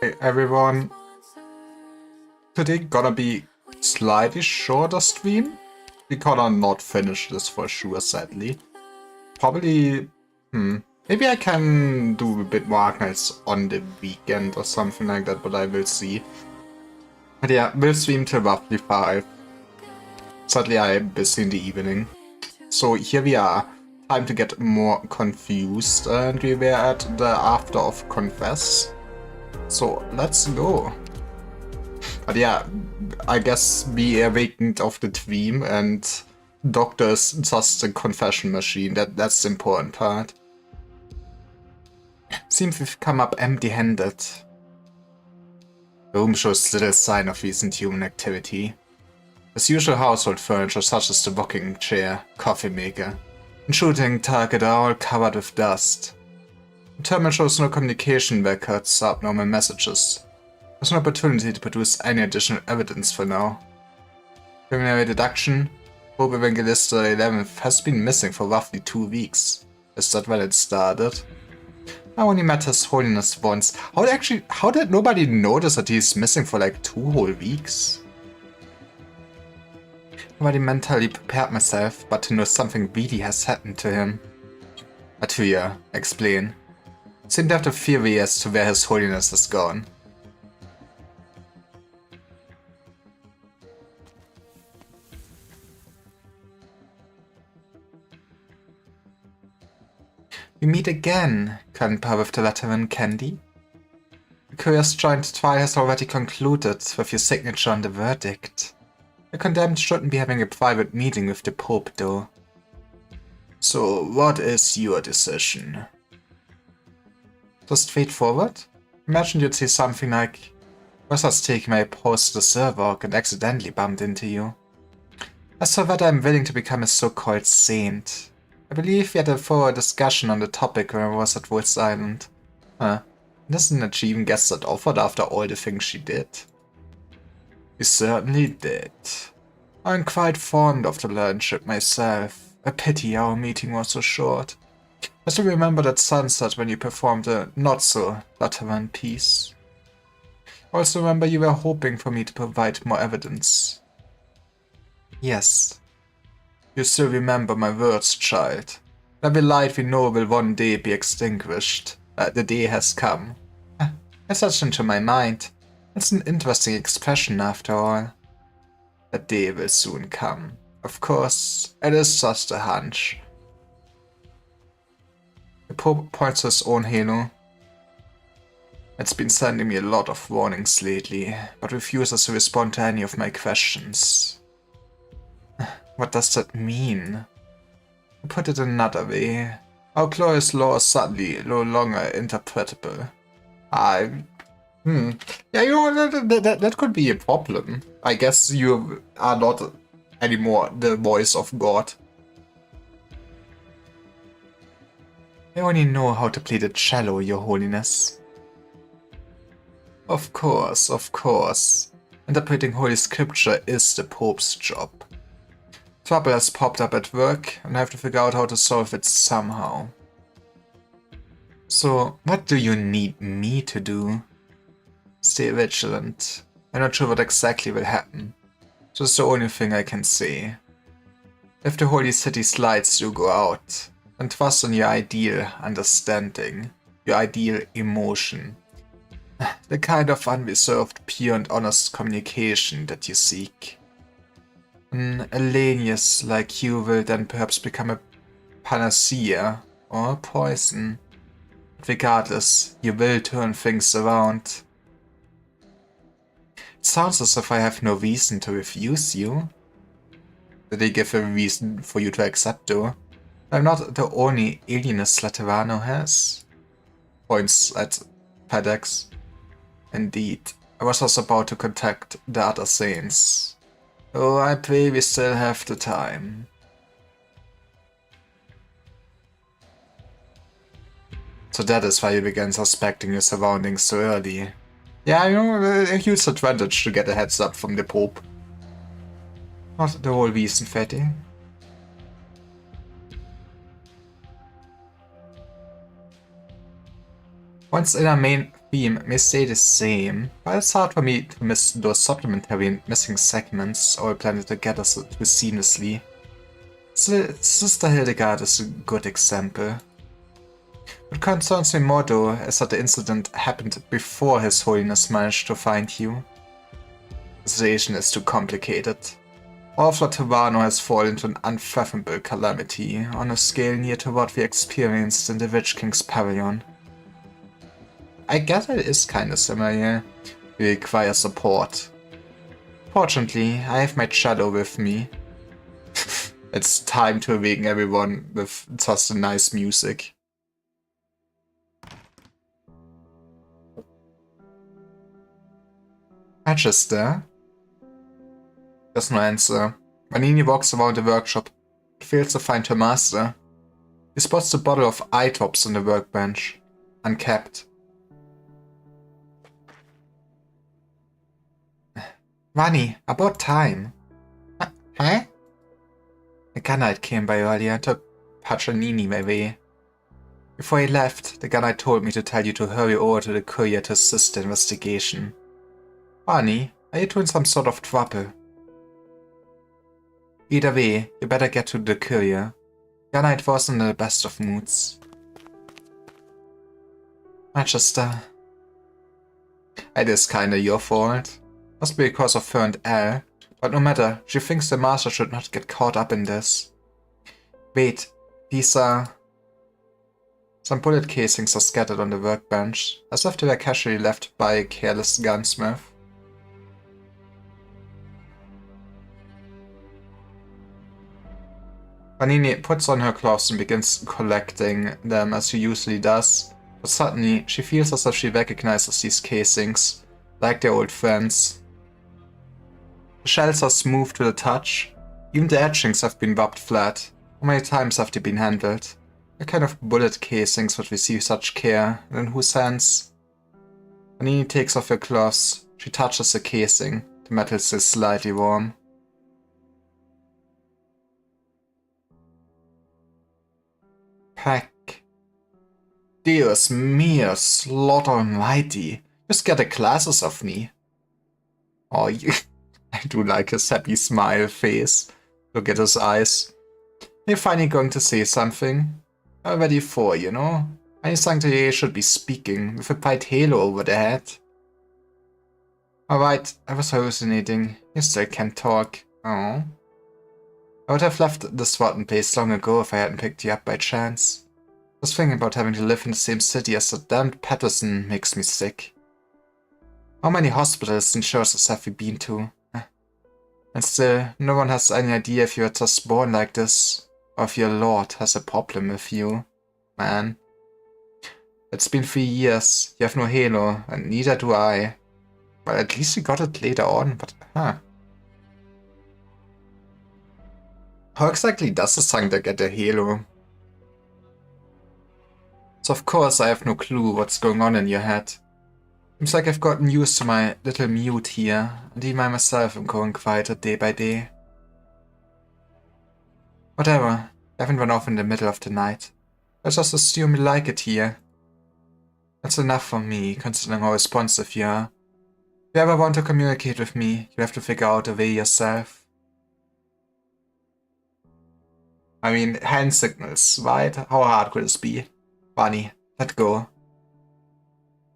Hey everyone, today gonna be slightly shorter stream. We gonna not finish this for sure, sadly. Probably, maybe I can do a bit more Arknights on the weekend or something like that, but I will see. But yeah, we'll stream till roughly 5. Sadly, I'm busy in the evening. So here we are. Time to get more confused, and we were at the after of Confess. So let's go. But yeah, I guess we awakened of the dream, and Doctor is just a confession machine. That's the important part. Seems we've come up empty-handed. The room shows little sign of recent human activity. As usual, household furniture such as the rocking chair, coffee maker, and shooting target are all covered with dust. The terminal shows no communication records or abnormal messages. There's no opportunity to produce any additional evidence for now. Preliminary deduction: Pope Evangelista 11th has been missing for roughly 2 weeks. Is that when it started? I only met His Holiness once. How did nobody notice that he's missing for like 2 whole weeks? I already mentally prepared myself, but to know something really has happened to him. Atuya, explain. Seem to have a theory as to where His Holiness has gone. We meet again, Colonel Power of the Lateran Candy. The Courier's joint trial has already concluded with your signature on the verdict. The condemned shouldn't be having a private meeting with the Pope, though. So, what is your decision? Just straightforward? Imagine you'd say something like, "Was us taking my post to the Zervok and accidentally bumped into you." As for whether I'm willing to become a so-called saint, I believe we had a thorough discussion on the topic when I was at Woods Island. Doesn't she even get that offered after all the things she did? You certainly did. I'm quite fond of the learnship myself. A pity our meeting was so short. I still remember that sunset when you performed a not-so-Lateran piece. I also remember you were hoping for me to provide more evidence. Yes. You still remember my words, child. Every light we know will one day be extinguished. The day has come. It's etched into my mind. It's an interesting expression after all. The day will soon come. Of course, it is just a hunch. The Pope points to his own halo. It's been sending me a lot of warnings lately, but refuses to respond to any of my questions. What does that mean? To put it another way, our glorious law is suddenly no longer interpretable. Yeah, you know, that could be a problem. I guess you are not anymore the voice of God. I only know how to play the cello, Your Holiness. Of course. Interpreting Holy Scripture is the Pope's job. Trouble has popped up at work, and I have to figure out how to solve it somehow. So, what do you need me to do? Stay vigilant. I'm not sure what exactly will happen. Just the only thing I can say. If the Holy City's lights do go out, then trust in your ideal understanding, your ideal emotion. The kind of unreserved, pure and honest communication that you seek. An Elenius like you will then perhaps become a panacea or a poison. Regardless, you will turn things around. It sounds as if I have no reason to refuse you. Did they give a reason for you to accept, though? I'm not the only alienist Laterano has. Points at Pedex. Indeed, I was also about to contact the other saints. Oh, I pray we still have the time. So that is why you began suspecting your surroundings so early. Yeah, you know, a huge advantage to get a heads up from the Pope. Not the whole reason, Fatty. One's inner main theme may stay the same, but it's hard for me to miss those supplementary and missing segments all blended together so seamlessly. Sister Hildegard is a good example. What concerns me more though is that the incident happened before His Holiness managed to find you. The situation is too complicated. All of Laterano has fallen into an unfathomable calamity on a scale near to what we experienced in the Witch King's Pavilion. I guess it is kinda similar, yeah. We require support. Fortunately, I have my shadow with me. It's time to awaken everyone with just a nice music. Magister? There's no answer. Vanini walks around the workshop, but fails to find her master. He spots the bottle of eye drops on the workbench, uncapped. Vani, about time. Huh? The Gunite came by earlier and took Paganini away. Before he left, the Gunite told me to tell you to hurry over to the courier to assist the investigation. Vani, are you two in some sort of trouble? Either way, you better get to the courier. Gunite wasn't in the best of moods. Magister. It is kinda your fault. Must be because of her and Al, but no matter, she thinks the master should not get caught up in this. Wait, these Some bullet casings are scattered on the workbench, as if they were casually left by a careless gunsmith. Vanini puts on her gloves and begins collecting them as she usually does, but suddenly she feels as if she recognizes these casings, like their old friends. The shells are smooth to the touch, even the etchings have been rubbed flat. How many times have they been handled? What kind of bullet casings would receive such care, and in whose hands? Vanini takes off her gloves. She touches the casing. The metal is still slightly warm. Heck. Deus mio, Slot almighty. You scared the glasses of me. Oh, I do like his happy smile face. Look at his eyes. You're finally going to say something? Already 4, you know? Any Sanctuary should be speaking, with a bright halo over their head. Alright, I was hallucinating. You still can't talk. Oh. I would have left this rotten place long ago if I hadn't picked you up by chance. Just thinking about having to live in the same city as that damned Patterson makes me sick. How many hospitals and churches have we been to? And still, no one has any idea if you are just born like this, or if your lord has a problem with you. Man. It's been 3 years, you have no halo, and neither do I. Well, at least we got it later on, but How exactly does the Sancta get a halo? So of course I have no clue what's going on in your head. Seems like I've gotten used to my little mute here, and even I myself am growing quieter day by day. Whatever, I haven't run off in the middle of the night. I just assume you like it here. That's enough for me, considering how responsive you are. If you ever want to communicate with me, you have to figure out a way yourself. I mean, hand signals, right? How hard could this be? Bunny, let go.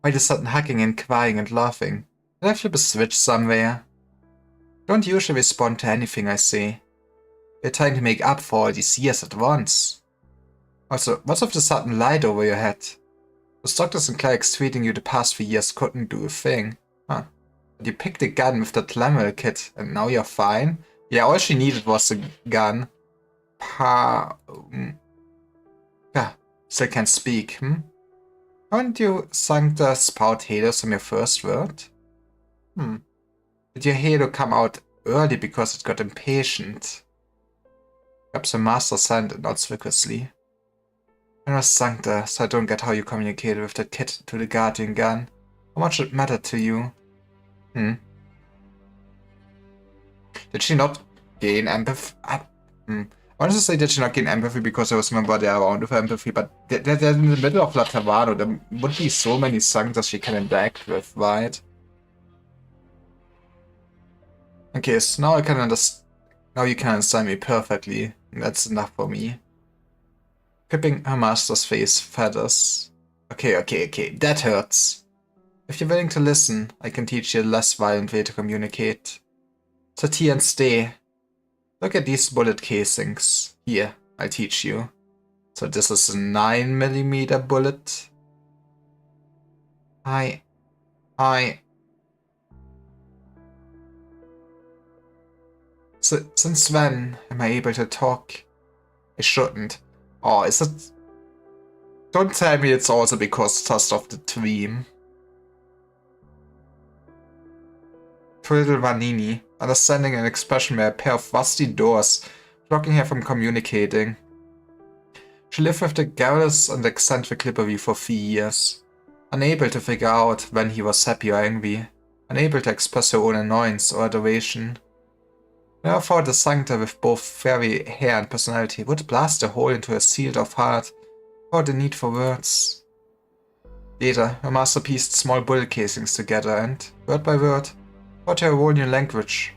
Why the sudden hacking and crying and laughing? Did I flip a switch somewhere? Don't usually respond to anything I say. You're trying to make up for all these years at once. Also, what's with the sudden light over your head? Those doctors and clerics treating you the past 3 years couldn't do a thing. Huh. But you picked a gun with that Lemuel kit, and now you're fine? Yeah, all she needed was a gun. Yeah, still can't speak, Haven't you Sancta spout halos from your first word? Did your halo come out early because it got impatient? Perhaps the master sent it nods vigorously. I was Sancta, so I don't get how you communicated with that kid to the Guardian gun. How much it mattered to you? Did she not gain empathy? I wanted to say did she not gain empathy because there was nobody around with empathy, but they're in the middle of La Tavano. There would be so many Sanctas she can interact with, right? Okay, so now I can understand. Now you can understand me perfectly. That's enough for me. Clipping her master's face feathers. Okay, that hurts. If you're willing to listen, I can teach you a less violent way to communicate. Sit here and stay. Look at these bullet casings. Here, I'll teach you. So this is a 9mm bullet. Since when am I able to talk? I shouldn't. Oh, is it... Don't tell me it's also because just of the dream. Little Vanini, understanding an expression where a pair of rusty doors, blocking her from communicating. She lived with the garrulous and eccentric Lippery for 3 years, unable to figure out when he was happy or angry, unable to express her own annoyance or adoration. Never thought the Sancta with both fairy hair and personality would blast a hole into her sealed off heart without the need for words. Later, her master pieced small bullet casings together and, word by word, taught her a whole new language.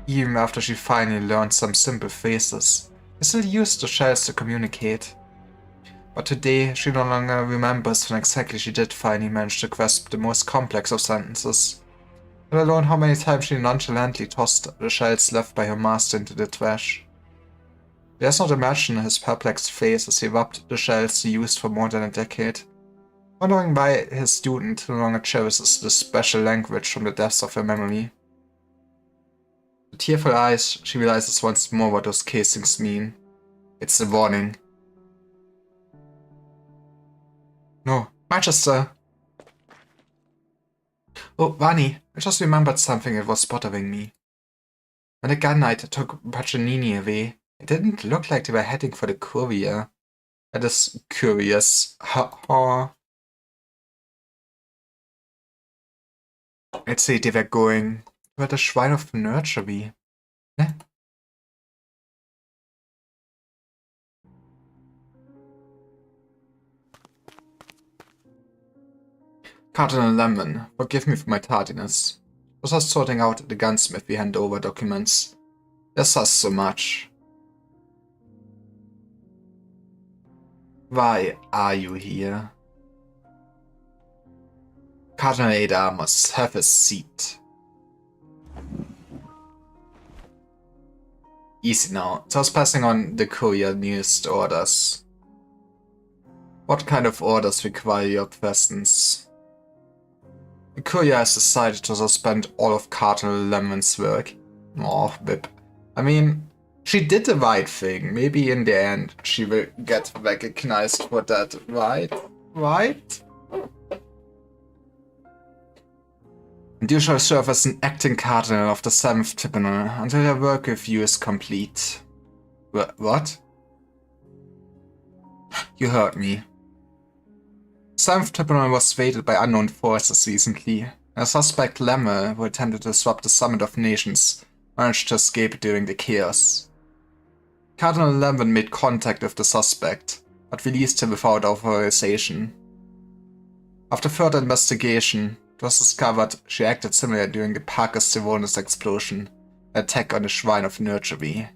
Even after she finally learned some simple phrases, she still used the shells to communicate. But today, she no longer remembers when exactly she did finally manage to grasp the most complex of sentences, let alone how many times she nonchalantly tossed the shells left by her master into the trash. Dares not imagine his perplexed face as he rubbed the shells he used for more than a decade, wondering why his student no longer cherishes this special language from the depths of her memory. With tearful eyes, she realizes once more what those casings mean. It's a warning. No, Manchester! Oh, Vani, I just remembered something that was bothering me. When the gun knight took Paganini away, it didn't look like they were heading for the courier. That is curious. Ha. I'd say they were going where the Shrine of Nurtury. Ne? Cardinal Lemon, forgive me for my tardiness. I was just sorting out the gunsmith we hand over documents. There's us so much. Why are you here? Cardinal Ada must have a seat. Easy now. So I was passing on the courier newest orders. What kind of orders require your presence? The courier has decided to suspend all of Cardinal Lemon's work. Oh, Bip. I mean, she did the right thing. Maybe in the end she will get recognized for that, right? Right? And you shall serve as an acting cardinal of the 7th Tribunal until your work review is complete. What? You heard me. 7th Tribunal was raided by unknown forces recently, and a suspect Lemme, who attempted to disrupt the Summit of Nations, managed to escape during the chaos. Cardinal Lemon made contact with the suspect, but released him without authorization. After further investigation, it was discovered she acted similar during the Parcus Seronis explosion, an attack on the Shrine of Nurtury.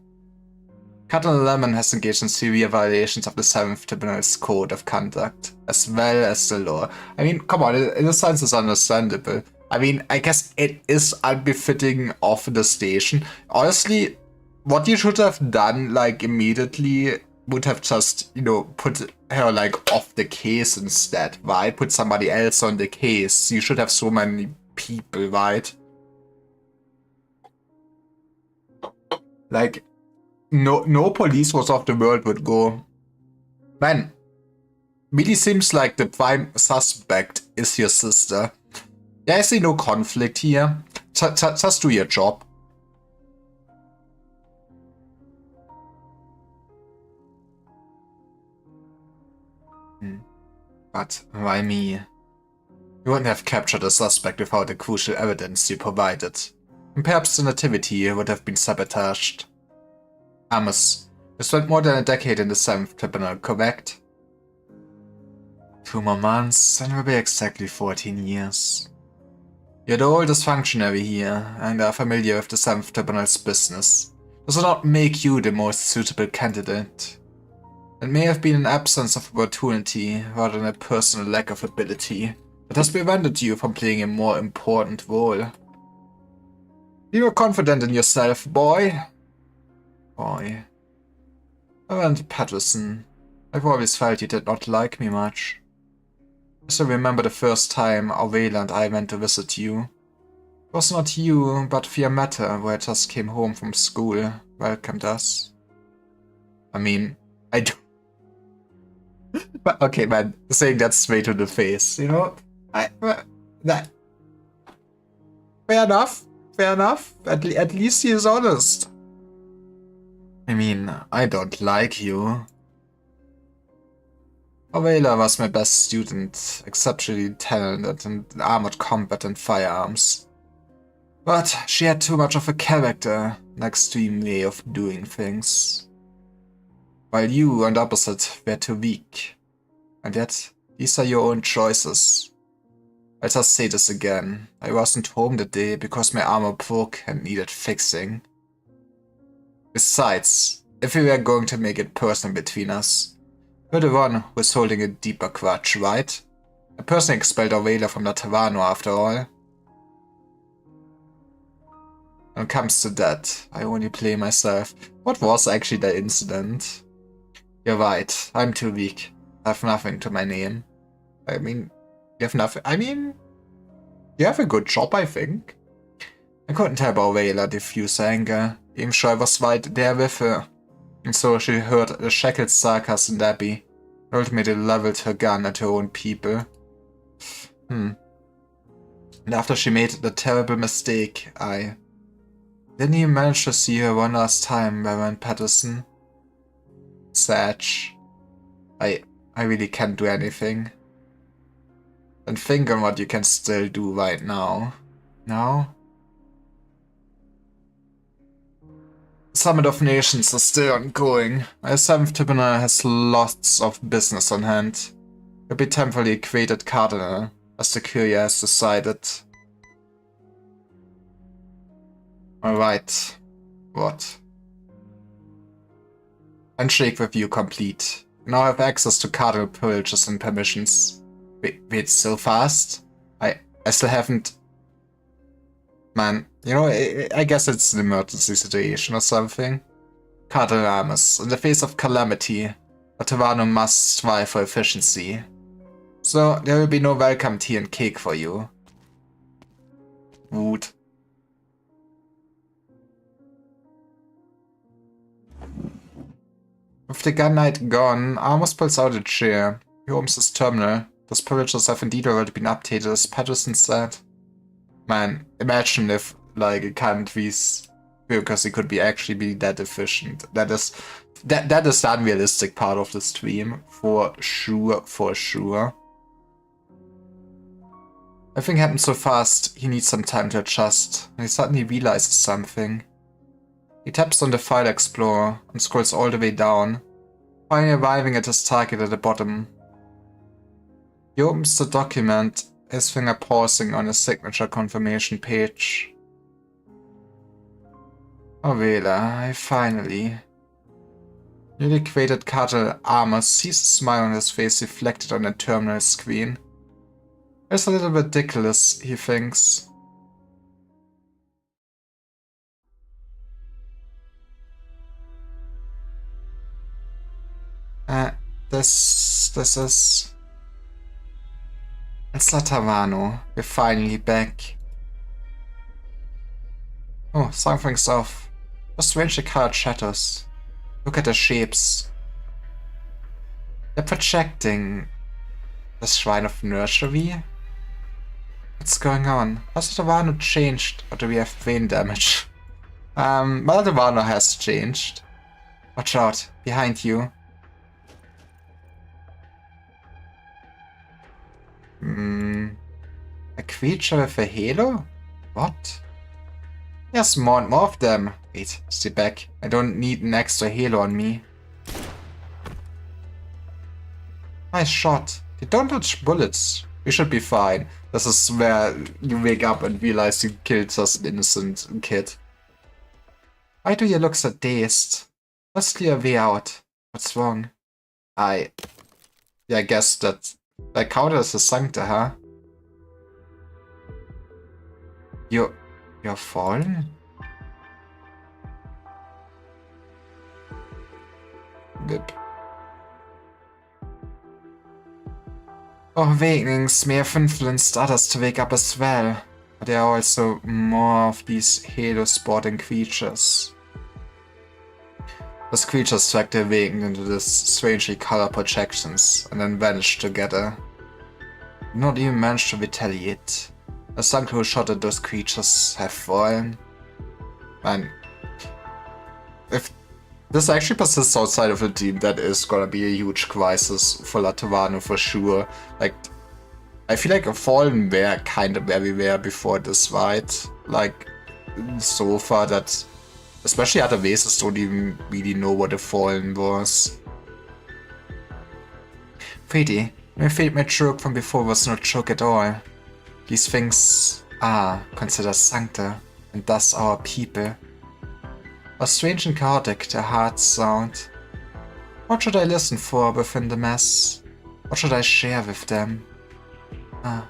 Cardinal Lemon has engaged in severe violations of the 7th Tribunal's code of conduct, as well as the law. I mean, come on, in a sense it's understandable. I mean, I guess it is unbefitting of the station. Honestly, what you should have done, like, immediately would have just, you know, put her, like, off the case instead, right? Put somebody else on the case. You should have so many people, right? Like, no police force of the world would go, man, really seems like the prime suspect is your sister. Yeah, I see no conflict here. Just do your job. But why me? You wouldn't have captured a suspect without the crucial evidence you provided. And perhaps the nativity would have been sabotaged. Amos, you spent more than a decade in the 7th Tribunal, correct? 2 more months, and it will be exactly 14 years. You're the oldest functionary here, and are familiar with the 7th Tribunal's business. Does it not make you the most suitable candidate? It may have been an absence of opportunity, rather than a personal lack of ability, that has prevented you from playing a more important role. You are confident in yourself, boy. Reverend Patterson, I've always felt you did not like me much. I still remember the first time Aurelia and I went to visit you. It was not you, but Fiammetta, who had just came home from school, welcomed us. I mean, I do. But okay, man, saying that straight to the face, you know? That. Fair enough. At least he is honest. I mean, I don't like you. Aurelia was my best student, exceptionally talented in armored combat and firearms. But she had too much of a character, an extreme way of doing things. While you, on the opposite, were too weak. And yet, these are your own choices. I'll just say this again. I wasn't home that day because my armor broke and needed fixing. Besides, if we were going to make it personal between us, you're the one who is holding a deeper grudge, right? I personally expelled Aurelia from Laterano after all. When it comes to that, I only play myself. What was actually the incident? You're right, I'm too weak. I have nothing to my name. I mean, you have nothing. I mean, you have a good job, I think. I couldn't help Aurelia diffuse anger, even though I was right there with her. And so she heard the shackled sarcasm in Abby, and ultimately leveled her gun at her own people. And after she made the terrible mistake, I didn't even manage to see her one last time, Reverend Patterson. Satch. I really can't do anything. And think on what you can still do right now. Now? Summit of Nations is still ongoing. My 7th Tribunal has lots of business on hand. You'll be temporarily created Cardinal, as the Curia has decided. Alright. What? Handshake review complete. You now have access to Cardinal privileges and permissions. Wait, so fast? I still haven't... Man, you know, I guess it's an emergency situation or something. Cardinal Armus, in the face of calamity, Otavano must strive for efficiency. So, there will be no welcome tea and cake for you. Wood. With the gun knight gone, Armus pulls out a chair. He opens his terminal. Those privileges have indeed already been updated, as Patterson said. Man, imagine if, like, it can't be because it could be actually be that efficient. That is the unrealistic part of the stream, for sure, for sure. Everything happened so fast, he needs some time to adjust, and he suddenly realizes something. He taps on the File Explorer and scrolls all the way down, finally arriving at his target at the bottom. He opens the document, his finger pausing on his signature confirmation page. Aurelia, finally. Newly created Cardinal Armus sees a smile on his face reflected on the terminal screen. It's a little ridiculous, he thinks. This is... It's Otavano. We're finally back. Oh, something's off. The strangely colored shadows. Look at the shapes. They're projecting... The Shrine of Nursery? What's going on? Has Otavano changed, or do we have brain damage? Well, Otavano has changed. Watch out, behind you. A creature with a halo? What? Yes, more and more of them. Wait, stay back. I don't need an extra halo on me. Nice shot. They don't touch bullets. We should be fine. This is where you wake up and realize you killed just an innocent kid. Why do you look so dazed? Let's clear a way out. What's wrong? Yeah, I guess that counted as a sancta, huh? You're fallen? Bip. Awakenings may have influenced others to wake up as well, but there are also more of these halo-sporting creatures. Those creatures tracked the awakened into these strangely colored projections and then vanished together. Not even managed to retaliate. The Sancta who shot at those creatures have fallen. Man, if this actually persists outside of the team, that is gonna be a huge crisis for Otavano for sure. Like, I feel like a Fallen were kind of everywhere before this, right? Like, so far that, especially other races don't even really know what a Fallen was. Pretty, I'm afraid my joke from before was not a joke at all. These things are considered Sancta, and thus our people. How strange and chaotic their hearts sound. What should I listen for within the mess? What should I share with them? I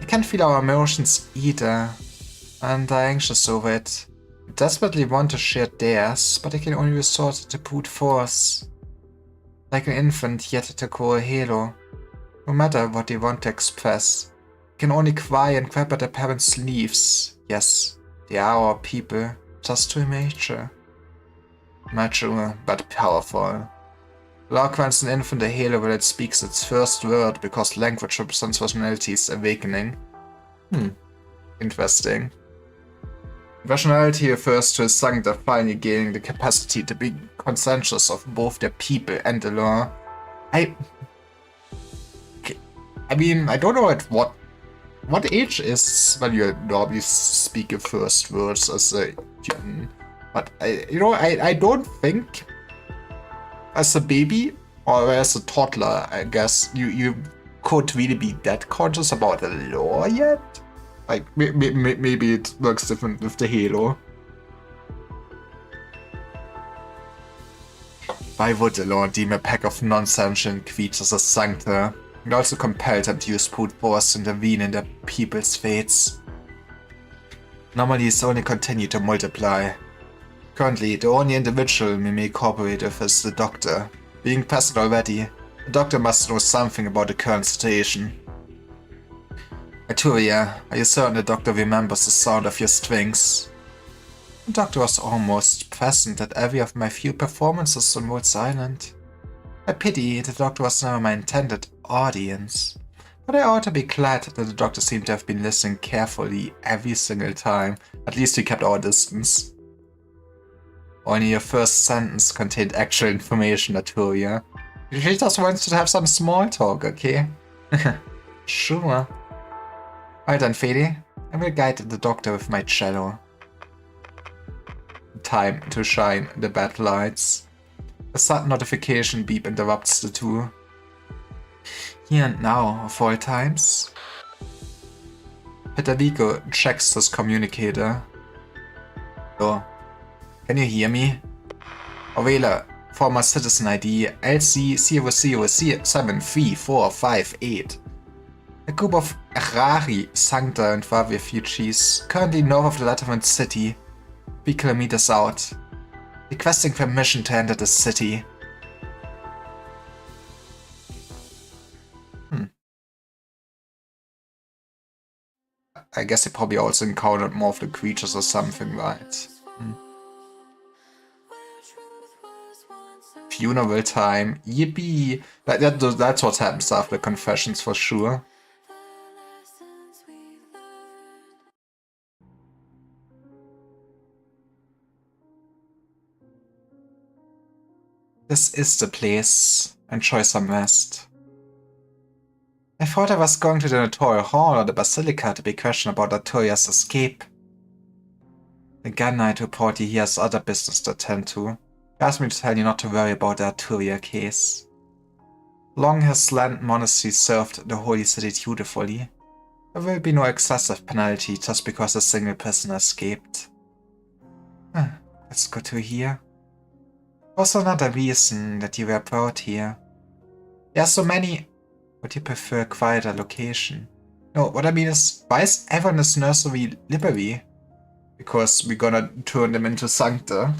can't feel our emotions either, and I'm anxious over it. Desperately want to share theirs, but I can only resort to brute force. Like an infant yet to call a halo. No matter what they want to express, I can only cry and grab at their parents' sleeves. Yes, they are our people, just too immature. Mature, but powerful. Locke grants an infant a halo when it speaks its first word because language represents personality's awakening. Interesting. Rationality refers to a Sancta finally gaining the capacity to be conscientious of both their people and the law. I mean, I don't know at what age is when you normally speak your first words as a human, but I don't think as a baby or as a toddler, I guess you could really be that conscious about the law yet. Like, maybe it works different with the halo. Why would the law deem a pack of non-sentient creatures as Sancta? It also compelled them to use brute force to intervene in their people's fates. Anomalies only continue to multiply. Currently, the only individual we may cooperate with is the Doctor. Being present already, the Doctor must know something about the current situation. Arturia, are you certain the Doctor remembers the sound of your strings? The Doctor was almost present at every of my few performances on Rhodes Island. I pity the Doctor was never my intended audience, but I ought to be glad that the Doctor seemed to have been listening carefully every single time. At least he kept our distance. Only your first sentence contained actual information, Arturia. She just wants to have some small talk, okay? Sure. Well done, Fede. I will guide the Doctor with my cello. Time to shine the bad lights. A sudden notification beep interrupts the two. Here and now, of all times. Petavico checks his communicator. Oh, can you hear me? Ovela, former citizen ID LC00C73458. A group of Errari, Sancta and Var refugees, currently north of the Lateran city, 3 kilometers out, requesting permission to enter the city. I guess they probably also encountered more of the creatures or something, right? Funeral time, yippee! That's what happens after the confessions for sure. This is the place. Enjoy some rest. I thought I was going to the Notarial Hall or the Basilica to be questioned about Arturia's escape. The Gun Knight reported he has other business to attend to. He asked me to tell you not to worry about the Arturia case. Long has Land Monastery served the Holy City dutifully. There will be no excessive penalty just because a single prisoner escaped. That's good to hear. Also another reason that you were brought here. There are so many. Would you prefer a quieter location? No, what I mean is, why is everyone in this nursery library? Because we're gonna turn them into Sancta.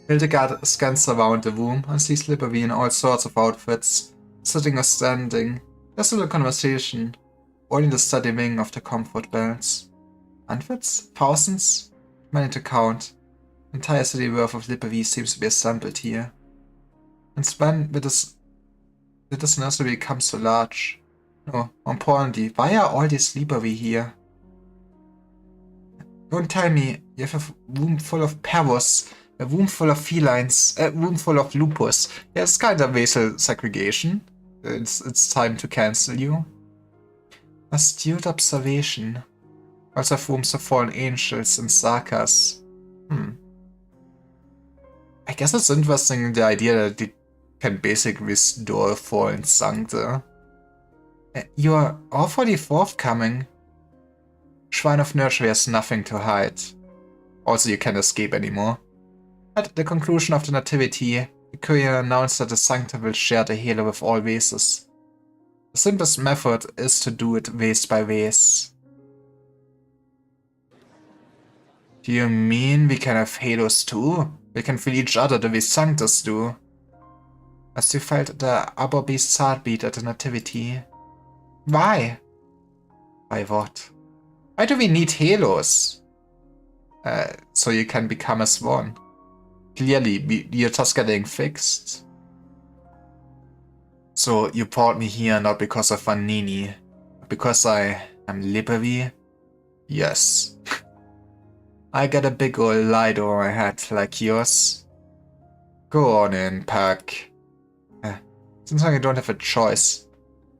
Hildegard scans around the room and sees Library in all sorts of outfits, sitting or standing. There's a little conversation, all in the study wing of the comfort belts. Hundreds? Thousands? Many to count. The entire city worth of Library seems to be assembled here. And when did this nursery become so large? No, more importantly, why are all these Library here? Don't tell me you have a room full of parrots, a room full of felines, a room full of lupus. Yeah, it's kind of racial segregation. It's time to cancel you. Astute observation. Also have rooms of fallen angels and sakas. I guess it's interesting the idea that they can basically restore fallen Sancta. You are awfully forthcoming. Shrine of Nurture has nothing to hide. Also, you can't escape anymore. At the conclusion of the nativity, the courier announced that the Sancta will share the halo with all races. The simplest method is to do it race by race. Do you mean we can have halos too? We can feel each other the way Sanctus do. As you felt the upper beast's heartbeat at the nativity. Why? Why what? Why do we need halos? So you can become as one. Clearly, you're just getting fixed. So you brought me here not because of Vanini, but because I am Libreville? Yes. I got a big old light over my head like yours. Go on in, Pack. Seems like you don't have a choice.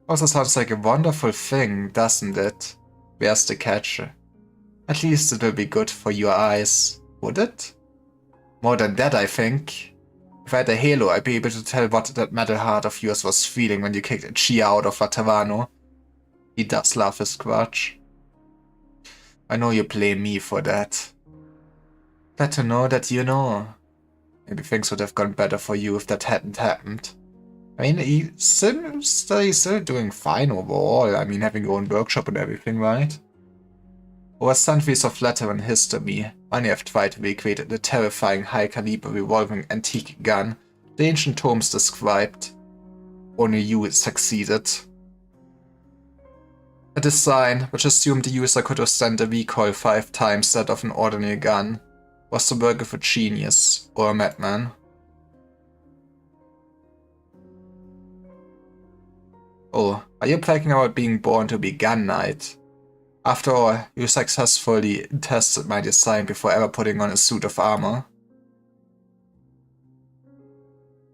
Also sounds like a wonderful thing, doesn't it? Where's the catch? At least it will be good for your eyes, would it? More than that, I think. If I had a halo, I'd be able to tell what that metal heart of yours was feeling when you kicked Chia out of Latavano. He does love his grudge. I know you blame me for that. Glad to know that you know. Maybe things would have gone better for you if that hadn't happened. I mean, he seems that he's still doing fine overall. I mean, having your own workshop and everything, right? Over centuries of letter and history, many have tried to recreate the terrifying high-caliber revolving antique gun the ancient tomes described. Only you succeeded. A design, which assumed the user could withstand a recoil 5 times that of an ordinary gun, was the work of a genius or a madman. Oh, are you bragging about being born to be Gun Knight? After all, you successfully tested my design before ever putting on a suit of armor.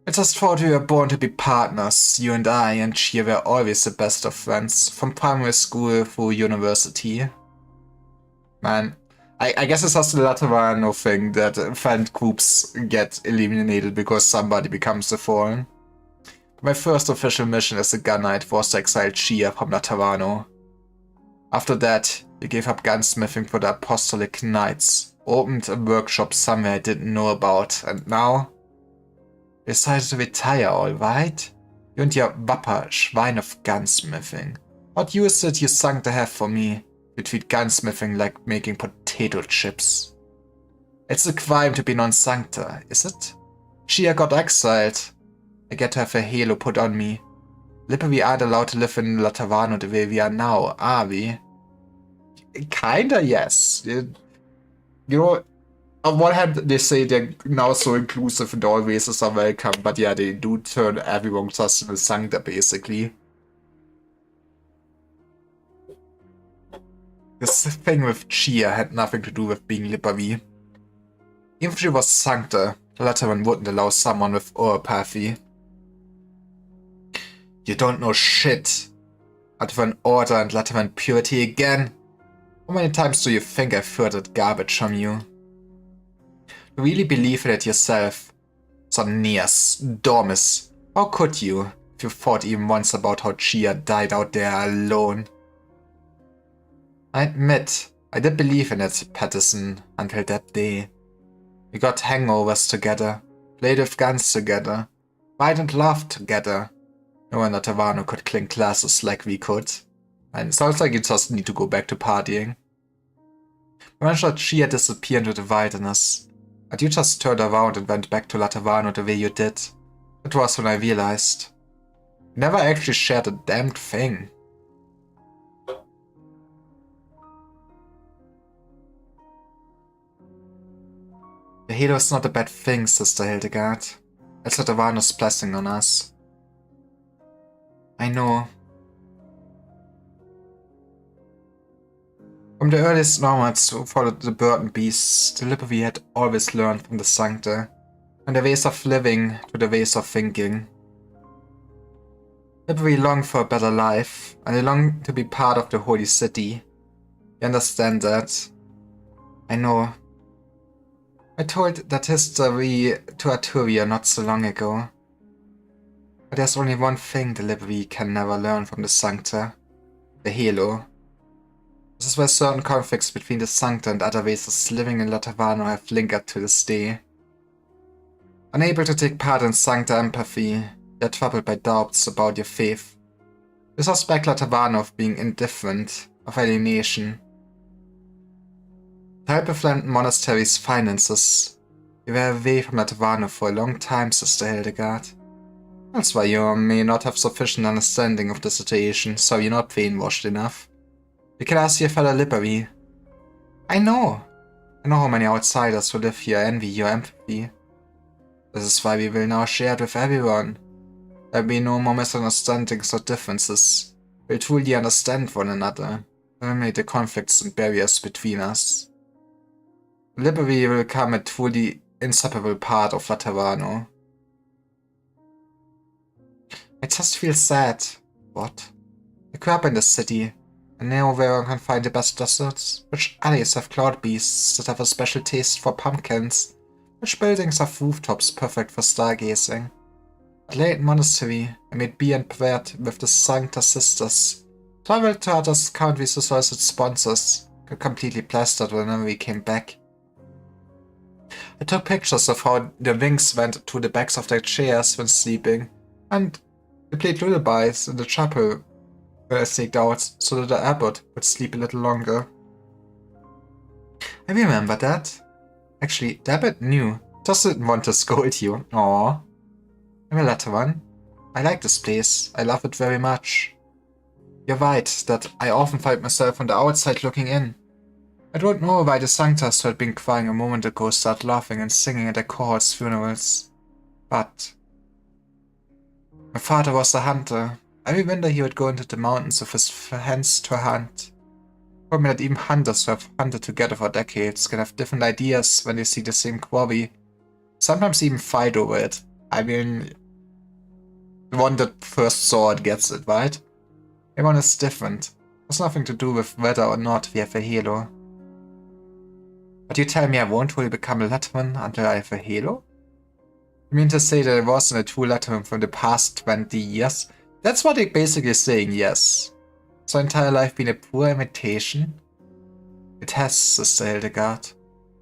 I just thought we were born to be partners. You and I and Chia were always the best of friends, from primary school through university. Man, I guess it's just the Latavano thing that fan groups get eliminated because somebody becomes the Fallen. My first official mission as a Gun Knight was to exile Chia from Latavano. After that, you gave up gunsmithing for the Apostolic Knights, opened a workshop somewhere I didn't know about, and now you decided to retire, alright? You and your Wappa Schwein of gunsmithing. What use did you Sancta have for me? You treat gunsmithing like making potato chips. It's a crime to be non-Sancta, is it? Chia got exiled. I get to have a halo put on me. We aren't allowed to live in Latavano the way we are now, are we? Kinda, yes. You know, on one hand, they say they're now so inclusive and all races are welcome, but yeah, they do turn everyone just into Sancta, basically. This thing with Chia had nothing to do with being Libreville. Even if she was Sancta, Latavan wouldn't allow someone with Oropathy. You don't know shit. Latavan order and Latavan purity again? How many times do you think I've heard that garbage from you? You really believe in it yourself? Sonnias, Dormis, how could you, if you thought even once about how Chia died out there alone? I admit, I did believe in it, Patterson, until that day. We got hangovers together, played with guns together, cried and laughed together. No one at Latavano could clink glasses like we could. And it sounds like you just need to go back to partying. I mentioned Chia disappeared into the wilderness, but you just turned around and went back to Latavano the way you did. That was when I realized. You never actually shared a damned thing. The halo is not a bad thing, Sister Hildegard. It's Latavano's blessing on us. I know. From the earliest nomads who followed the burden beasts, the Libreville had always learned from the Sancta, and the ways of living to the ways of thinking. Libreville longed for a better life, and they longed to be part of the Holy City. You understand that? I know. I told that history to Arturia not so long ago. But there's only one thing the Libreville can never learn from the Sancta. The Halo. This is where certain conflicts between the Sancta and other races living in Latavano have lingered to this day. Unable to take part in Sancta empathy, you're troubled by doubts about your faith. You suspect Latavano of being indifferent, of alienation. To help the Lantern Monastery's finances. You were away from Latavano for a long time, Sister Hildegard. That's why you may not have sufficient understanding of the situation, so you're not brainwashed enough. You can ask your fellow Liberi. I know how many outsiders who live here envy your empathy. This is why we will now share it with everyone. There will be no more misunderstandings or differences. We'll truly understand one another, eliminate the conflicts and barriers between us. Liberi will become a truly inseparable part of Laterano. I just feel sad. What? I grew up in this city, and know where one can find the best desserts, which alleys have cloud beasts that have a special taste for pumpkins, which buildings have rooftops perfect for stargazing. At Leighton Monastery, I made beer and bread with the Sancta Sisters, traveled to other countries to solicit sponsors, got completely plastered whenever we came back. I took pictures of how the wings went to the backs of their chairs when sleeping, and we played lullabies in the chapel where I sneaked out so that the abbot would sleep a little longer. I remember that. Actually, the abbot knew, just didn't want to scold you. Aww. I'm a Lateran. I like this place. I love it very much. You're right that I often find myself on the outside looking in. I don't know why the Sanctas who had been crying a moment ago start laughing and singing at their cohort's funerals. But my father was a hunter. Every winter he would go into the mountains with his hands to hunt. He told me that even hunters who have hunted together for decades can have different ideas when they see the same quarry. Sometimes even fight over it. I mean, the one that first saw it gets it, right? Everyone is different. It has nothing to do with whether or not we have a halo. But you tell me I won't really become a Lateran until I have a halo? You mean to say that I wasn't a true Lateran from the past 20 years? That's what they're basically saying, yes. Has my entire life been a poor imitation? It has, Sister Hildegard.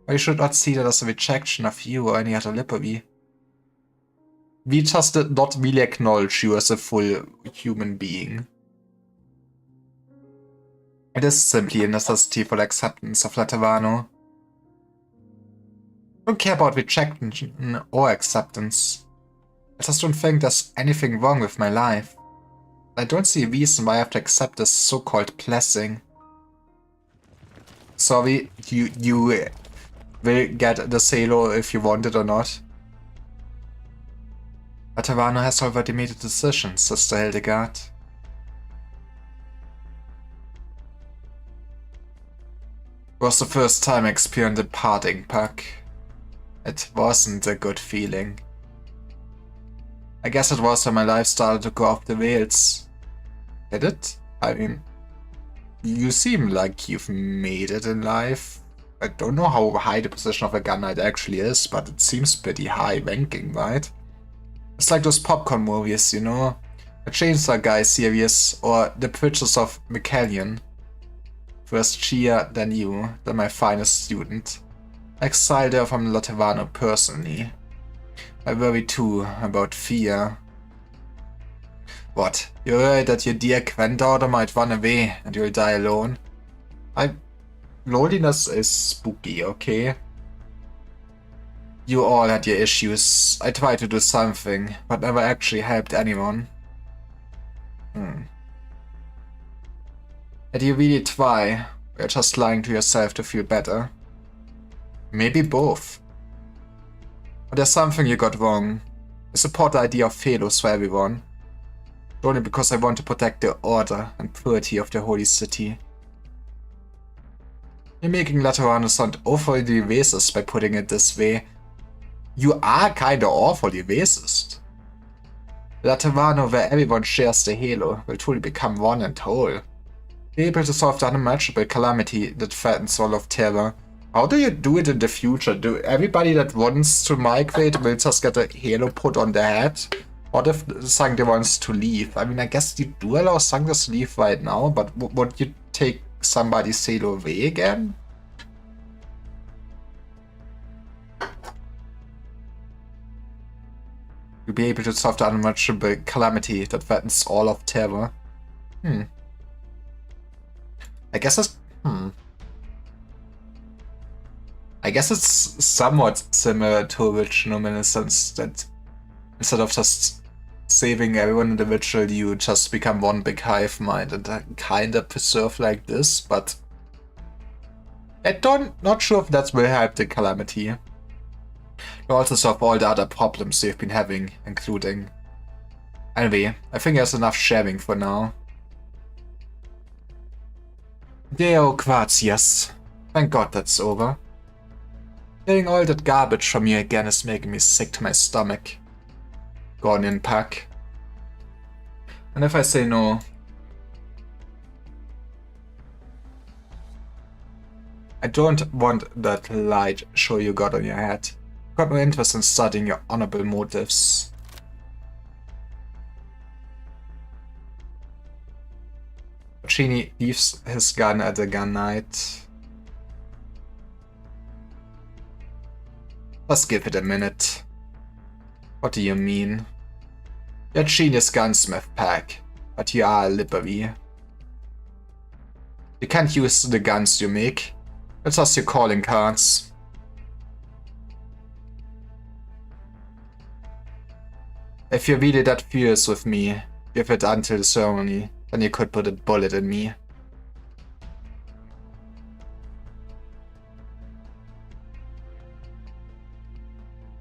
But you should not see that as a rejection of you or any other Liberi. We just did not really acknowledge you as a full human being. It is simply a necessity for the acceptance of Laterano. I don't care about rejection or acceptance. I just don't think there's anything wrong with my life. I don't see a reason why I have to accept this so-called blessing. Sorry, you will get the halo if you want it or not. Laterano has already made a decision, Sister Hildegard. It was the first time I experienced a parting pack. It wasn't a good feeling. I guess it was when my life started to go off the rails. Did it? I mean, you seem like you've made it in life. I don't know how high the position of a gun knight actually is, but it seems pretty high ranking, right? It's like those popcorn movies, you know? The Chainsaw Guy series, or The Pictures of Michellion. First Chia, then you, then my finest student. I exiled her from Laterano personally. I worry too about fear. What? You're worried that your dear granddaughter might run away and you'll die alone? Loneliness is spooky, okay? You all had your issues. I tried to do something, but never actually helped anyone. Did you really try? Or you're just lying to yourself to feel better? Maybe both. But there's something you got wrong. I support the idea of halos for everyone. Only because I want to protect the order and purity of the holy city. You're making Laterano sound awfully racist by putting it this way. You are kinda awfully racist. Laterano, where everyone shares the halo, will truly become one and whole. Be able to solve the unimaginable calamity that threatens all of Terra. How do you do it in the future? Do everybody that wants to migrate will just get a halo put on their head? What if Sancta wants to leave? I mean, I guess you do allow Sanctas to leave right now, but would you take somebody's halo away again? You'll be able to solve the unimaginable calamity that threatens all of Terra. I guess that's... I guess it's somewhat similar to Original in a sense that instead of just saving everyone individually, you just become one big hive mind and kind of preserve like this, but not sure if that will help the Calamity. You also solve all the other problems you've been having, including... Anyway, I think there's enough sharing for now. Deo Quartius. Thank God that's over. Hearing all that garbage from you again is making me sick to my stomach. Gone in pack. And if I say no... I don't want that light show you got on your head. Got no interest in studying your honorable motives. Chini leaves his gun at the gun night. Let's give it a minute. What do you mean? You're a genius gunsmith, Pack, but you are a Lippery. You can't use the guns you make. It's just your calling cards. If you're really that furious with me, give it until the ceremony, then you could put a bullet in me.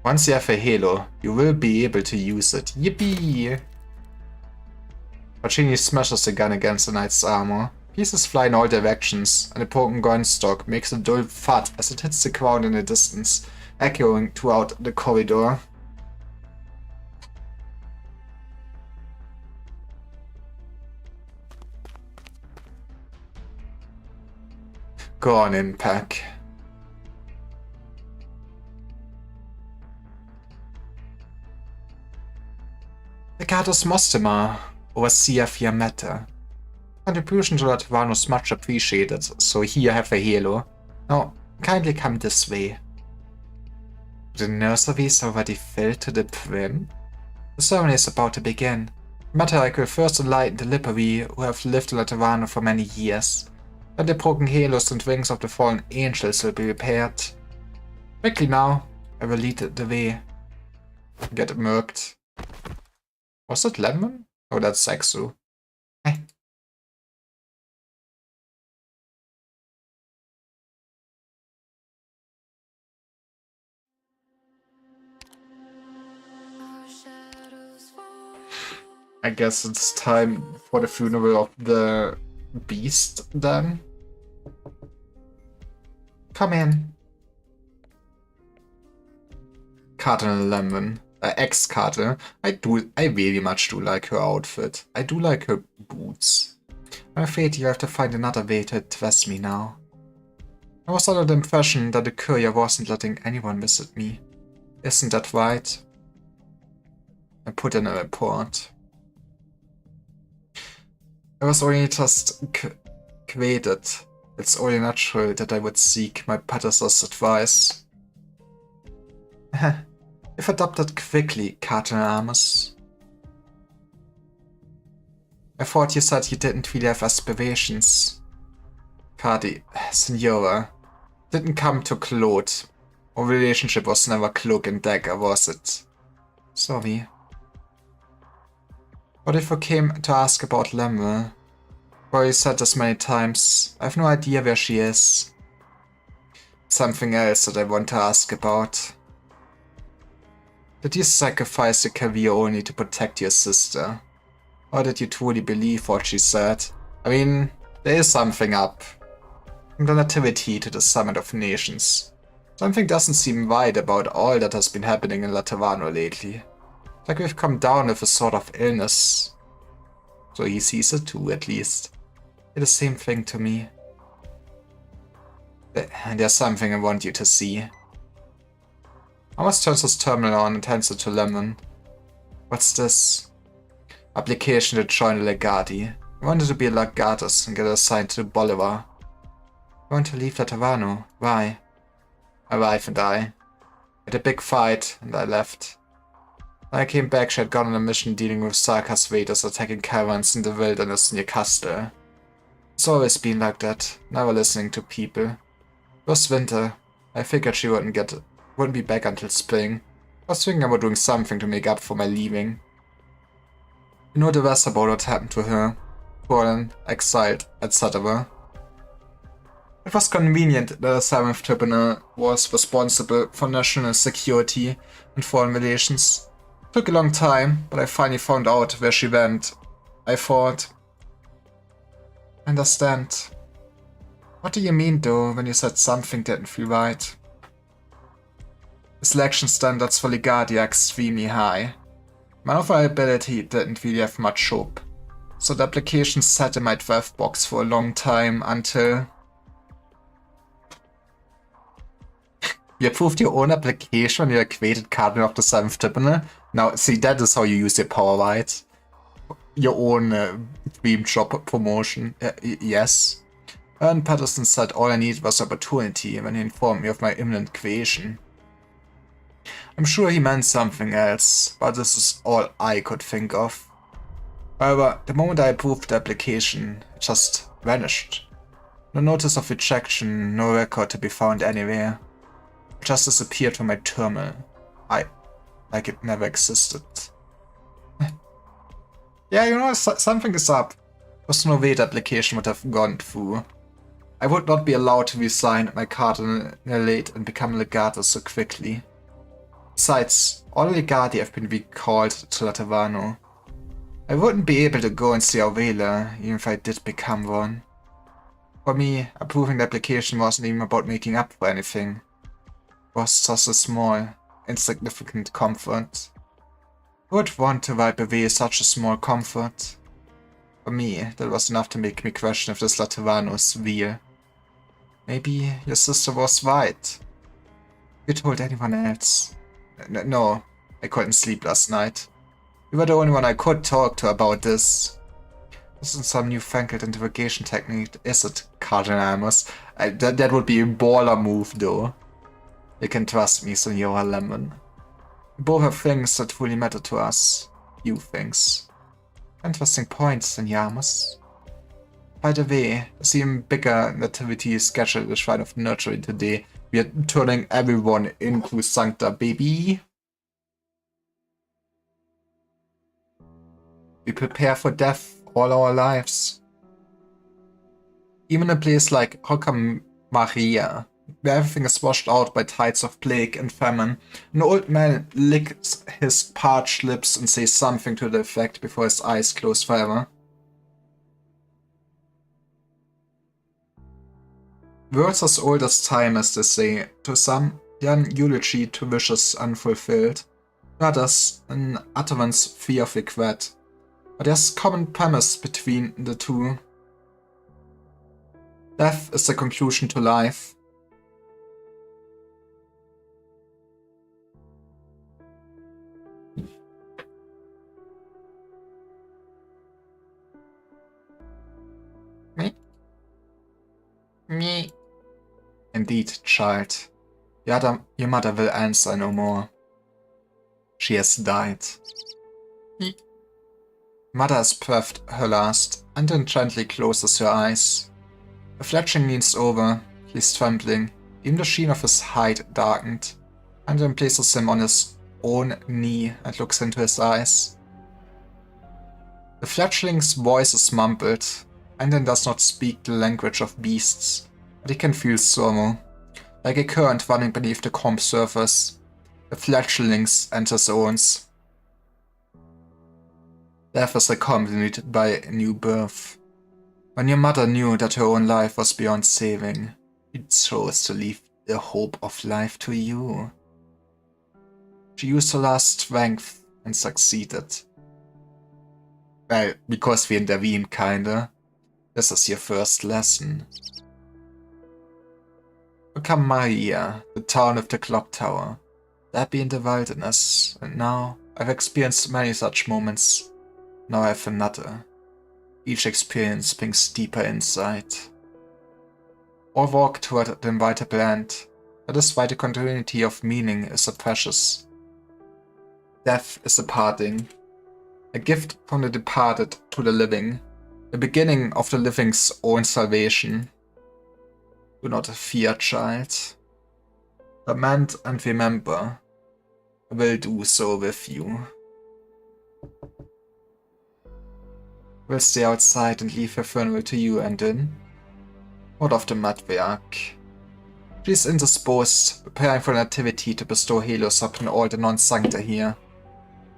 Once you have a halo, you will be able to use it. Yippee! Pacini smashes the gun against the knight's armor. Pieces fly in all directions, and the broken gun stock makes a dull thud as it hits the ground in the distance, echoing throughout the corridor. Go on in, Pack. Legatus Mostima, Overseer Fiammetta. Contribution to Latavano is much appreciated, so here have a halo. Now, kindly come this way. The nursery is already filled to the brim. The ceremony is about to begin. Matarek will first enlighten the Lippery who have lived in Latavano for many years. Then the broken halos and wings of the fallen angels will be repaired. Quickly now, I will lead the way. Get murked. Was that Lemon? Oh, that's Sexu. Hey. I guess it's time for the funeral of the beast then. Come in. Cardinal Lemon. Ex-Karte. I really much do like her outfit. I do like her boots. I'm afraid you have to find another way to address me now. I was under the impression that the courier wasn't letting anyone visit me. Isn't that right? I put in a report. I was only just created. It's only natural that I would seek my predecessor's advice. You've adopted quickly, Cardinal Armus. I thought you said you didn't really have aspirations. Signora, didn't come to Claude. Our relationship was never cloak and dagger, was it? Sorry. What if I came to ask about Lemuel? Well, you said this many times. I have no idea where she is. Something else that I want to ask about. Did you sacrifice your career only to protect your sister? Or did you truly believe what she said? I mean, there is something up. From the Nativity to the Summit of Nations. Something doesn't seem right about all that has been happening in Latavano lately. Like we've come down with a sort of illness. So he sees it too, at least. It's the same thing to me. There's something I want you to see. Amos turns his terminal on and hands it to Lemon. What's this? Application to join the Legati. I wanted to be a Legatus and get assigned to Bolivar. I want to leave Latavano. Why? My wife and I had a big fight and I left. When I came back, she had gone on a mission dealing with Sarkas raiders attacking caravans in the wilderness near Castle. It's always been like that, never listening to people. It was winter. I figured she wouldn't be back until spring. I was thinking about doing something to make up for my leaving. You know the rest about what happened to her. Fallen, exiled, etc. It was convenient that the 7th Tribunal was responsible for national security and foreign relations. It took a long time, but I finally found out where she went. I thought... Understand. What do you mean though, when you said something didn't feel right? The selection standards for Legadia are extremely high. My ability didn't really have much hope, so the application sat in my draft box for a long time until... You approved your own application when you created Cardinal of the 7th Tribunal? Now, see, that is how you use your power, right? Your own dream job promotion. Yes. And Patterson said all I needed was opportunity when he informed me of my imminent creation. I'm sure he meant something else, but this is all I could think of. However, the moment I approved the application, it just vanished. No notice of rejection, no record to be found anywhere. It just disappeared from my terminal. Like it never existed. Yeah, you know, something is up. There's no way the application would have gone through. I would not be allowed to resign my cardinalate and become legatus so quickly. Besides, all legati have been recalled to Latavano. I wouldn't be able to go and see Aurela, even if I did become one. For me, approving the application wasn't even about making up for anything. It was just a small, insignificant comfort. Who would want to wipe away such a small comfort? For me, that was enough to make me question if this Latavano is real. Maybe your sister was right. You told anyone else? No, I couldn't sleep last night. You were the only one I could talk to about this. This isn't some newfangled interrogation technique, is it, Cardinal Amos? That would be a baller move, though. You can trust me, Senora Lemon. We both have things that truly matter to us. You things. Interesting point, Senor Amos. By the way, the even bigger nativity is scheduled at the Shrine of Nurturing today. We are turning everyone into Sancta, baby. We prepare for death all our lives. Even a place like Hocam Maria, where everything is washed out by tides of plague and famine, an old man licks his parched lips and says something to the effect before his eyes close forever. Words as old as time, as they say. To some, they are an eulogy to wishes unfulfilled. To others, an utterance free of regret. But there's common premise between the two. Death is the conclusion to life. Me? Indeed, child. Your mother will answer no more. She has died. Mother has breathed her last, and then gently closes her eyes. The fletchling leans over, he's trembling, even the sheen of his hide darkened, and then places him on his own knee and looks into his eyes. The fletchling's voice is mumbled, and then does not speak the language of beasts, but he can feel sorrow. Like a current running beneath the calm surface, the fletchlings enter zones. Death is accompanied by a new birth. When your mother knew that her own life was beyond saving, she chose to leave the hope of life to you. She used her last strength and succeeded. Well, because we intervened, kinda. This is your first lesson. Become Maria, the town of the clock tower. That be in the wilderness, and now I've experienced many such moments. Now I have another. Each experience brings deeper insight. All walk toward the invitable end. That is why the continuity of meaning is so precious. Death is the parting. A gift from the departed to the living. The beginning of the living's own salvation. Do not fear, child. Lament and remember. I will do so with you. We'll stay outside and leave her funeral to you, and then? What of the matriarch? She's indisposed, preparing for an activity to bestow Helios upon all the non-sancta here.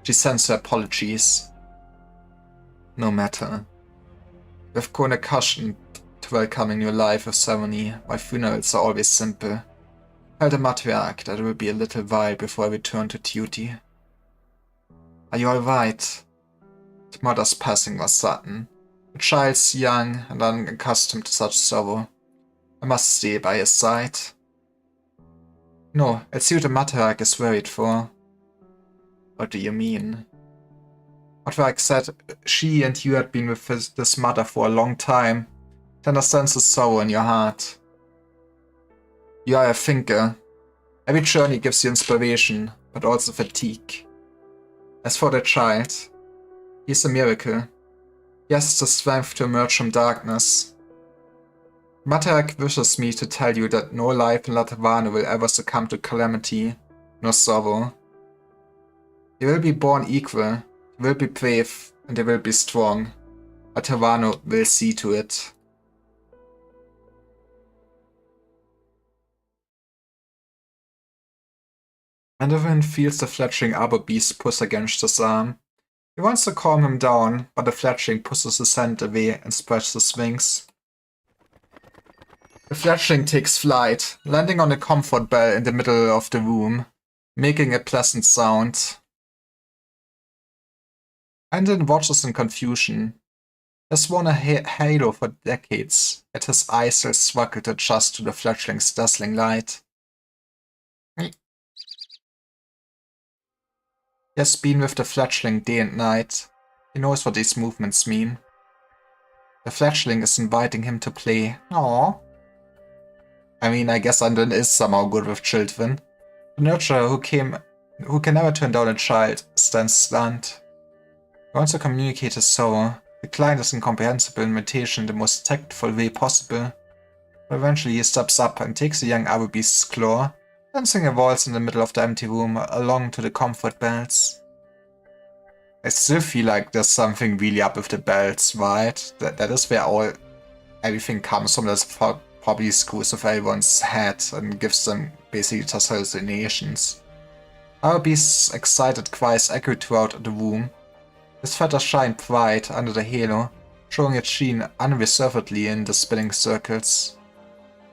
She sends her apologies. No matter. We've grown accustomed to welcoming your life with ceremony. My funerals are always simple. Tell the matriarch that it will be a little while before I return to duty. Are you alright? The mother's passing was sudden. The child's young and unaccustomed to such sorrow. I must stay by his side. No, it's you the matriarch is worried for. What do you mean? Matriarch said she and you had been with this mother for a long time. It understands the sorrow in your heart. You are a thinker. Every journey gives you inspiration, but also fatigue. As for the child, he is a miracle. He has the strength to emerge from darkness. Matriarch wishes me to tell you that no life in Latavano will ever succumb to calamity, nor sorrow. They will be born equal, they will be brave, and they will be strong. Latavano will see to it. Mandarin feels the fledgling arbor beast push against his arm. He wants to calm him down, but the fledgling pushes his hand away and spreads his wings. The fledgling takes flight, landing on a comfort bell in the middle of the room, making a pleasant sound. Andon watches in confusion. Has worn a halo for decades, yet his eyes still struggle to adjust to the fledgling's dazzling light. He has been with the fledgling day and night. He knows what these movements mean. The fledgling is inviting him to play. Aww. I mean, I guess Andon is somehow good with children. The nurturer who can never turn down a child stands stunned. He wants to communicate his sorrow. The client is incomprehensible invitation in the most tactful way possible. But eventually he steps up and takes the young arbor beast's claw, dancing a waltz in the middle of the empty room along to the comfort bells. I still feel like there's something really up with the bells, right? That is where everything comes from. That's probably screws with everyone's head and gives them basically just hallucinations. Arbor beast's excited cries echo throughout the room. His feathers shine bright under the halo, showing its sheen unreservedly in the spinning circles.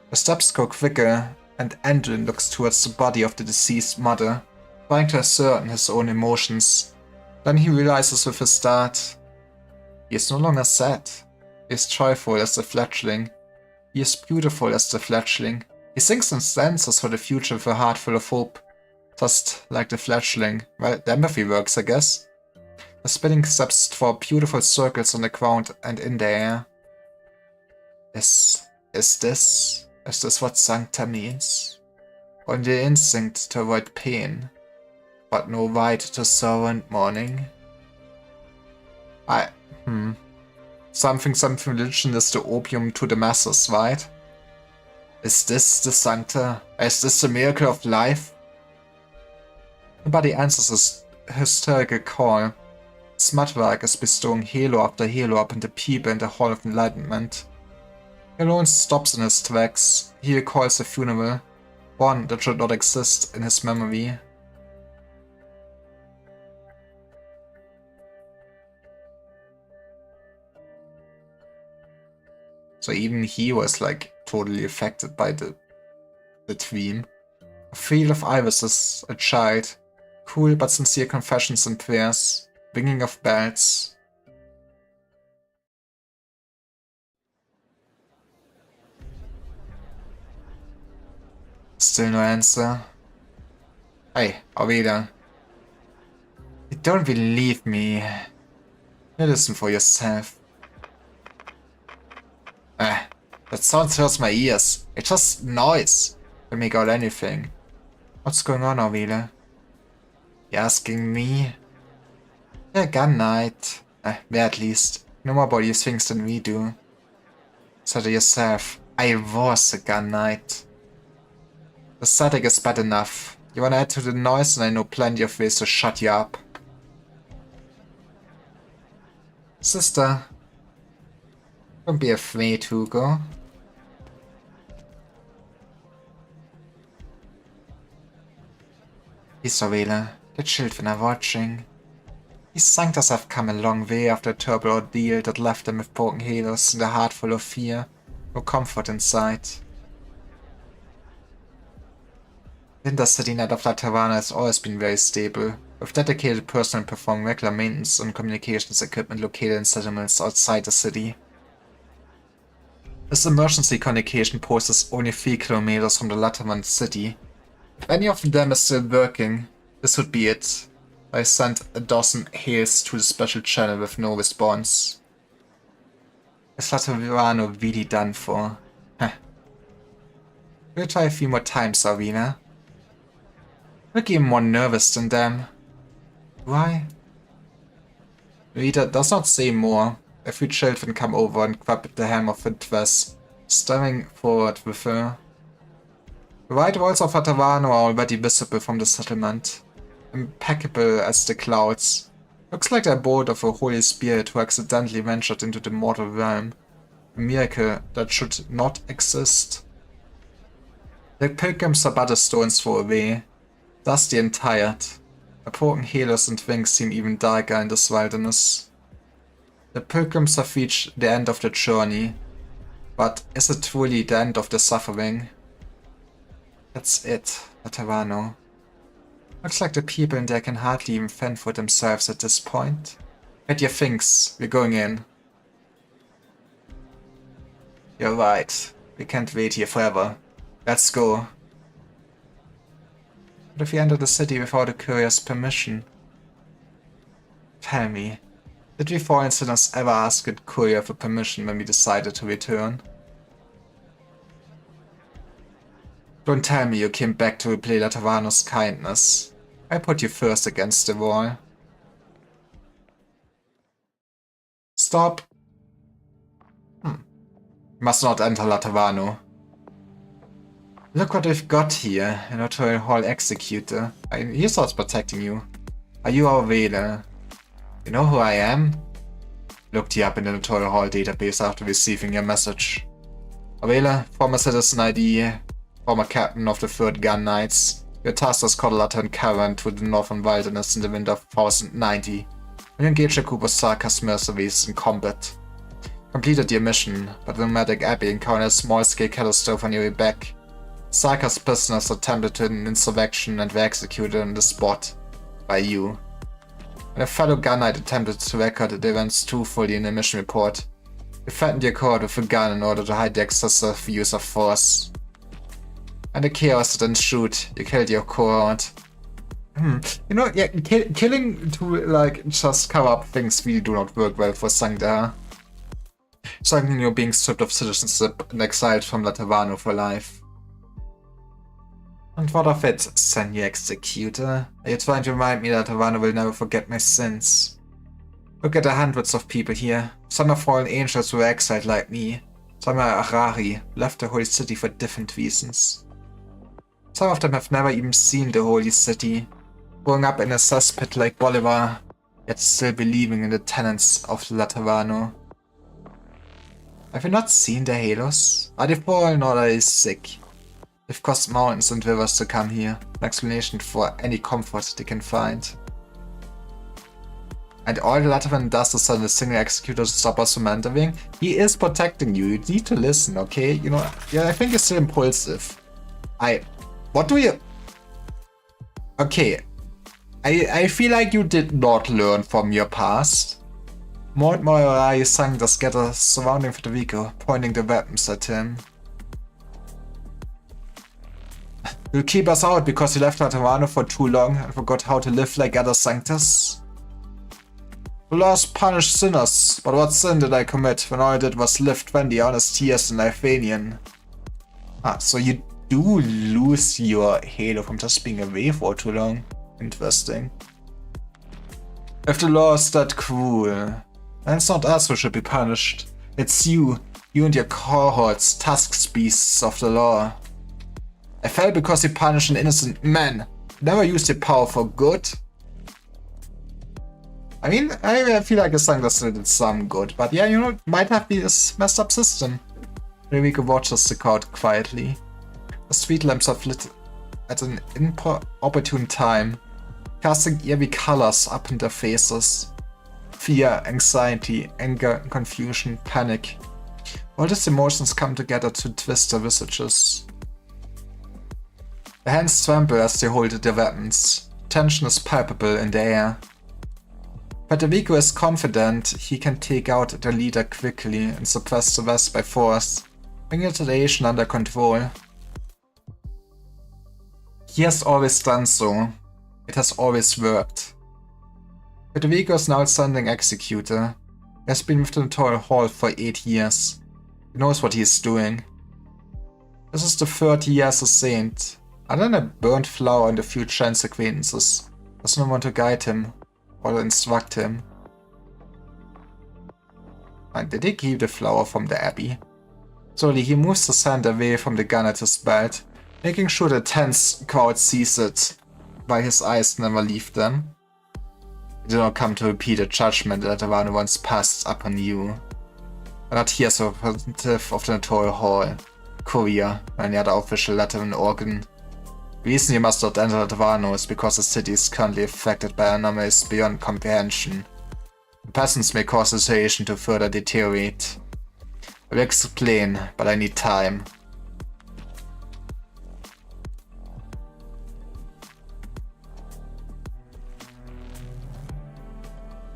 The steps go quicker, and Andon looks towards the body of the deceased mother, trying to ascertain his own emotions. Then he realizes with a start. He is no longer sad. He is joyful as the fledgling. He is beautiful as the fledgling. He sings and dances for the future with a heart full of hope. Just like the fledgling. Well, the empathy works, I guess. The spinning steps draw beautiful circles on the ground and in the air. Is this what Sancta means? Only the instinct to avoid pain, but no right to sorrow and mourning? Something religion is the opium to the masses, right? Is this the Sancta? Is this the miracle of life? Nobody answers this hysterical call. Matriarch is bestowing halo after halo upon the people in the Hall of Enlightenment. He alone stops in his tracks. He recalls a funeral, one that should not exist in his memory. So even he was like totally affected by the dream. A field of irises, a child, cool but sincere confessions and prayers. Ringing of bells. Still no answer. Hey, Aurelia. You don't believe me. You listen for yourself. That sound hurts my ears. It's just noise. Can make out anything. What's going on, Aurelia? You asking me? Yeah, gun knight. Me at least. No more about these things than we do. Said to yourself, I was a gun knight. The static is bad enough. You wanna add to the noise and I know plenty of ways to shut you up. Sister. Don't be afraid, Hugo. Isabella, the children are watching. These sanctors have come a long way after a terrible ordeal that left them with broken halos and a heart full of fear, no comfort inside. The intercity net of La Taverna has always been very stable, with dedicated personnel performing regular maintenance on communications equipment located in settlements outside the city. This emergency communication post is only 3 kilometers from the Laterman city. If any of them is still working, this would be it. I sent a dozen hails to the special channel with no response. Is Laterano really done for? Heh. We'll try a few more times, Arena. Look even more nervous than them. Why? Reader does not say more. A few children come over and grab the hem of Fintves, staring forward with her. The white walls of Atavano are already visible from the settlement, impeccable as the clouds. Looks like the abode of a holy spirit who accidentally ventured into the mortal realm, a miracle that should not exist. The pilgrims are but a stone's throw away, dusty and tired. The broken halos and wings seem even darker in this wilderness. The pilgrims have reached the end of the journey, but is it truly the end of the suffering? That's it, Latavano. Looks like the people in there can hardly even fend for themselves at this point. Get your things, we're going in. You're right, we can't wait here forever. Let's go. What if we enter the city without a courier's permission? Tell me, did we for instance ever ask a courier for permission when we decided to return? Don't tell me you came back to replay Latavano's kindness. I put you first against the wall. Stop. Must not enter Latavano. Look what we've got here, an Notarial Hall Executor. He starts protecting you. Are you Vele? You know who I am? Looked you up in the Notarial Hall database after receiving your message. Vele, former citizen ID, former captain of the 3rd Gun Knights. Your task as Codalata and Caravan to the northern wilderness in the winter of 1090. When you engaged a group of Sarkas mercenaries in combat. Completed your mission, but the nomadic Abbey encountered a small-scale catastrophe on your way back. Sarkas prisoners attempted an insurrection and were executed on the spot. By you. When a fellow gun knight attempted to record the events truthfully in the mission report, you threatened your cohort with a gun in order to hide the excessive use of force. And the chaos that ensued, you killed your cohort. You know, yeah, killing to, like, just cover up things really do not work well for Sangda. Something you're being stripped of citizenship and exiled from Latavano for life. And what of it, Senior Executor? Are you trying to remind me that Havana will never forget my sins? Look at the hundreds of people here. Some are fallen angels who were exiled like me. Some are Arari, left the holy city for different reasons. Some of them have never even seen the holy city, growing up in a cesspit like Bolivar, yet still believing in the tenets of Latavano. Have you not seen the halos? Are they fallen or are they sick? They've crossed mountains and rivers to come here, an explanation for any comfort they can find. And all the Latvian does is send a single executor to stop us from entering. He is protecting you, you need to listen, okay? You know, yeah, I think you're still impulsive. What do you... Okay. I feel like you did not learn from your past. Mort Morai sang the scatter surrounding Federico, pointing the weapons at him. You'll keep us out because you left Latavano for too long and forgot how to live like other sanctus? The laws punish sinners, but what sin did I commit when all I did was live 20 honest years in Lithanian? Ah, so you do lose your halo from just being away for too long. Interesting. If the law is that cruel, then it's not us who should be punished. It's you and your cohorts, task beasts of the law. I fell because you punished an innocent man. Never used your power for good. I mean, I feel like it's something that did some good, but yeah, you know, it might have been this messed up system. Ririko watches the crowd quietly. The street lamps are lit at an inopportune time, casting eerie colors up in their faces. Fear, anxiety, anger, confusion, panic. All these emotions come together to twist their visages. Their hands tremble as they hold their weapons. Tension is palpable in the air. But Ririko is confident he can take out the leader quickly and suppress the rest by force, bringing the situation under control. He has always done so. It has always worked. But Ririko is an outstanding executor. He has been with the Notorial Hall for 8 years. He knows what he is doing. This is the 3rd year as a saint. Other than a burnt flower and a few chance acquaintances, there's no one to guide him or instruct him. And did he keep the flower from the abbey? Slowly he moves the sand away from the gun at his belt, making sure the tense crowd sees it, while his eyes never leave them. He did not come to repeat a judgment that Wano once passed upon you. But not here as a representative of the Notorial Hall, courier, or any other official letter in Organ. The reason you must not enter Wano is because the city is currently affected by anomalies beyond comprehension. The peasants may cause the situation to further deteriorate. I will explain, but I need time.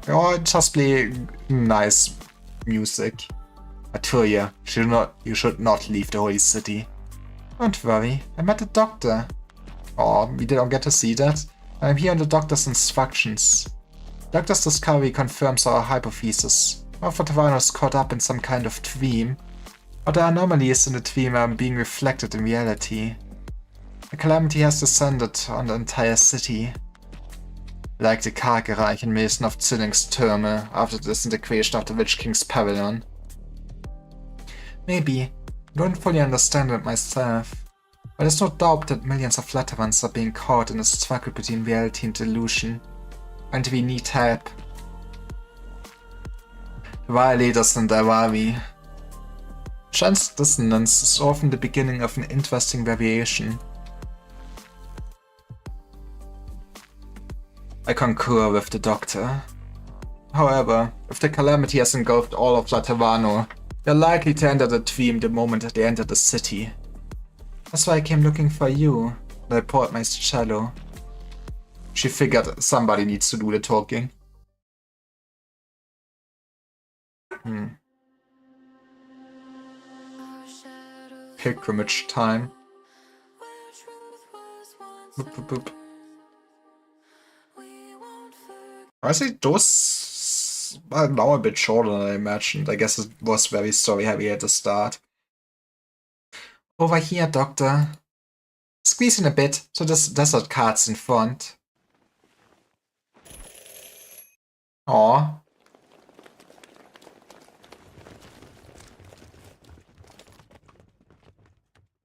Oh, just play nice music. Arturia, you should not leave the holy city. Don't worry, I met the doctor. Oh, we didn't get to see that. I'm here on the doctor's instructions. The doctor's discovery confirms our hypothesis. Alpha Tavano is caught up in some kind of dream, but the anomalies in the dream are being reflected in reality. The calamity has descended on the entire city. Like the Kargereich in Mason of Zilling's Türme after the disintegration of the Witch King's Pavilion. Maybe. I don't fully understand it myself. But there's no doubt that millions of Laterans are being caught in a struggle between reality and delusion. And we need help. The violators and Aravi. Chance dissonance is often the beginning of an interesting variation. I concur with the doctor. However, if the calamity has engulfed all of Laterano, they're likely to enter the dream the moment they enter the city. That's why I came looking for you, and I brought my cello. She figured somebody needs to do the talking. Pilgrimage time. Boop, boop, boop. Honestly, those are now a bit shorter than I imagined. I guess it was very story heavy at the start. Over here, Doctor. Squeeze in a bit, so this desert cart's in front. Aww.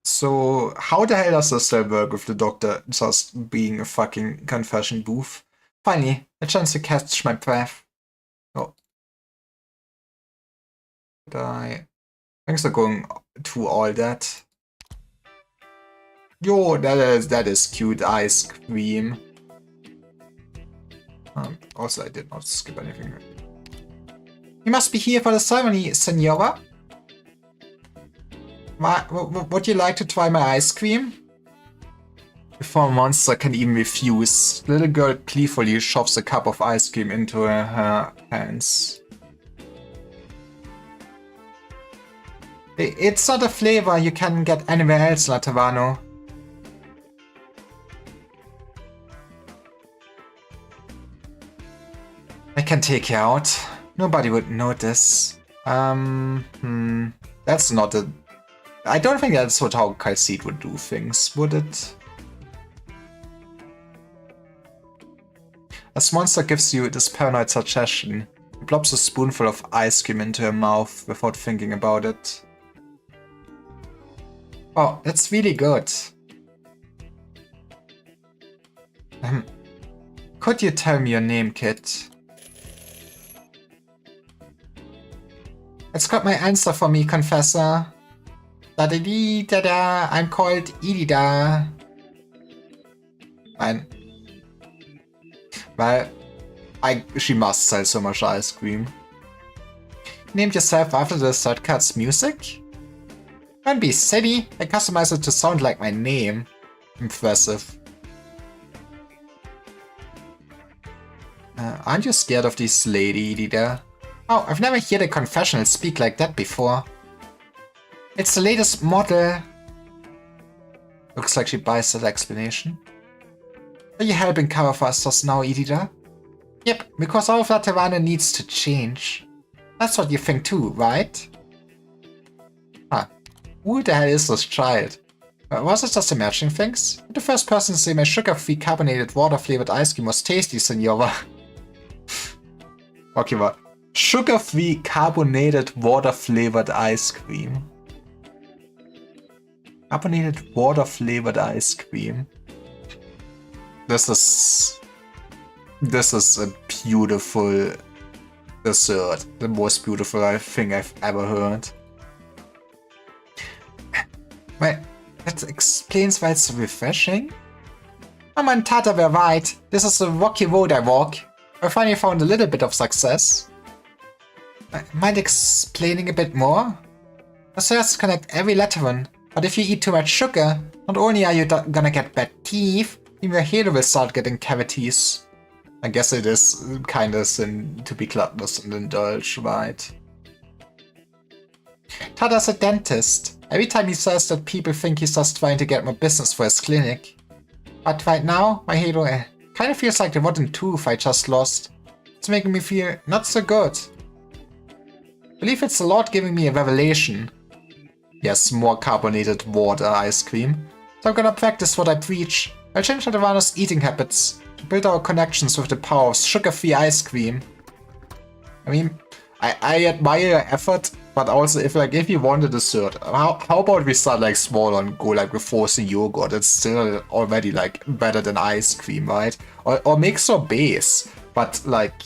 So, how the hell does this still work with the Doctor just being a fucking confession booth? Finally, a chance to catch my breath. Oh. Thanks for going through all that. Yo, that is cute ice cream. Also, I did not skip anything. You must be here for the ceremony, Senora. Would you like to try my ice cream? Before a monster can even refuse, the little girl gleefully shoves a cup of ice cream into her hands. It's not a flavor you can get anywhere else, Laterano. I can take you out. Nobody would notice. That's not a... I don't think that's what how Kal'Tsit would do things, would it? As monster gives you this paranoid suggestion, he plops a spoonful of ice cream into her mouth without thinking about it. Oh, that's really good. Could you tell me your name, kid? It's got my answer for me, Confessor. Da-da-dee-da-da, I'm called Idida. Nein. Weil she must sell so much ice cream. Named yourself after the third card's music? Don't be silly, I customized it to sound like my name. Impressive. Aren't you scared of this lady, Idida? Oh, I've never heard a confessional speak like that before. It's the latest model. Looks like she buys that explanation. Are you helping cover for us just now, Idida? Yep, because all of Laterano needs to change. That's what you think too, right? Huh. Who the hell is this child? Was it just imagining things? You're the first person to say my sugar-free carbonated water-flavored ice cream was tasty, senora. Okay, but sugar-free carbonated water-flavored ice cream. Carbonated water-flavored ice cream. This is a beautiful dessert. The most beautiful thing I've ever heard. Well, that explains why it's so refreshing. Mama and Tata were right. This is the rocky road I walk. I finally found a little bit of success. Mind explaining a bit more? The cells connect every Lateran, but if you eat too much sugar, not only are you gonna get bad teeth, even your hair will start getting cavities. I guess it is kinda sin to be gluttonous and indulge, right? Tada's a dentist. Every time he says that, people think he's just trying to get more business for his clinic. But right now, my hero kinda feels like the rotten tooth I just lost. It's making me feel not so good. I believe it's the Lord giving me a revelation. Yes, more carbonated water ice cream. So I'm gonna practice what I preach. I'll change Laterano's eating habits to build our connections with the power of sugar-free ice cream. I mean, I admire your effort, but also if you want a dessert, how about we start like small and go like with frozen yogurt? It's still already like better than ice cream, right? Or make sorbets, but like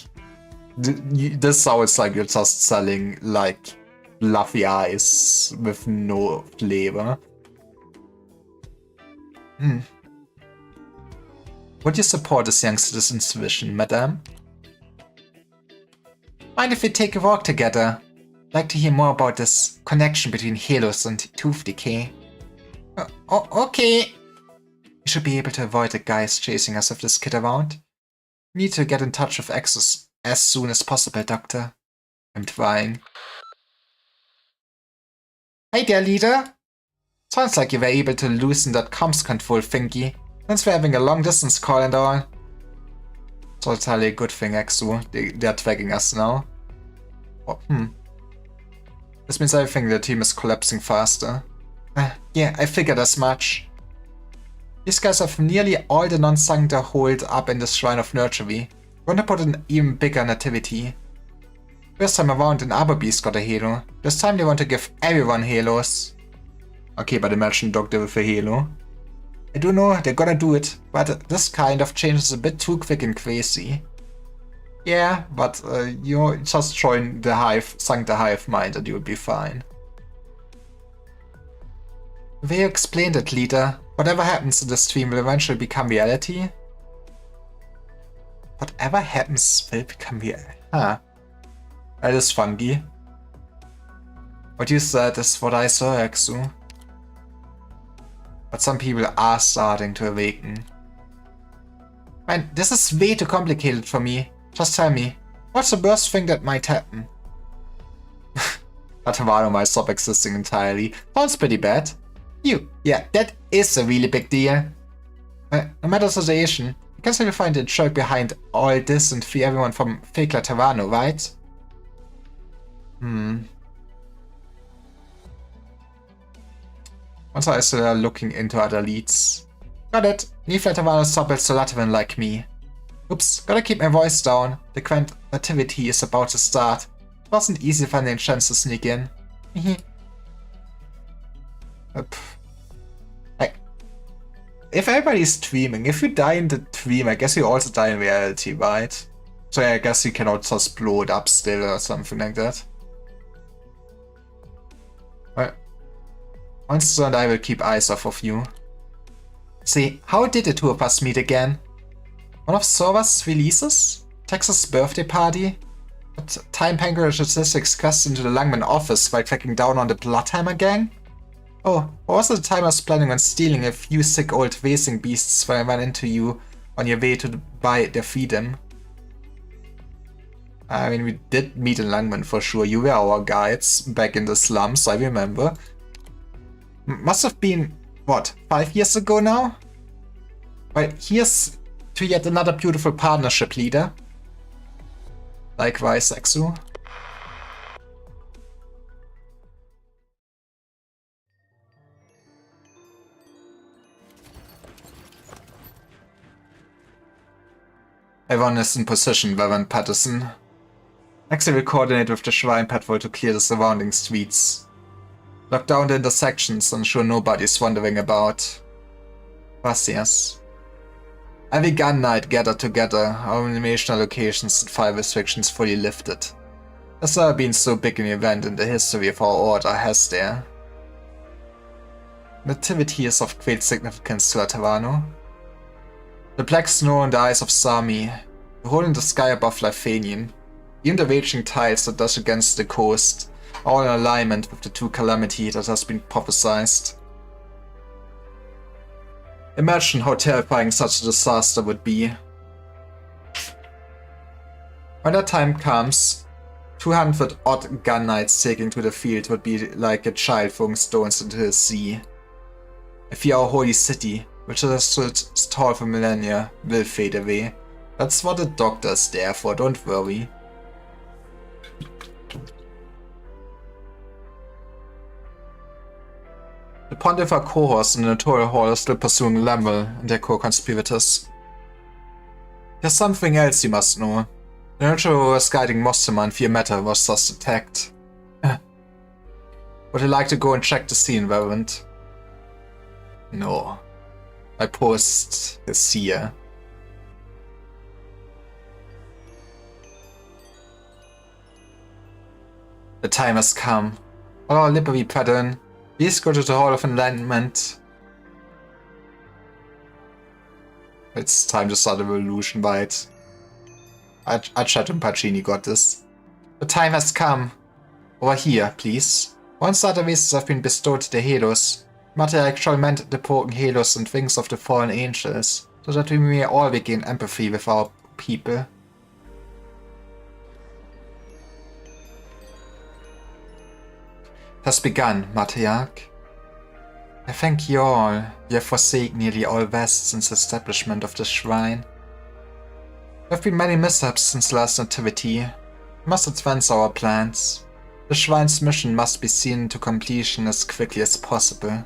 this sounds like you're just selling like fluffy ice with no flavor. Would you support this young citizen's vision, madame? Mind if we take a walk together? I'd like to hear more about this connection between halos and tooth decay. Okay. We should be able to avoid the guys chasing us with this kid around. We need to get in touch with Exos as soon as possible, Doctor. I'm trying. Hey there, leader. Sounds like you were able to loosen that comms control thingy, since we're having a long distance call and all. Totally a good thing, Exo. They're tracking us now. Oh, This means everything in the team is collapsing faster. Yeah, I figured as much. These guys have nearly all the non-Sancta holed up in the Shrine of Nurtury. We're gonna put an even bigger nativity. First time around, an Arbor-Beast got a halo. This time they want to give everyone halos. Okay, but imagine Doctor with a halo. I do know they're gonna do it, but this kind of change is a bit too quick and crazy. Yeah, but you just join the Hive, Sancta Hive Mind and you'll be fine. The way you explained it, leader, whatever happens in the stream will eventually become reality. Whatever happens will become reality. Huh. That is funky. What you said is what I saw, Exo. But some people are starting to awaken. Man, this is way too complicated for me. Just tell me, what's the worst thing that might happen? Laterano might stop existing entirely. Sounds pretty bad. Yeah, that is a really big deal. No matter the situation, I guess I will find the jerk behind all this and free everyone from fake Laterano, right? Also, I still looking into other leads. Got it. Leave Laterano supples to Lateran like me. Oops, gotta keep my voice down. The grand nativity is about to start. It wasn't easy finding a chance to sneak in. if everybody's dreaming, if you die in the dream, I guess you also die in reality, right? So yeah, I guess you cannot just blow it up still or something like that. Well, Monsters and I will keep eyes off of you. See, how did the two of us meet again? One of Sova's releases? Texas' birthday party? But time Penguin statistics crashed into the Langman office while cracking down on the Bloodhammer gang? Oh, or was it the time I was planning on stealing a few sick old racing beasts when I ran into you on your way to buy their freedom? I mean, we did meet in Langman for sure. You were our guides back in the slums, I remember. Must have been, what, 5 years ago now? Well, here's to yet another beautiful partnership, leader. Likewise, Exu. Everyone is in position, Reverend Patterson. Exu will coordinate with the Shrine Patrol to clear the surrounding streets. Lock down the intersections, ensure nobody's wandering about. Gracias. Every gun night gathered together, our animation allocations and fire restrictions fully lifted. There's never been so big an event in the history of our order, has there? Nativity is of great significance to Atarano. The black snow in the eyes of Sami, the hole in the sky above Lifanian, even the raging tides that dash against the coast, all in alignment with the true calamity that has been prophesied. Imagine how terrifying such a disaster would be. When that time comes, 200 odd gun knights taking to the field would be like a child throwing stones into the sea. I fear our holy city, which has stood tall for millennia, will fade away. That's what the doctor's there for, don't worry. The Pontific cohorts in the Notorial Hall are still pursuing Lamel and their co-conspirators. There's something else you must know. The Notorial who was guiding Mostima and Fiametta was thus attacked. Would you like to go and check the scene, Reverend? No. My post is here. The time has come. Oh, Liberty Pattern. Please go to the Hall of Enlightenment. It's time to start a revolution, right? Achat and Pacini got this. The time has come. Over here, please. Once the other races have been bestowed the Halos, Materiak shall mend the broken Halos and wings of the fallen angels, so that we may all regain empathy with our people. Has begun, Materiak. I thank you all. You have forsaken nearly all West since the establishment of the shrine. There have been many mishaps since last nativity. We must advance our plans. The shrine's mission must be seen to completion as quickly as possible.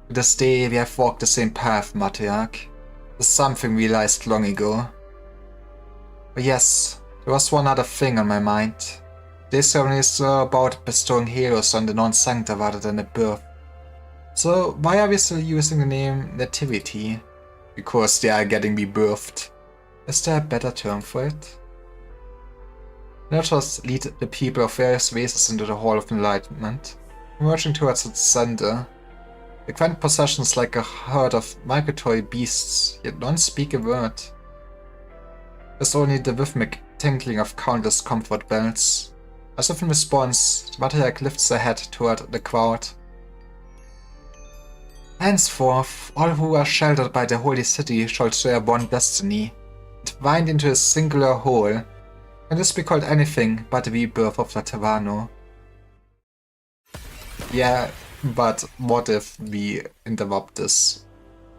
To this day, we have walked the same path, Materiak. This is something realized long ago. But yes, there was one other thing on my mind. This ceremony is about bestowing Halos on the non-sancta rather than a birth. So why are we still using the name Nativity? Because they are getting rebirthed. Is there a better term for it? Let us lead the people of various races into the Hall of Enlightenment, emerging towards its center. The grand processions like a herd of migratory beasts, yet none speak a word. There's only the rhythmic tinkling of countless comfort bells. As if in response, Materiak lifts her head toward the crowd. Henceforth, all who are sheltered by the holy city shall share one destiny, entwined into a singular whole, and this be called anything but the rebirth of Laterano. Yeah, but what if we interrupt this?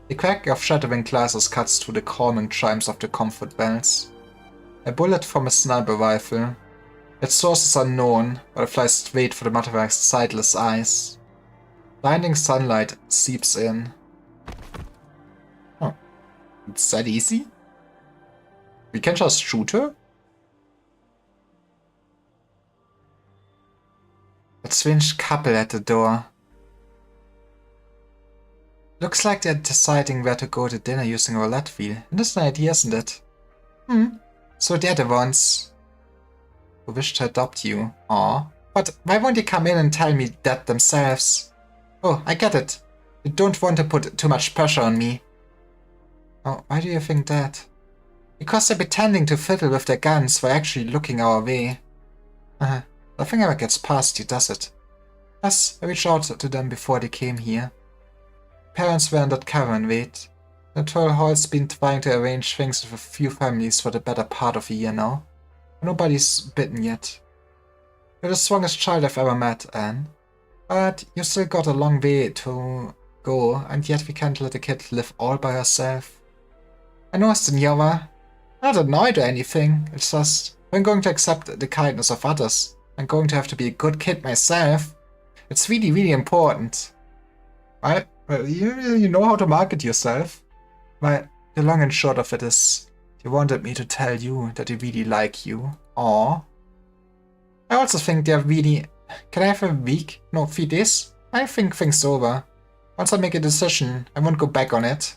The crack of shattering glasses cuts through the calming chimes of the comfort bells. A bullet from a sniper rifle. Its source is unknown, but it flies straight for the Materiak's sightless eyes. Blinding sunlight seeps in. Oh, it's that easy? We can just shoot her? A strange couple at the door. Looks like they're deciding where to go to dinner using roulette wheel. Interesting idea, isn't it? So they're the ones who wish to adopt you. Aw. But why won't they come in and tell me that themselves? Oh, I get it. They don't want to put too much pressure on me. Oh, why do you think that? Because they're pretending to fiddle with their guns while actually looking our way. Nothing ever gets past you, does it? Yes, I reached out to them before they came here. Parents were in that caravan wait. The Troll Hall's been trying to arrange things with a few families for the better part of a year now. Nobody's bitten yet. You're the strongest child I've ever met, Anne. But you still got a long way to go, and yet we can't let a kid live all by herself. I know, Senora. I'm not annoyed or anything. It's just, if I'm going to accept the kindness of others, I'm going to have to be a good kid myself. It's really, really important. You know how to market yourself. Well, the long and short of it is, they wanted me to tell you that they really like you. Aww. I also think they're really... Can I have a week? No, 3 days? I think things over. Once I make a decision, I won't go back on it.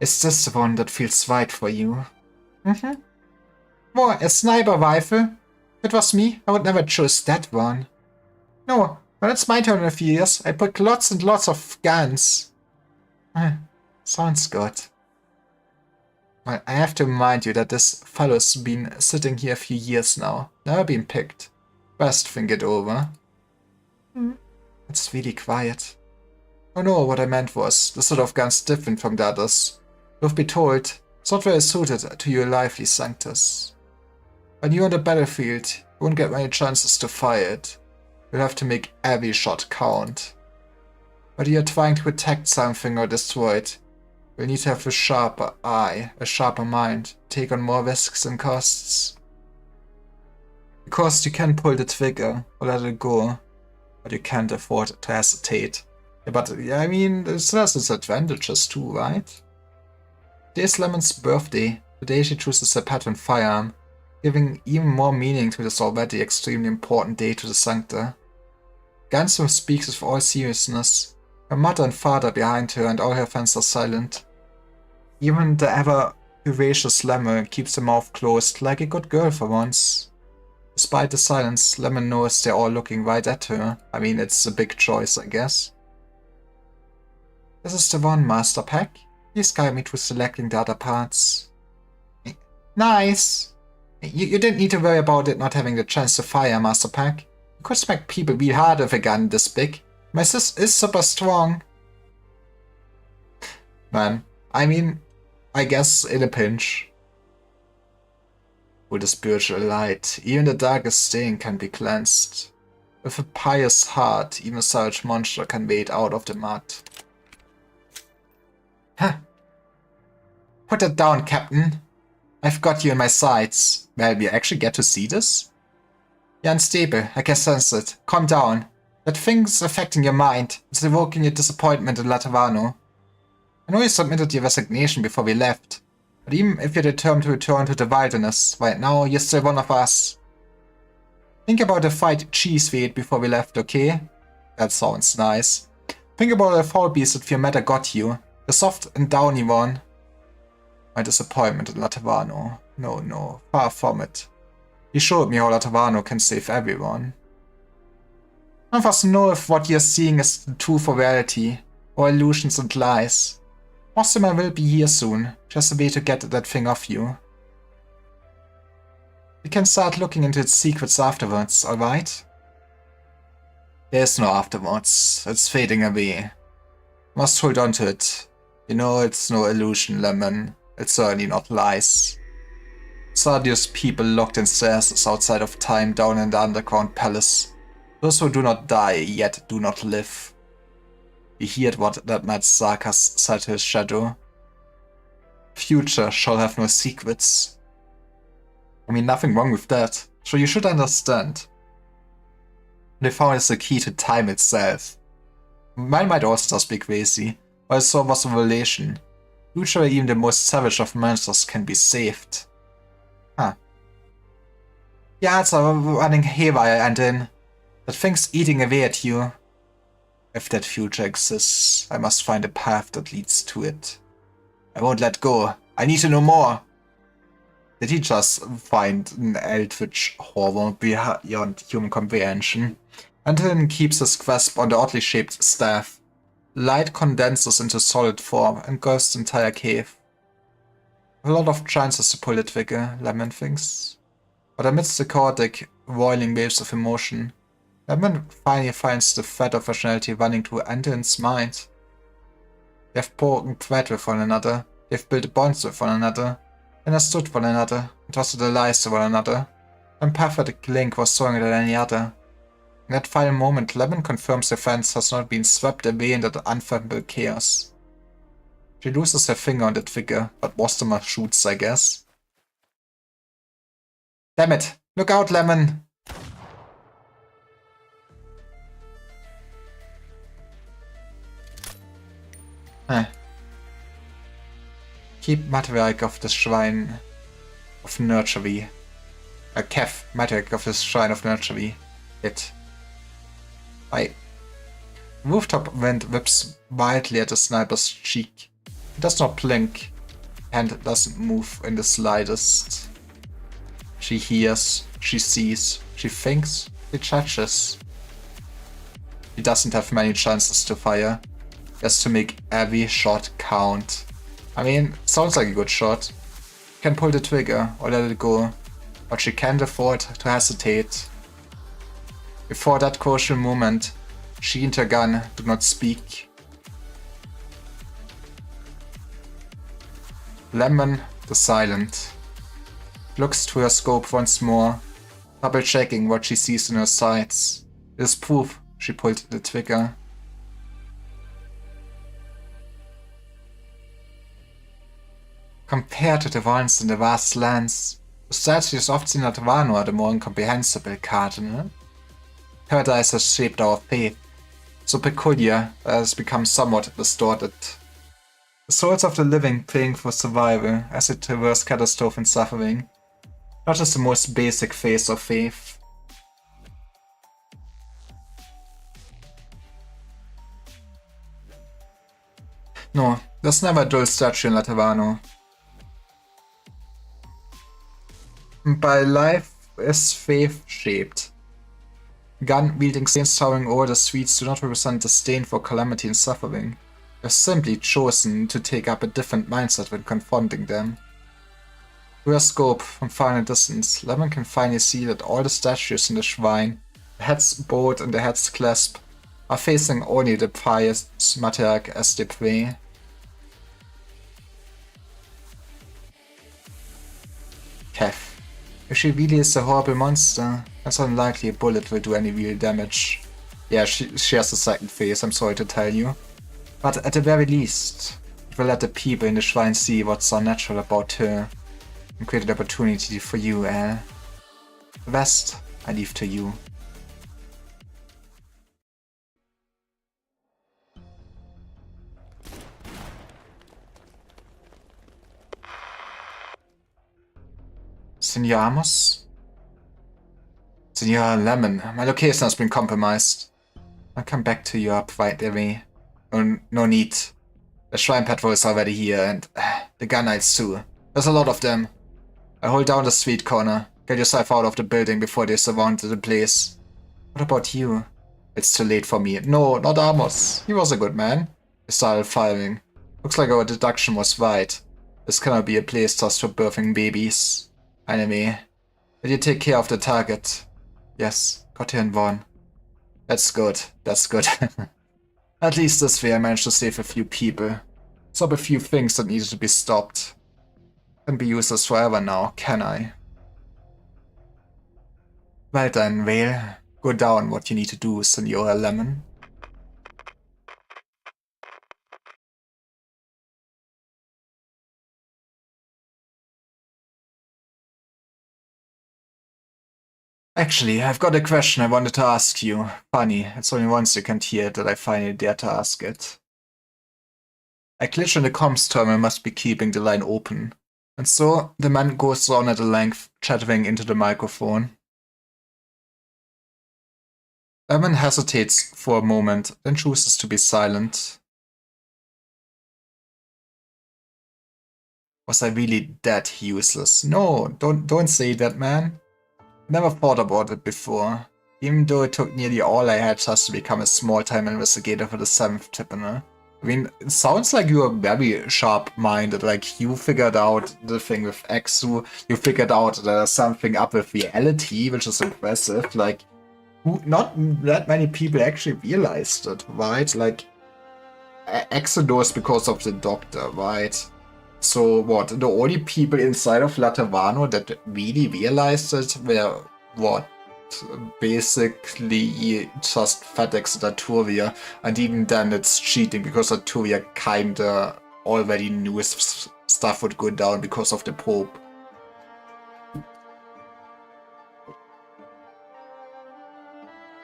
Is this the one that feels right for you? More a sniper rifle? If it was me, I would never choose that one. No, when it's my turn in a few years, I put lots and lots of guns. Sounds good. Well, I have to remind you that this fellow's been sitting here a few years now. Never been picked. Best think it over. It's really quiet. Oh no, what I meant was, the sort of gun's different from the others. Truth be told, it's not very suited to your lively sanctus. When you're on the battlefield, you won't get many chances to fire it. You'll have to make every shot count. Whether you're trying to protect something or destroy it, you'll need to have a sharper eye, a sharper mind, take on more risks and costs. Because you can pull the trigger or let it go, but you can't afford to hesitate. Yeah, but I mean, this has its advantages too, right? Today's Lemon's birthday. Today she chooses a pattern firearm, giving even more meaning to this already extremely important day to the Sancta. Gunsmith speaks with all seriousness. Her mother and father behind her and all her friends are silent. Even the ever-vivacious Lemon keeps her mouth closed like a good girl for once. Despite the silence, Lemon knows they're all looking right at her. I mean, it's a big choice, I guess. This is the one, Master Pack. Please guide me through selecting the other parts. Nice! You didn't need to worry about it not having the chance to fire, Master Pack. You could smack people real hard with a gun this big. My sis is super strong. Man, I mean, I guess in a pinch. With a spiritual light, even the darkest stain can be cleansed. With a pious heart, even a savage monster can wade out of the mud. Huh. Put it down, Captain. I've got you in my sights. Well, we actually get to see this? You're unstable, I can sense it. Calm down. That thing's affecting your mind. It's evoking your disappointment in Latavano. I know you submitted your resignation before we left, but even if you're determined to return to the wilderness, right now you're still one of us. Think about the fried cheese we ate before we left, okay? That sounds nice. Think about the foul beast that Fiammetta got you. The soft and downy one. My disappointment in Latavano. No, far from it. He showed me how Latavano can save everyone. None of us know if what you're seeing is the truth or reality, or illusions and lies. Mostima will be here soon, just a way to get that thing off you. We can start looking into its secrets afterwards, alright? There's no afterwards, it's fading away. Must hold on to it. You know it's no illusion, Lemon. It's certainly not lies. Sardius people locked in stairs outside of time down in the underground palace. Those who do not die, yet do not live. He heard what that mad Sarkas said to his shadow. Future shall have no secrets. I mean, nothing wrong with that. So you should understand. They found is the key to time itself. Mine might also just be crazy, but so was a revelation. Future, even the most savage of monsters can be saved. Huh. Yeah, it's running haywire, and then that thing's eating away at you. If that future exists, I must find a path that leads to it. I won't let go. I need to know more. Did he just find an eldritch horror beyond human comprehension? Anton keeps his grasp on the oddly shaped staff. Light condenses into solid form and engulfs the entire cave. A lot of chances to pull the trigger, Lemon thinks. But amidst the chaotic, roiling waves of emotion, Lemon finally finds the thread of rationality running through Anton's mind. They have broken thread with one another, they've built bonds with one another, understood one another, and trusted their lives to one another. One pathetic link was stronger than any other. In that final moment, Lemon confirms the fence has not been swept away in that unfathomable chaos. She loses her finger on the trigger, but Wostomer shoots, I guess. Damn it! Look out, Lemon! Keep Material auf das Schwein of Nurtury. Kev, Material auf das Shrine of Nurtury. Hit. Bye. Rooftop wind whips wildly at the sniper's cheek. He does not blink, and doesn't move in the slightest. She hears, she sees, she thinks, she judges. He doesn't have many chances to fire. He has to make every shot count. I mean, sounds like a good shot. Can pull the trigger or let it go, but she can't afford to hesitate. Before that crucial moment, she and her gun do not speak. Lemon, the silent, looks to her scope once more, double-checking what she sees in her sights. It is proof she pulled the trigger. Compared to the ones in the vast lands, the statues of Sinatravano are the more incomprehensible, Cardinal. Paradise has shaped our faith, so peculiar that it has become somewhat distorted. The souls of the living praying for survival as they traverse catastrophe and suffering, not just the most basic phase of faith. No, there's never a dull statue in Latavano. By life is faith-shaped. Gun-wielding saints towering over the streets do not represent disdain for calamity and suffering. They've simply chosen to take up a different mindset when confronting them. Through a scope from far in a distance, Lemon can finally see that all the statues in the shrine, the heads bowed and the heads clasped, are facing only the pious matriarch as they pray. Kev. If she really is a horrible monster, it's unlikely a bullet will do any real damage. Yeah, she has a second phase, I'm sorry to tell you. But at the very least, it will let the people in the shrine see what's unnatural about her, and create an opportunity for you, The rest, I leave to you. Senor Amos? Senor Lemon, my location has been compromised. I'll come back to you up right away. No need. The shrine patrol is already here, and the gun knights too. There's a lot of them. I hold down the street corner. Get yourself out of the building before they surround the place. What about you? It's too late for me. No, not Amos. He was a good man. He started firing. Looks like our deduction was right. This cannot be a place just for birthing babies. Anyway, did you take care of the target? Yes, got here in one. That's good, that's good. At least this way I managed to save a few people. Stop a few things that needed to be stopped. Can't be useless forever now, can I? Well then, Vale. Go down what you need to do, Senora Lemon. Actually, I've got a question I wanted to ask you. Funny, it's only once you can't hear it that I finally dare to ask it. A glitch in the comms terminal must be keeping the line open. And so, the man goes on at a length, chattering into the microphone. Evan hesitates for a moment, then chooses to be silent. Was I really that useless? No, don't say that, man. Never thought about it before. Even though it took nearly all I had just to become a small-time investigator for the 7th Tribunal. I mean, it sounds like you are very sharp-minded, like you figured out the thing with Exu, you figured out there's something up with reality, which is impressive, like, not that many people actually realized it, right? Like, Exu knows because of the doctor, right? So what, the only people inside of Latavano that really realized it were, what, basically just FedEx and Arturia, and even then it's cheating because Arturia kinda already knew stuff would go down because of the Pope.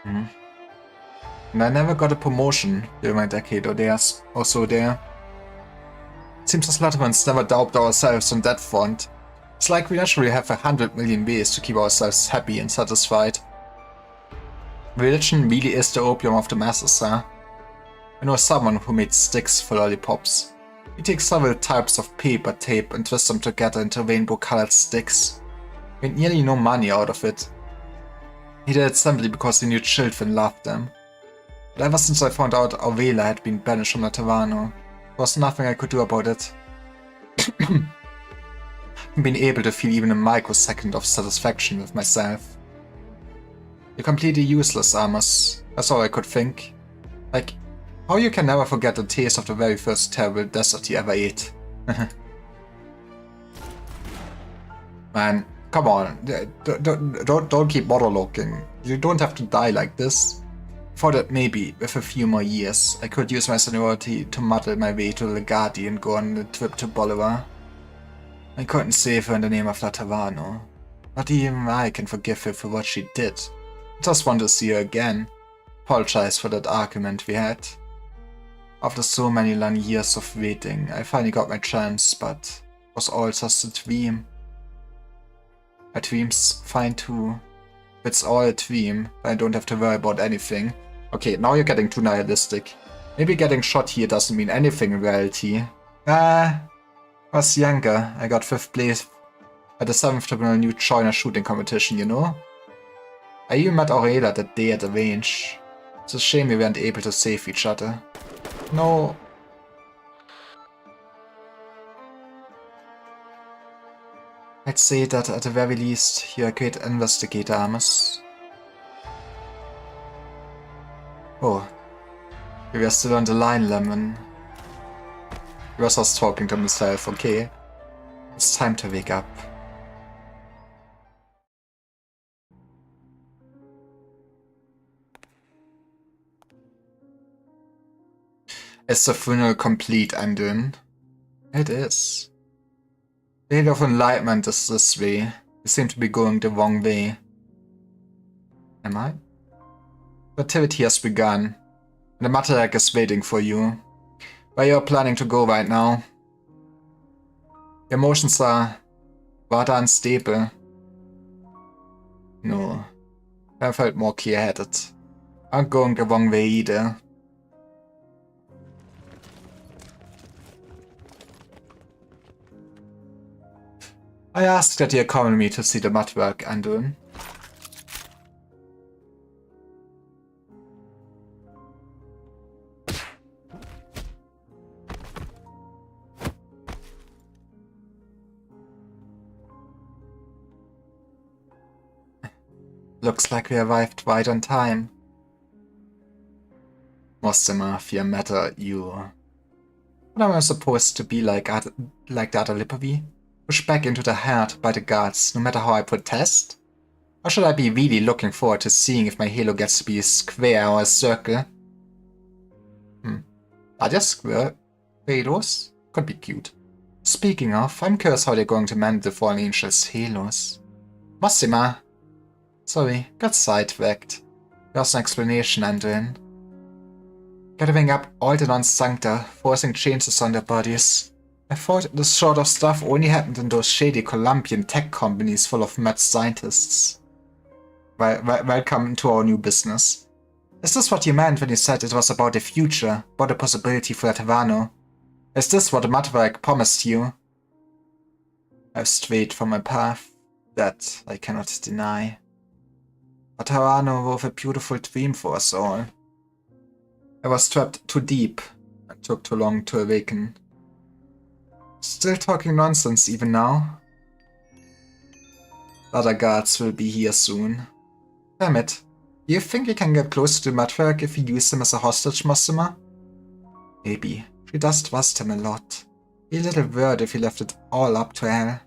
And I never got a promotion during my decade or so there. Seems as Latvians never doubt ourselves on that front. It's like we naturally have 100 million ways to keep ourselves happy and satisfied. Religion really is the opium of the masses, huh? I know someone who made sticks for lollipops. He takes several types of paper tape and twists them together into rainbow-colored sticks. Made nearly no money out of it. He did it simply because he knew children loved them. But ever since I found out Aurela had been banished from Latavano, there was nothing I could do about it. Being able to feel even a microsecond of satisfaction with myself. You're completely useless, Amos. That's all I could think. Like, how you can never forget the taste of the very first terrible dessert you ever ate. Man, come on. Don't keep monologuing. You don't have to die like this. Thought that maybe, with a few more years, I could use my seniority to muddle my way to Legati and go on a trip to Bolivar. I couldn't save her in the name of Latavano. Not even I can forgive her for what she did. I just want to see her again. Apologize for that argument we had. After so many long years of waiting, I finally got my chance, but it was all just a dream. My dream's fine too. It's all a dream, I don't have to worry about anything. Okay, now you're getting too nihilistic. Maybe getting shot here doesn't mean anything in reality. I was younger. I got 5th place at the 7th Tribunal New Joiner shooting competition, you know? I even met Aurela that day at the range. It's a shame we weren't able to save each other. No. I'd say that at the very least, you're a great investigator, Amos. Oh. We were still on the line, Lemon. He was just talking to himself, okay? It's time to wake up. Is the funeral complete, Andun? It is. The age of enlightenment is this way. You seem to be going the wrong way. Am I? The activity has begun. And the Matterek is waiting for you. Where you're planning to go right now. Your emotions are rather unstable. No. I felt more clear-headed. Aren't going the wrong way either. I asked that you accompany me to see the mudwork, Andun. Looks like we arrived right on time. What's the mafia matter, you? What am I supposed to be like the other Lippy? Pushed back into the heart by the guards, no matter how I protest? Or should I be really looking forward to seeing if my halo gets to be a square or a circle? Are there square halos? Could be cute. Speaking of, I'm curious how they're going to manage the Fallen Angels' halos. Massima! Sorry, got sidetracked. There's an explanation, Andrin. Gathering up all the non-sancta, forcing changes on their bodies. I thought this sort of stuff only happened in those shady Colombian tech companies full of mad scientists. Welcome to our new business. Is this what you meant when you said it was about the future, about the possibility for Tavano? Is this what the Matterwerk promised you? I've strayed from my path. That I cannot deny. But Tavano wove a beautiful dream for us all. I was trapped too deep and took too long to awaken. Still talking nonsense even now? Other guards will be here soon. Damn it. Do you think you can get close to the Matterwerk if you use him as a hostage, Massima? Maybe. She does trust him a lot. Be a little weird if he left it all up to her.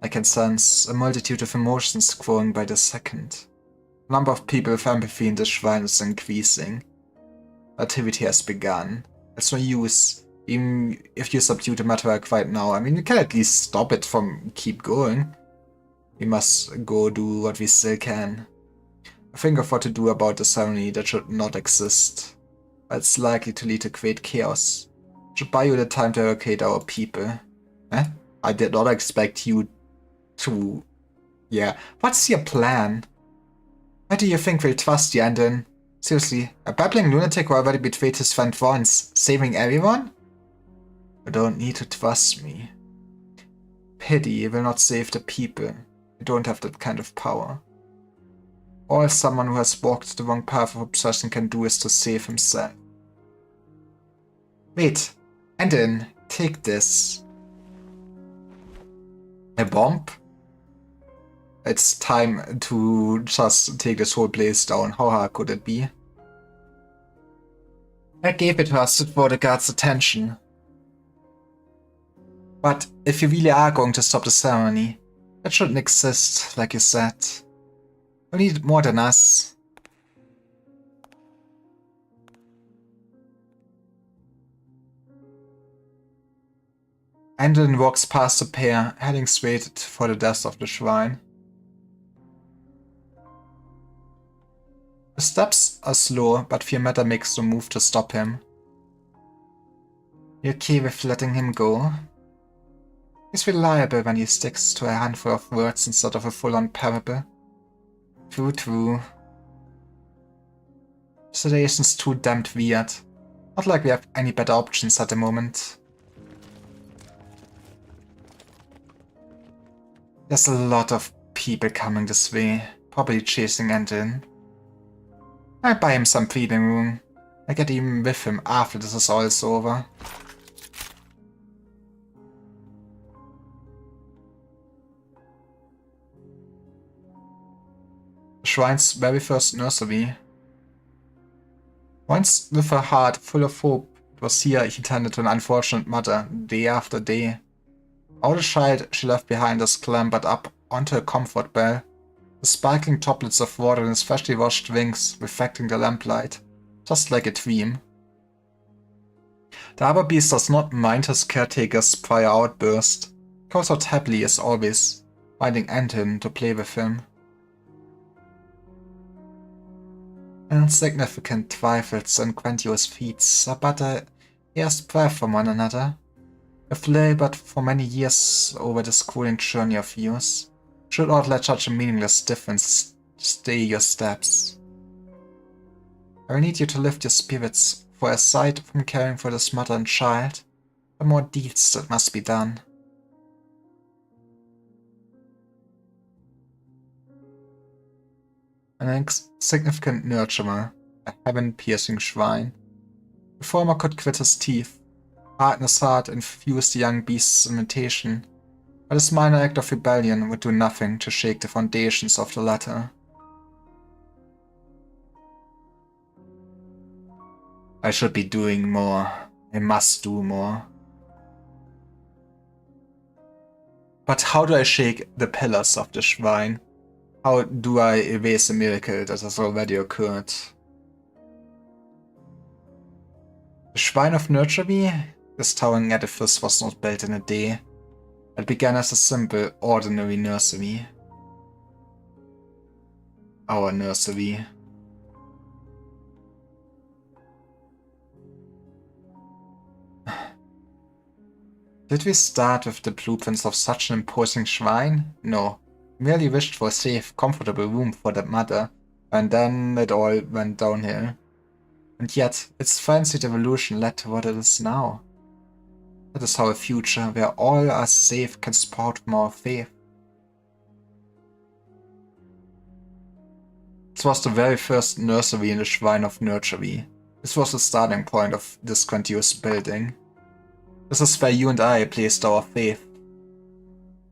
I can sense a multitude of emotions growing by the second. The number of people with empathy in the shrine is increasing. Activity has begun. It's no use, even if you subdue the Matterwerk right now. I mean, you can at least stop it from keep going. We must go do what we still can. Think of what to do about the ceremony that should not exist. But it's likely to lead to great chaos. It should buy you the time to educate our people. Eh? I did not expect you to... Yeah. What's your plan? Why do you think we'll trust you, Andon? Seriously, a babbling lunatic who already betrayed his friend once, saving everyone? You don't need to trust me. Pity will not save the people. You don't have that kind of power. All someone who has walked the wrong path of obsession can do is to save himself. Wait, Andon, take this. A bomb? It's time to just take this whole place down. How hard could it be? I gave it to us to draw the guards' attention. But if you really are going to stop the ceremony, it shouldn't exist, like you said. We need more than us. Andon walks past the pair, heading straight for the desk of the shrine. The steps are slow, but Fiammetta makes no move to stop him. You okay with letting him go? He's reliable when he sticks to a handful of words instead of a full-on parable. True. Situation's too damned weird. Not like we have any better options at the moment. There's a lot of people coming this way, probably chasing Andon. I'll buy him some breathing room. I get even with him after this is all over. The shrine's very first nursery. Once with her heart full of hope, it was here he tended to an unfortunate mother, day after day. All the child she left behind us clambered up onto a comfort bell, the sparkling droplets of water in his freshly washed wings reflecting the lamplight, just like a dream. The other beast does not mind his caretaker's prior outburst. He calls out happily as always, finding Andon to play with him. Insignificant trifles and grandiose feats are but a hair's breadth from one another. If labored for many years over the schooling journey of yours, should not let such a meaningless difference stay your steps. I will need you to lift your spirits, for aside from caring for this mother and child, there are more deeds that must be done. An insignificant nurturer, a heaven-piercing shrine. The former could grit his teeth, harden his heart and fuse the young beast's imitation, but his minor act of rebellion would do nothing to shake the foundations of the latter. I should be doing more. I must do more. But how do I shake the pillars of the shrine? How do I erase a miracle that has already occurred? The Shrine of Nurtury? This towering edifice was not built in a day. It began as a simple, ordinary nursery. Our nursery. Did we start with the blueprints of such an imposing shrine? No. We merely wished for a safe, comfortable room for that mother, And then it all went downhill. And yet, its fancied evolution led to what it is now. That is how a future where all are safe can sprout from our faith. This was the very first nursery in the Shrine of Nurtury. This was the starting point of this grandiose building. This is where you and I placed our faith.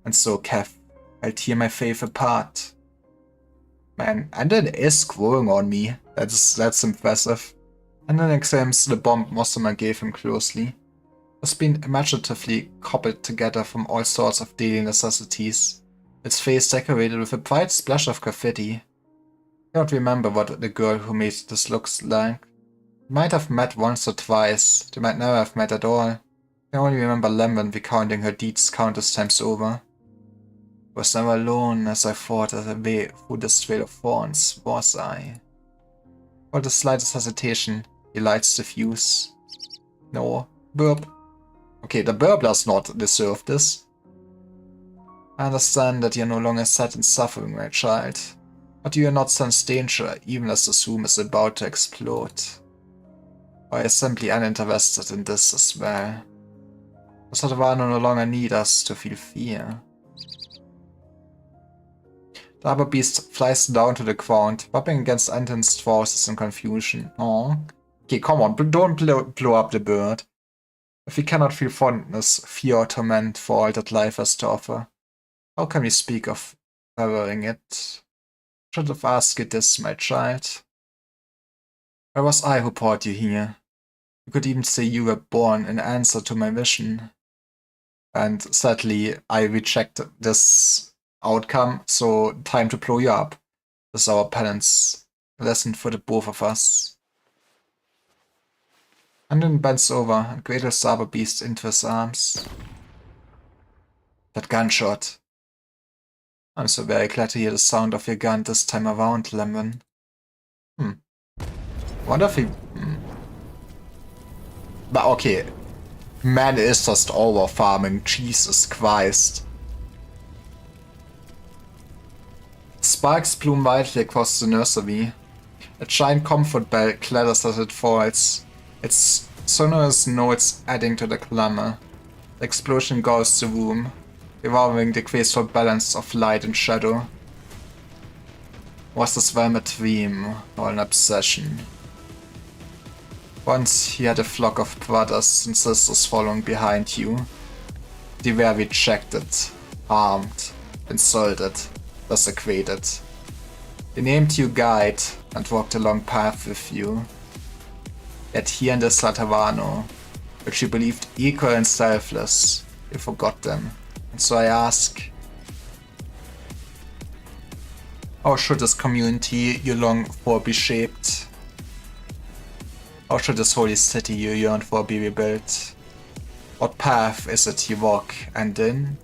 And so, Kev, I'll tear my faith apart. Man, Andon is growing on me. That's impressive. Andon examines the bomb Mosama gave him closely. It's been imaginatively cobbled together from all sorts of daily necessities. Its face decorated with a bright splash of graffiti. I don't remember what the girl who made this looks like. They might have met once or twice. They might never have met at all. I only remember Lambent recounting her deeds countless times over. I was never alone as I fought as a way through this trail of thorns, was I? Without the slightest hesitation, he lights the fuse. No. Burp. Okay, the burp does not deserve this. I understand that you're no longer sad and suffering, my child. But you are not sense danger, even as the room is about to explode. Or are you simply uninterested in this as well? Does Satavano no longer need us to feel fear? The Arbor Beast flies down to the ground, rubbing against Anton's trousers in confusion. Aww. Okay, come on, don't blow up the bird. If we cannot feel fondness, fear or torment for all that life has to offer, how can we speak of favoring it? I should have asked you this, my child. Where was I who brought you here? You could even say you were born in answer to my vision. And sadly, I reject this outcome, so time to blow you up. This is our penance lesson for the both of us. And then bends over and cradles the Arbor Beast into his arms. That gunshot. I'm so very glad to hear the sound of your gun this time around, Lemon. Wonder if he... But okay. Man is just over farming, Jesus Christ. Sparks plume wildly across the nursery. A giant comfort bell clatters as it falls. Its sonorous notes adding to the clamor. The explosion engulfs the room, devouring the graceful balance of light and shadow. Was this realm a dream or an obsession? Once he had a flock of brothers and sisters following behind you. They were rejected, harmed, insulted, desecrated. They named you guide and walked a long path with you. Yet here in the Slatavano, which you believed equal and selfless, you forgot them. And so I ask, how should this community you long for be shaped? How should this holy city you yearn for be rebuilt? What path is it you walk, and in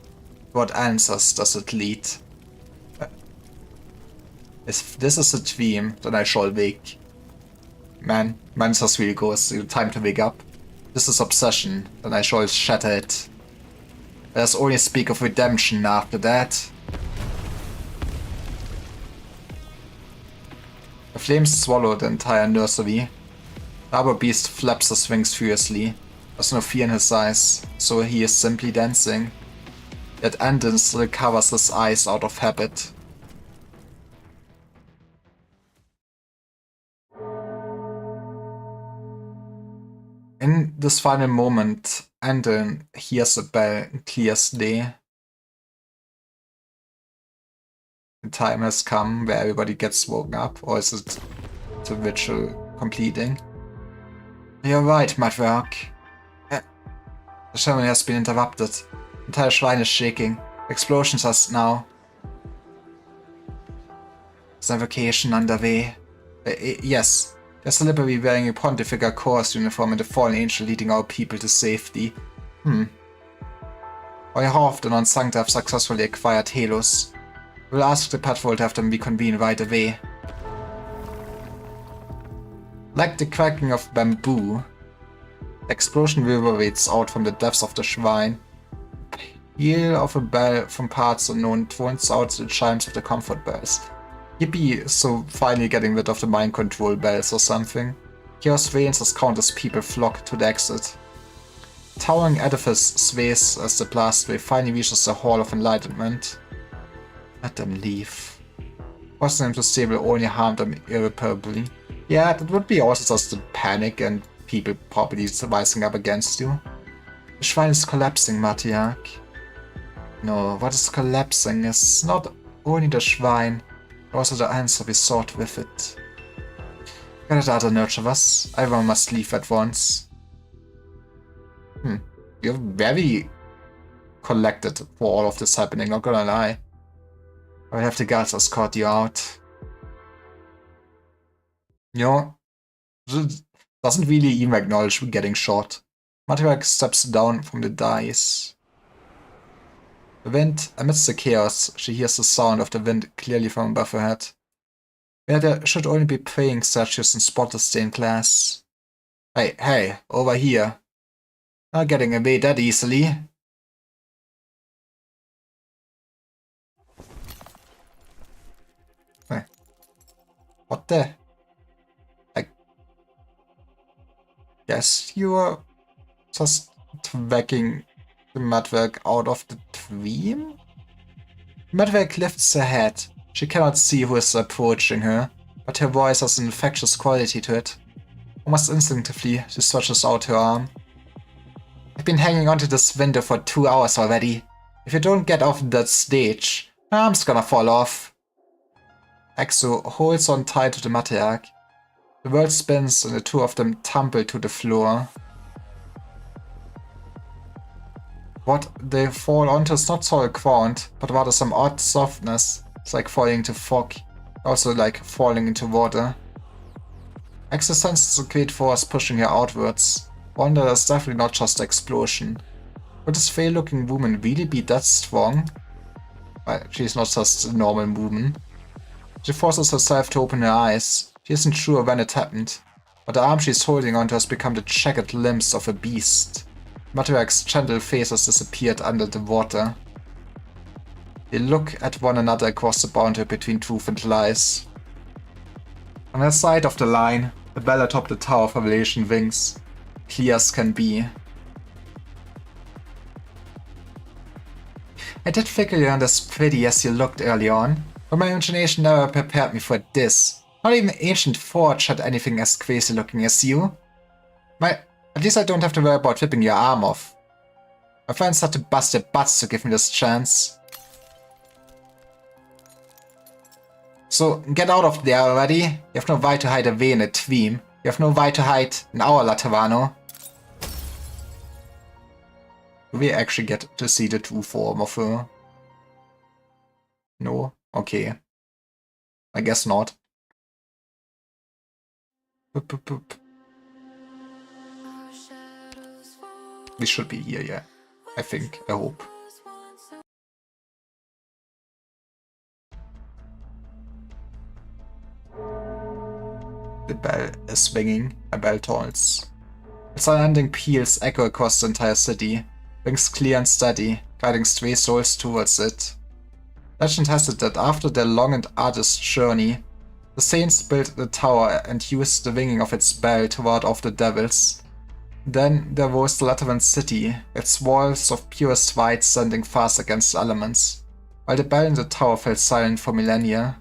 what answers does it lead? If this is a dream, then I shall wake. Man just really goes, time to wake up. This is obsession, then I shall shatter it. There's only speak of redemption after that. The flames swallow the entire nursery. The Arbor Beast flaps his wings furiously. There's no fear in his eyes, so he is simply dancing. Yet Andon still covers his eyes out of habit. In this final moment, Andon hears a bell clear as day. The time has come where everybody gets woken up, or is it the ritual completing? You're right, Mudrock. The ceremony has been interrupted. The entire shrine is shaking. Explosions are now. Is an evocation underway? Yes. There's a Liberi wearing a Pontifical Course uniform and a fallen angel leading our people to safety. Euer Hof, the non-Sancta, have successfully acquired Helus. We'll ask the patrol to have them reconvene right away. Like the cracking of bamboo, the explosion reverberates out from the depths of the shrine. The peal of a bell from parts unknown drones out the chimes of the comfort bells. Yippee, so finally getting rid of the mind control bells or something. Chaos veins as countless people flock to the exit. The towering edifice sways as the blast wave finally reaches the Hall of Enlightenment. Let them leave. Forcing them to stay will only harm them irreparably. Yeah, that would be also just the panic and people probably rising up against you. The shrine is collapsing, Matriarch. No, what is collapsing is not only the shrine, but also the answer we sought with it. Get it out of Nurturers. Everyone must leave at once. You're very collected for all of this happening, not gonna lie. I'll have the guards escort you out. You know, doesn't really even acknowledge getting shot. Matriarch steps down from the dais. The wind, amidst the chaos, she hears the sound of the wind clearly from above her head. Where there should only be praying statues and spotless stained glass. Hey, over here. Not getting away that easily. Hey. What the? I guess you are just tracking the Matriarch out of the dream? Matriarch lifts her head. She cannot see who is approaching her, but her voice has an infectious quality to it. Almost instinctively, she stretches out her arm. I've been hanging onto this window for 2 hours already. If you don't get off that stage, my arm's gonna fall off. Exo holds on tight to the Matriarch. The world spins and the two of them tumble to the floor. What they fall onto is not solid ground, but rather some odd softness. It's like falling into fog, also like falling into water. Exo senses a great force pushing her outwards. One that is definitely not just an explosion. Would this fair-looking woman really be that strong? Well, she's not just a normal woman. She forces herself to open her eyes. She isn't sure when it happened, but the arm she's holding onto has become the jagged limbs of a beast. Matriarch's gentle face has disappeared under the water. They look at one another across the boundary between truth and lies. On the side of the line, the bell atop the Tower of Revelation winks. Clear as can be. I did figure you weren't as pretty as you looked early on, but my imagination never prepared me for this. Not even Ancient Forge had anything as crazy looking as you. At least I don't have to worry about ripping your arm off. My friends had to bust their butts to give me this chance. So, get out of there already. You have no right to hide away in a dream. You have no right to hide in our Laterano. Do we actually get to see the true form of her? No? Okay. I guess not. We should be here, yeah. I think. I hope. The bell is swinging. A bell tolls. Its unending peals echo across the entire city. Rings clear and steady, guiding stray souls towards it. Legend has it that after their long and arduous journey, the saints built the tower and used the ringing of its bell to ward off the devils. Then there was the Lateran city, its walls of purest white standing fast against the elements, while the bell in the tower fell silent for millennia.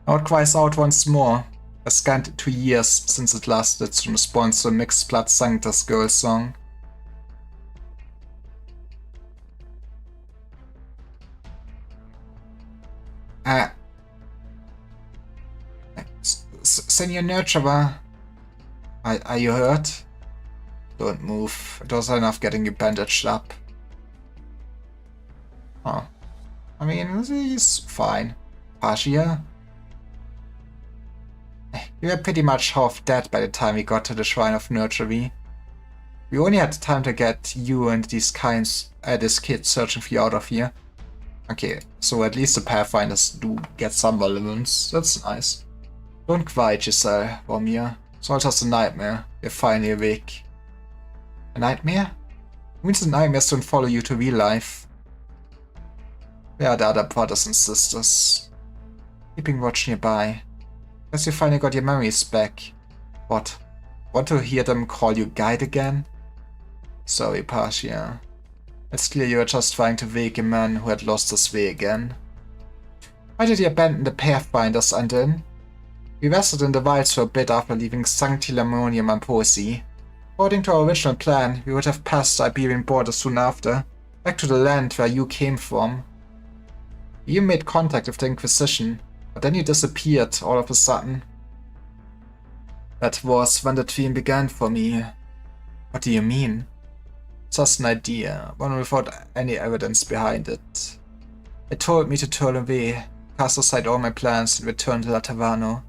Now it cries out once more, a scant 2 years since it last its response to a mixed blood Sanctus girl song. Senor Nurturer, are you hurt? Don't move. It was enough getting you bandaged up. Oh. I mean, he's fine. Parshia? You were pretty much half dead by the time we got to the Shrine of Nurtury. We only had time to get you and this kid searching for you out of here. Okay, so at least the Pathfinders do get some relevance. That's nice. Don't cry, Giselle, Romir. It's all just a nightmare. You're finally awake. A nightmare? It means the nightmares don't follow you to real life. Where are the other brothers and sisters? keeping watch nearby. Guess you finally got your memories back. What? Want to hear them call you guide again? Sorry, Partia. It's clear you are just trying to wake a man who had lost his way again. Why did you abandon the Pathfinders, Anduin? We rested in the wilds for a bit after leaving Sancti Lamonium and Poesy. According to our original plan, we would have passed the Iberian border soon after, back to the land where you came from. You made contact with the Inquisition, but then you disappeared all of a sudden. That was when the dream began for me. What do you mean? Just an idea, one without any evidence behind it. It told me to turn away, cast aside all my plans and return to La Tavano.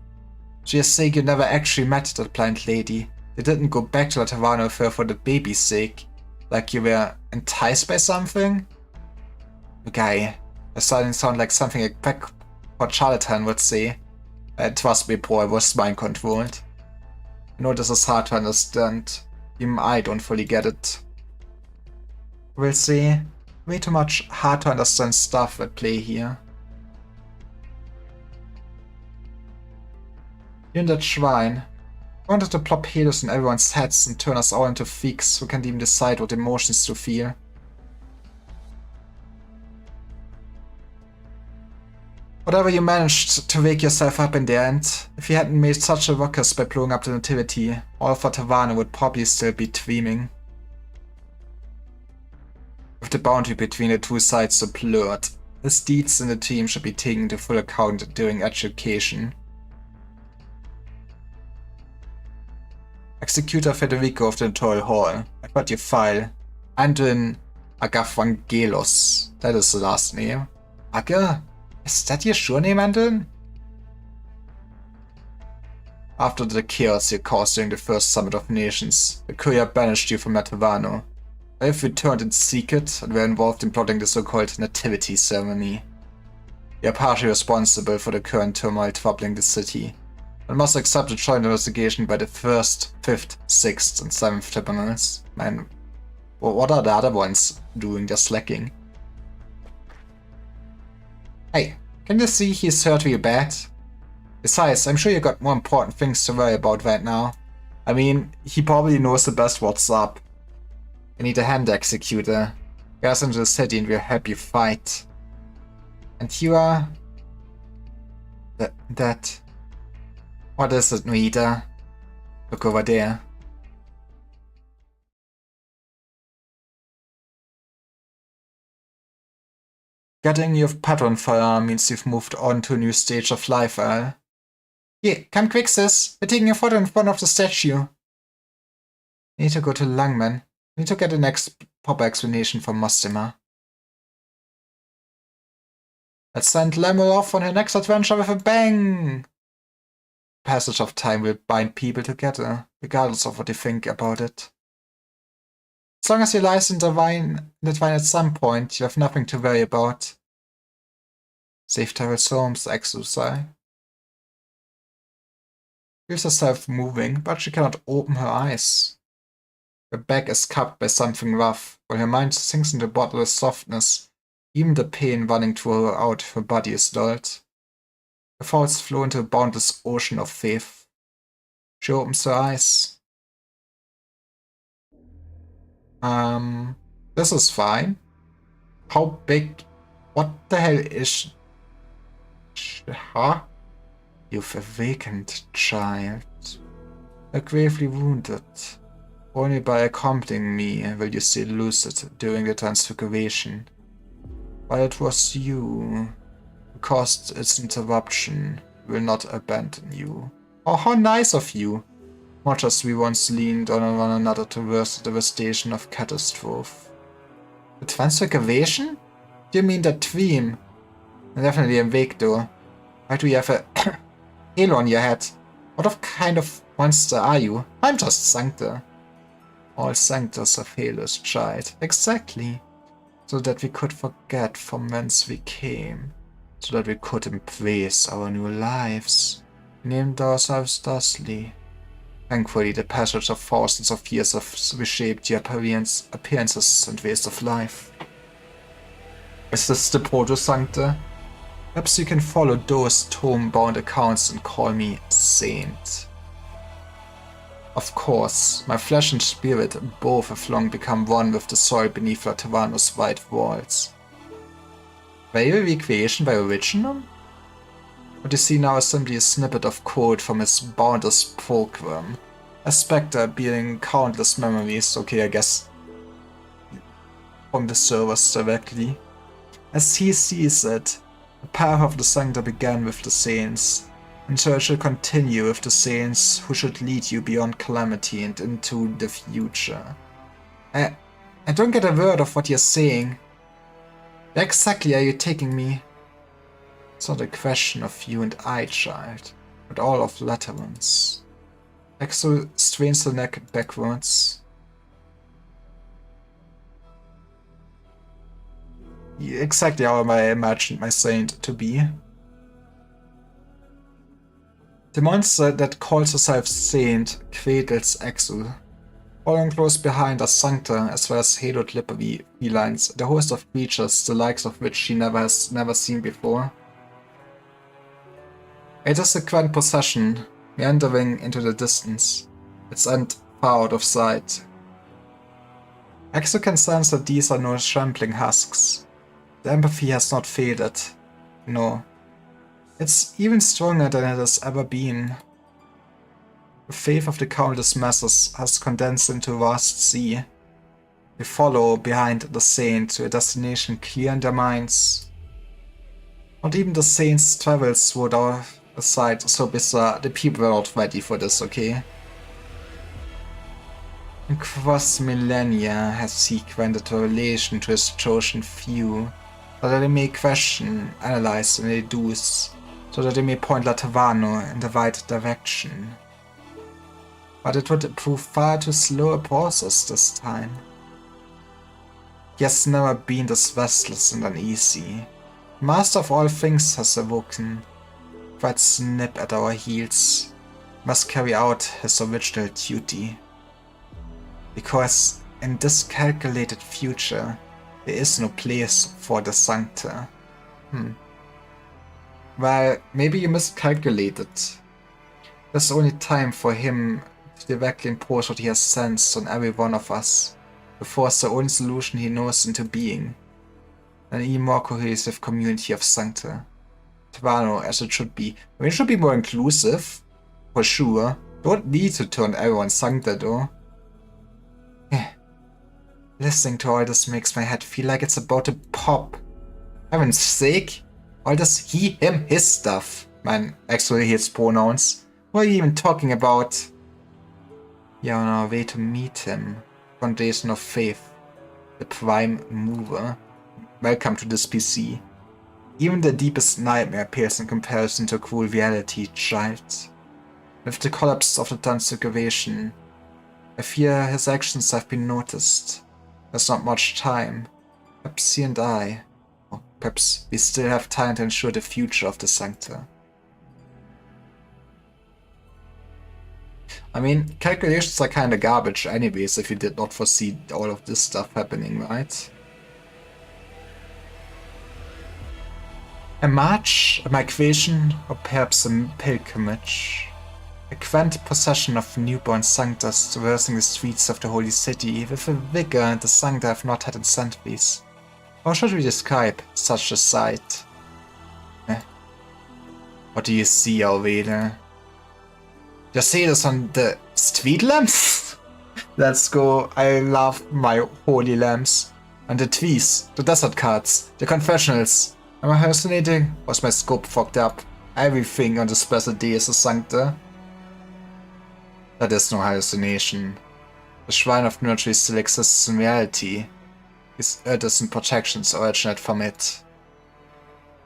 Just saying you never actually met that blind lady. You didn't go back to La Tavano with her for the baby's sake. Like you were enticed by something? Okay, that's starting to sound like something a crackpot charlatan would say. Trust me, bro, I was mind controlled. I know this is hard to understand. Even I don't fully get it. We'll see. Way too much hard to understand stuff at play here. You and that shrine. I wanted to plop halos in everyone's heads and turn us all into freaks who can't even decide what emotions to feel. Whatever you managed to wake yourself up in the end, if you hadn't made such a ruckus by blowing up the nativity, all of Tavano would probably still be dreaming. With the boundary between the two sides so blurred, his deeds in the team should be taken to full account during education. Executor Federico of the Notorial Hall, I've got your file. Anduin Agavangelos, that is the last name. Aga? Is that your sure name, Anduin? After the chaos you caused during the first Summit of Nations, the Courier banished you from La Tavano. I have returned in secret and were involved in plotting the so-called Nativity Ceremony. You are partially responsible for the current turmoil troubling the city, and must accept a joint investigation by the 1st, 5th, 6th, and 7th Tribunals. Man, what are the other ones doing? They're slacking. Hey, can you see he's hurt real bad? Besides, I'm sure you got more important things to worry about right now. I mean, he probably knows the best what's up. I need a hand executor. Guys into the city and we'll help you fight. And you are... That... What is it, Noita? Look over there. Getting your patron firearm means you've moved on to a new stage of life, Al. Yeah, come quick, sis. We're taking a photo in front of the statue. Need to go to Langman. Need to get the next proper explanation from Mostima. Let's send Lemel off on her next adventure with a bang! Passage of time will bind people together, regardless of what they think about it. As long as your lies in the vine at some point, you have nothing to worry about. Safe travels home, Exusai. Feels herself moving, but she cannot open her eyes. Her back is cupped by something rough, while her mind sinks into bodiless softness. Even the pain running through her out, her body is dulled. Her thoughts flow into a boundless ocean of faith. She opens her eyes. This is fine. How big? What the hell is... Huh? You've awakened, child. You're gravely wounded. Only by accompanying me will you stay lucid during the transfiguration. While it was you who caused its interruption, we will not abandon you. Oh, how nice of you! Much as we once leaned on one another to reverse the devastation of catastrophe. The transfiguration? Do you mean that dream? I'm definitely awake though. Why do you have a halo on your head? What kind of monster are you? I'm just Sancta. All Sanctas have halos, child. Exactly. So that we could forget from whence we came. So that we could embrace our new lives. We named ourselves thusly. Thankfully, the passage of thousands of years have reshaped the appearances and ways of life. Is this the Proto-Sancta? Perhaps you can follow those tomb-bound accounts and call me saint. Of course, my flesh and spirit both have long become one with the soil beneath Latavano's white walls. Were you the equation by originum? What you see now is simply a snippet of code from his boundless program. A spectre bearing countless memories, okay, I guess from the servers directly. As he sees it, the path of the Sancta began with the Saints, and so it shall continue with the Saints who should lead you beyond calamity and into the future. I don't get a word of what you're saying. Where exactly are you taking me? It's not a question of you and I, child, but all of Laterans. Exo strains the neck backwards. Exactly how I imagined my saint to be. The monster that calls herself Saint cradles Exo. Following close behind are Sancta as well as haloed Lippery felines, the host of creatures the likes of which she has never seen before. It is a grand procession, meandering into the distance, its end far out of sight. Exo can sense that these are no shambling husks. The empathy has not faded. No. It's even stronger than it has ever been. The faith of the countless masses has condensed into a vast sea. They follow behind the saint to a destination clear in their minds. Not even the saint's travels would a sight so bizarre. The people were not ready for this, okay? Across millennia has he granted revelation to his chosen few, so that they may question, analyze, and deduce, so that they may point Latavano in the right direction. But it would prove far too slow a process this time. He has never been this restless and uneasy. Master of all things has awoken. That snip at our heels must carry out his original duty. Because in this calculated future, there is no place for the Sancta. Well, maybe you miscalculated. There's only time for him to directly impose what he has sensed on every one of us, to force the only solution he knows into being. An even more cohesive community of Sancta. Latavano as it should be. I mean, it should be more inclusive, for sure. Don't need to turn everyone Sancta though. Listening to all this makes my head feel like it's about to pop. Heaven's sake! All this he, him, his stuff. Man, actually his pronouns. What are you even talking about? We are on our way to meet him. Foundation of Faith. The Prime Mover. Welcome to this PC. Even the deepest nightmare pales in comparison to cruel reality, child. With the collapse of the Transfiguration, I fear his actions have been noticed. There's not much time. Perhaps he and I, or perhaps we still have time to ensure the future of the Sancta. I mean, calculations are kinda garbage anyways if you did not foresee all of this stuff happening, right? A march, a migration, or perhaps a pilgrimage. A grand procession of newborn Sanctas traversing the streets of the Holy City with a vigor the Sancta have not had in centuries. How should we describe such a sight? What do you see, Aurelia? You see this on the street lamps? Let's go, I love my holy lamps. And the trees, the desert carts, the confessionals. Am I hallucinating? Was my scope fucked up? Everything on this blessed day is a Sancta. That is no hallucination. The Shrine of Nurture still exists in reality. His Earth's protections originate from it.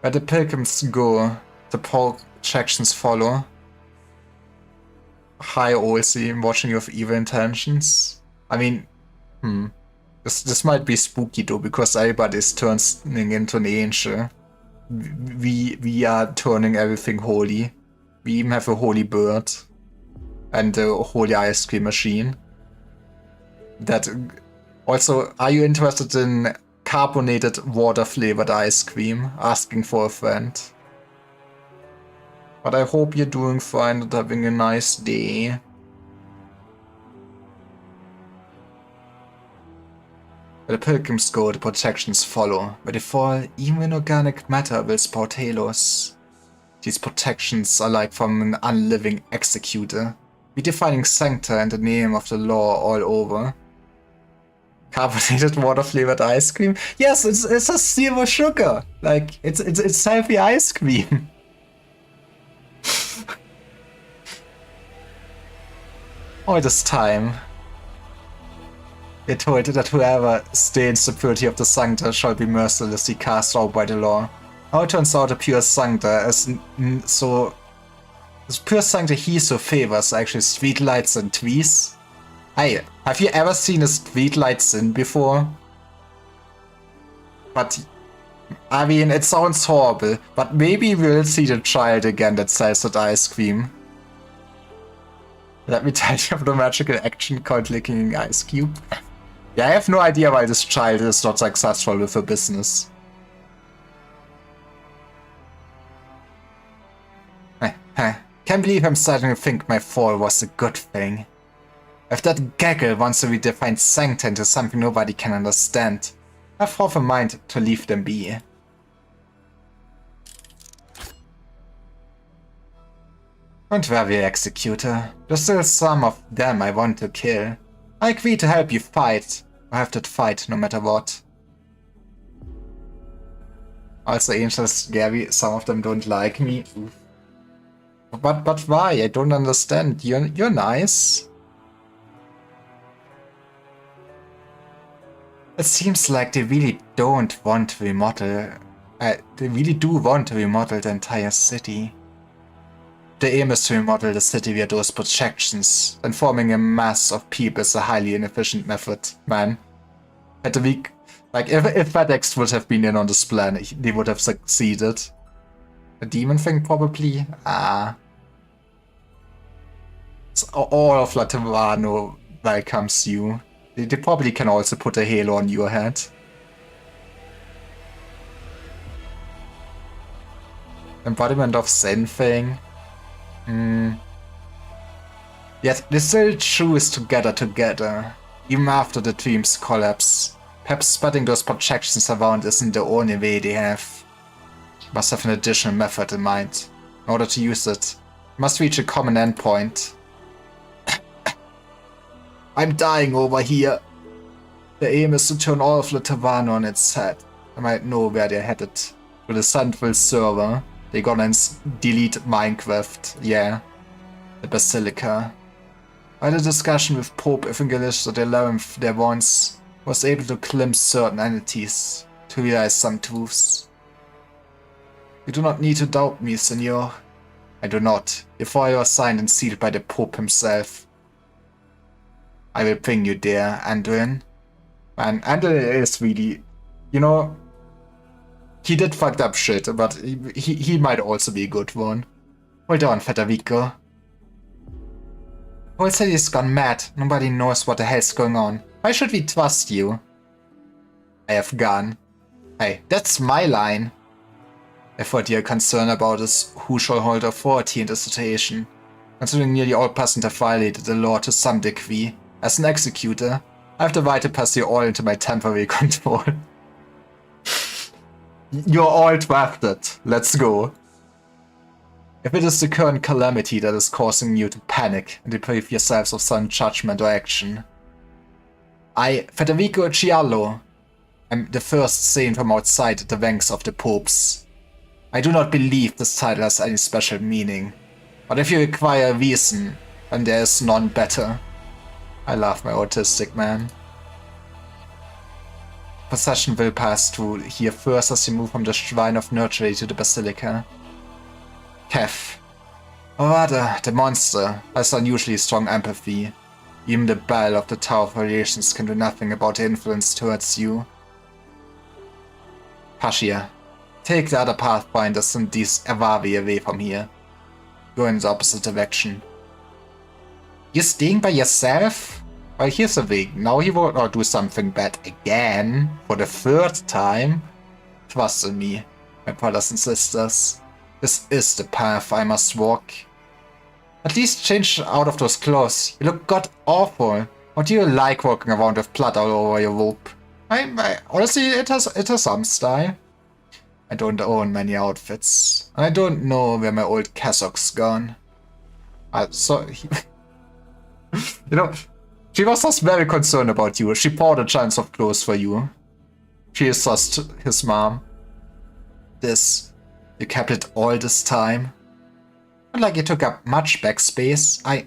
Where the pilgrims go, the projections follow. Hi, Olsey, I'm watching you with evil intentions. I mean, This might be spooky though, because everybody's turning into an angel. We are turning everything holy. We even have a holy bird. And a holy ice cream machine. That also, are you interested in carbonated water flavored ice cream? Asking for a friend. But I hope you're doing fine and having a nice day. Where the pilgrims go, the protections follow. Where they fall, even organic matter will spout halos. These protections are like from an unliving executor, redefining sancta in the name of the law all over. Carbonated water flavored ice cream? Yes, it's a zero sugar. Like, it's healthy ice cream. All this time. They told that whoever stains the purity of the sancta shall be mercilessly cast out by the law. Now it turns out the pure sancta is so... The pure sancta he so favors are actually streetlights and trees. Hey, have you ever seen a streetlight sin before? But, I mean, it sounds horrible, but maybe we'll see the child again that sells that ice cream. Let me tell you of the magical action called licking ice cube. Yeah, I have no idea why this child is not successful with her business. Can't believe I'm starting to think my fall was a good thing. If that gaggle wants to redefine sancta into something nobody can understand, I've half a mind to leave them be. Don't worry, Executor. There's still some of them I want to kill. I agree to help you fight. I have to fight no matter what. Also, Angels scary, some of them don't like me. But why? I don't understand. You're nice. It seems like they really don't want to remodel. They really do want to remodel the entire city. The aim is to remodel the city via those projections, and forming a mass of people is a highly inefficient method, man. At the week, like if FedEx would have been in on this plan, they would have succeeded. A demon thing probably? So all of Latavano welcomes you. They probably can also put a halo on your head. Embodiment of Sin thing. Yet they still choose to gather together, even after the dreams collapse. Perhaps spreading those projections around isn't the only way they have. Must have an additional method in mind. In order to use it, must reach a common endpoint. I'm dying over here. The aim is to turn all of Latavano on its head. I might know where they're headed. With a central server. They're gonna delete Minecraft. Yeah. The Basilica. I had a discussion with Pope Evangelisch the 11th there once. Was able to glimpse certain entities. To realize some truths. You do not need to doubt me, senor. I do not. Before you are signed and sealed by the Pope himself. I will bring you there, Anduin. Man, Anduin is really... You know... He did fucked up shit, but he might also be a good one. Hold on, Federico. Whole city's gone mad. Nobody knows what the hell's going on. Why should we trust you? I have gone. Hey, that's my line. If what you're concerned about is who shall hold authority in the situation. Considering nearly all present have violated the law to some degree. As an executor, I have the right to pass you all into my temporary control. You're all drafted. Let's go. If it is the current calamity that is causing you to panic and deprive yourselves of some judgment or action, I, Federico Giallo, am the first sane from outside the ranks of the popes. I do not believe this title has any special meaning, but if you require a reason, then there is none better. I love my autistic man. Procession will pass through here first as you move from the Shrine of Nurture to the Basilica. Kev, or rather, the monster, has unusually strong empathy. Even the bell of the Tower of Relations can do nothing about the influence towards you. Pashia, take the other Pathfinders and these Avavi away from here. Go in the opposite direction. You're staying by yourself? Well, here's the thing. Now he will not do something bad again. For the third time. Trust in me, my brothers and sisters. This is the path I must walk. At least change out of those clothes. You look god awful. What do you like walking around with blood all over your robe? Honestly, it has some style. I don't own many outfits. I don't know where my old cassock's gone. You know, she was just very concerned about you. She bought a chance of clothes for you. She is just his mom. You kept it all this time. Not like it took up much backspace. I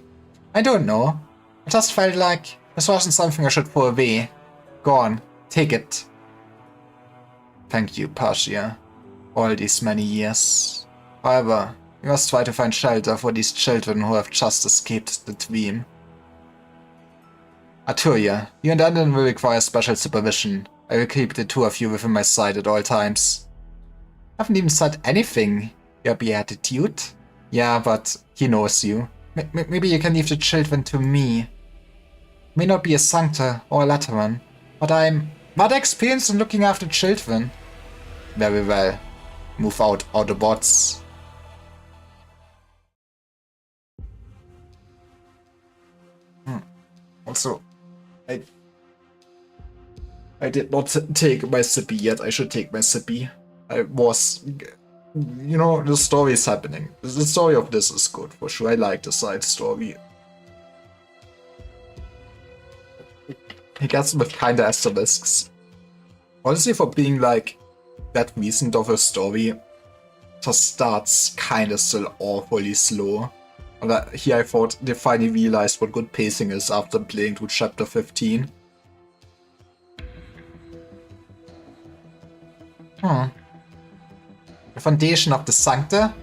don't know. I just felt like this wasn't something I should throw away. Go on, take it. Thank you, Pasha. All these many years. However, we must try to find shelter for these children who have just escaped the Dweem. Arturia, you and Andon will require special supervision. I will keep the two of you within my sight at all times. I haven't even said anything, your beatitude. Yeah, but he knows you. Maybe you can leave the children to me. May not be a Sancta or a Lateran, but I'm rather experienced in looking after children. Very well. Move out, Autobots. Also, I did not take my sippy yet. I should take my sippy. I was... You know, the story is happening. The story of this is good, for sure. I like the side story. He gets with kinda asterisks. Honestly, for being like that recent of a story, just starts kinda still awfully slow. And here I thought they finally realized what good pacing is after playing through chapter 15. The foundation of the Sancta?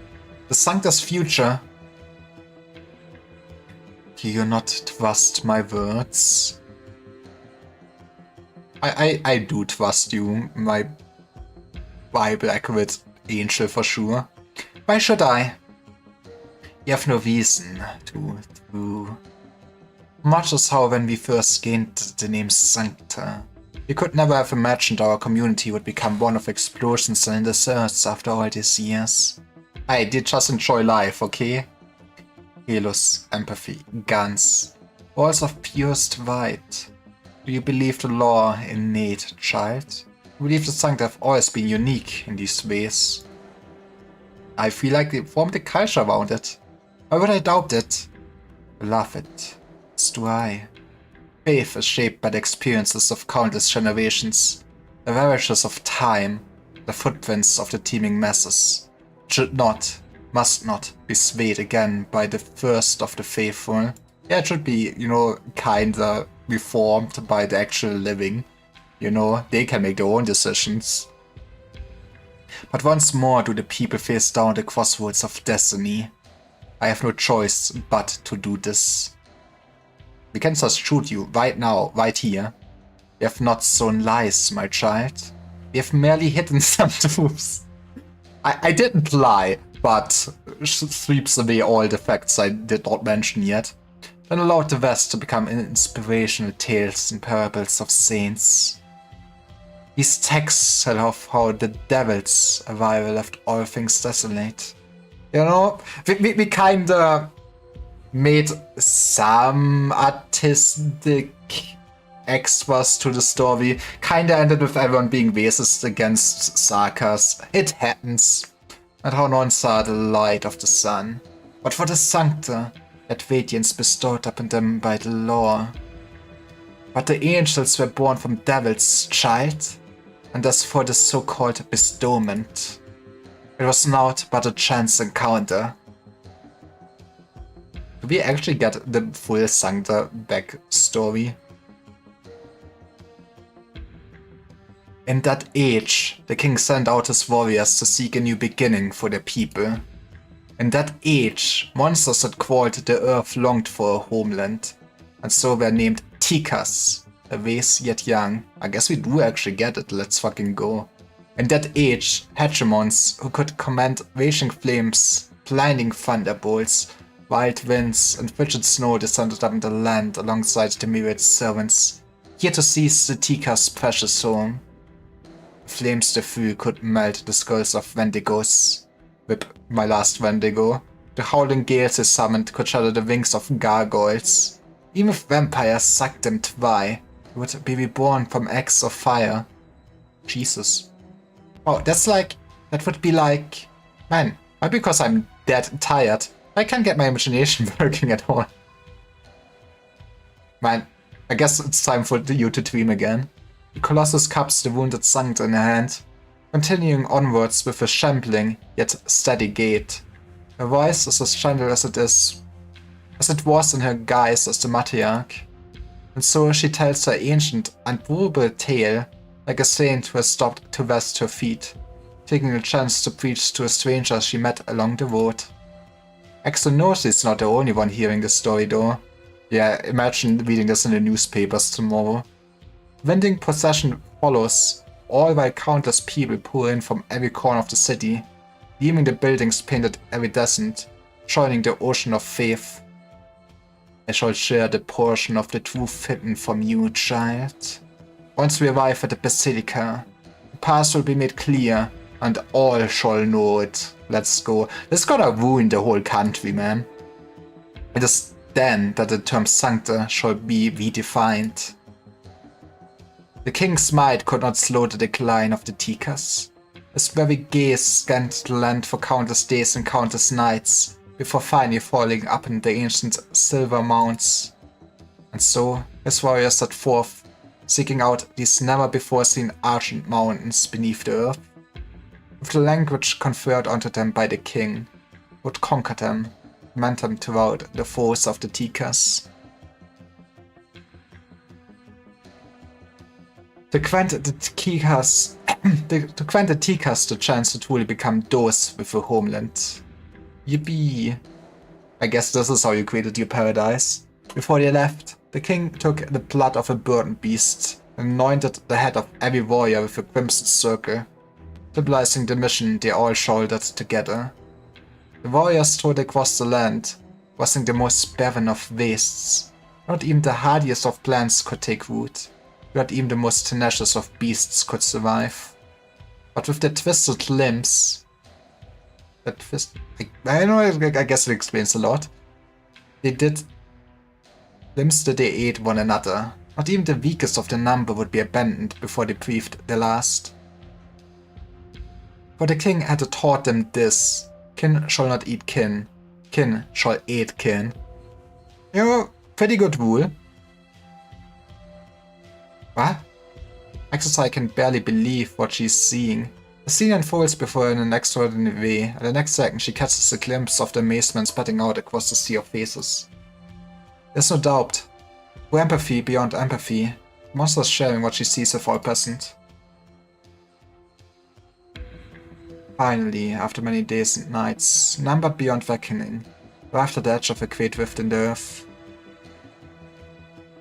The Sancta's future. Do you not trust my words? I do trust you, my Bible accurate angel for sure. Why should I? You have no reason to. Much as how when we first gained the name Sancta. We could never have imagined our community would become one of explosions and deserts after all these years. I did just enjoy life, okay? Helos, empathy, guns, walls of purest white. Do you believe the law innate, child? You believe the Sancta have always been unique in these ways? I feel like they formed a culture around it. Why would I doubt it? I love it. As do I. Faith is shaped by the experiences of countless generations, the ravages of time, the footprints of the teeming masses. It should not, must not, be swayed again by the first of the faithful. Yeah, it should be, you know, kinda reformed by the actual living. You know, they can make their own decisions. But once more do the people face down the crossroads of destiny. I have no choice but to do this. We can just shoot you right now, right here. We have not sown lies, my child. We have merely hidden some truths. I didn't lie, but sweeps away all the facts I did not mention yet. Then allowed the rest to become inspirational tales and parables of saints. These texts tell of how the devil's arrival left all things desolate. You know, we kinda made some artistic extras to the story. Kinda ended with everyone being racist against Sarkas. It happens. And how none saw the light of the sun. But for the Sancta, that radiance bestowed upon them by the law. But the angels were born from devils, child. And as for the so-called bestowment, it was naught but a chance encounter. Do we actually get the full Sancta backstory? In that age, the king sent out his warriors to seek a new beginning for their people. In that age, monsters that crawled the earth longed for a homeland, and so were named Tikas, a race yet young. I guess we do actually get it, let's fucking go. In that age, hegemons who could command raging flames, blinding thunderbolts, wild winds, and frigid snow descended upon the land alongside the myriad servants, here to seize the Tikas' precious home. Flames de feu could melt the skulls of Wendigos. with my last Wendigo. The howling gales they summoned could shatter the wings of gargoyles. Even if vampires sucked them dry, they would be reborn from eggs of fire. Jesus. Oh, that would be like, man, not because I'm dead tired. I can't get my imagination working at all. Man, I guess it's time for you to dream again. The Colossus cups the wounded Sanct in her hand, continuing onwards with a shambling yet steady gait. Her voice is as gentle as it was in her guise as the matriarch. And so she tells her ancient and brutal tale like a saint who has stopped to rest her feet, taking a chance to preach to a stranger she met along the road. Exo knows she's not the only one hearing the story though. Yeah, imagine reading this in the newspapers tomorrow. Vending procession follows, all while countless people pour in from every corner of the city, leaving the buildings painted iridescent, joining the ocean of faith. I shall share the portion of the truth hidden from you, child. Once we arrive at the Basilica, the path will be made clear, and all shall know it. Let's go. This is gonna ruin the whole country, man. It is then that the term Sancta shall be redefined. The king's might could not slow the decline of the Tikas. His very gaze scanned the land for countless days and countless nights, before finally falling up in the ancient silver mounds. And so, his warriors set forth, seeking out these never-before-seen ancient mountains beneath the earth, with the language conferred onto them by the king, would conquer them, meant them to rout the foes of the Tikas. To grant the Tikas the chance to truly become those with a homeland. Yippee! I guess this is how you created your paradise. Before they left, the king took the blood of a burdened beast and anointed the head of every warrior with a crimson circle, symbolizing the mission they all shouldered together. The warriors strode across the land, crossing the most barren of wastes. Not even the hardiest of plants could take root. Not even the most tenacious of beasts could survive. But with their twisted limbs... I guess it explains a lot. Limbs that they ate one another. Not even the weakest of the number would be abandoned before they breathed their last. For the king had taught them this. Kin shall not eat kin. Kin shall eat kin. You know, pretty good rule. What? Exercise can barely believe what she's seeing. The scene unfolds before her in an extraordinary way, and the next second she catches a glimpse of the amazement spreading out across the sea of faces. There's no doubt. For empathy beyond empathy, the monster is sharing what she sees with all present. Finally, after many days and nights, numbered beyond reckoning, arrived at the edge of a great rift in the earth.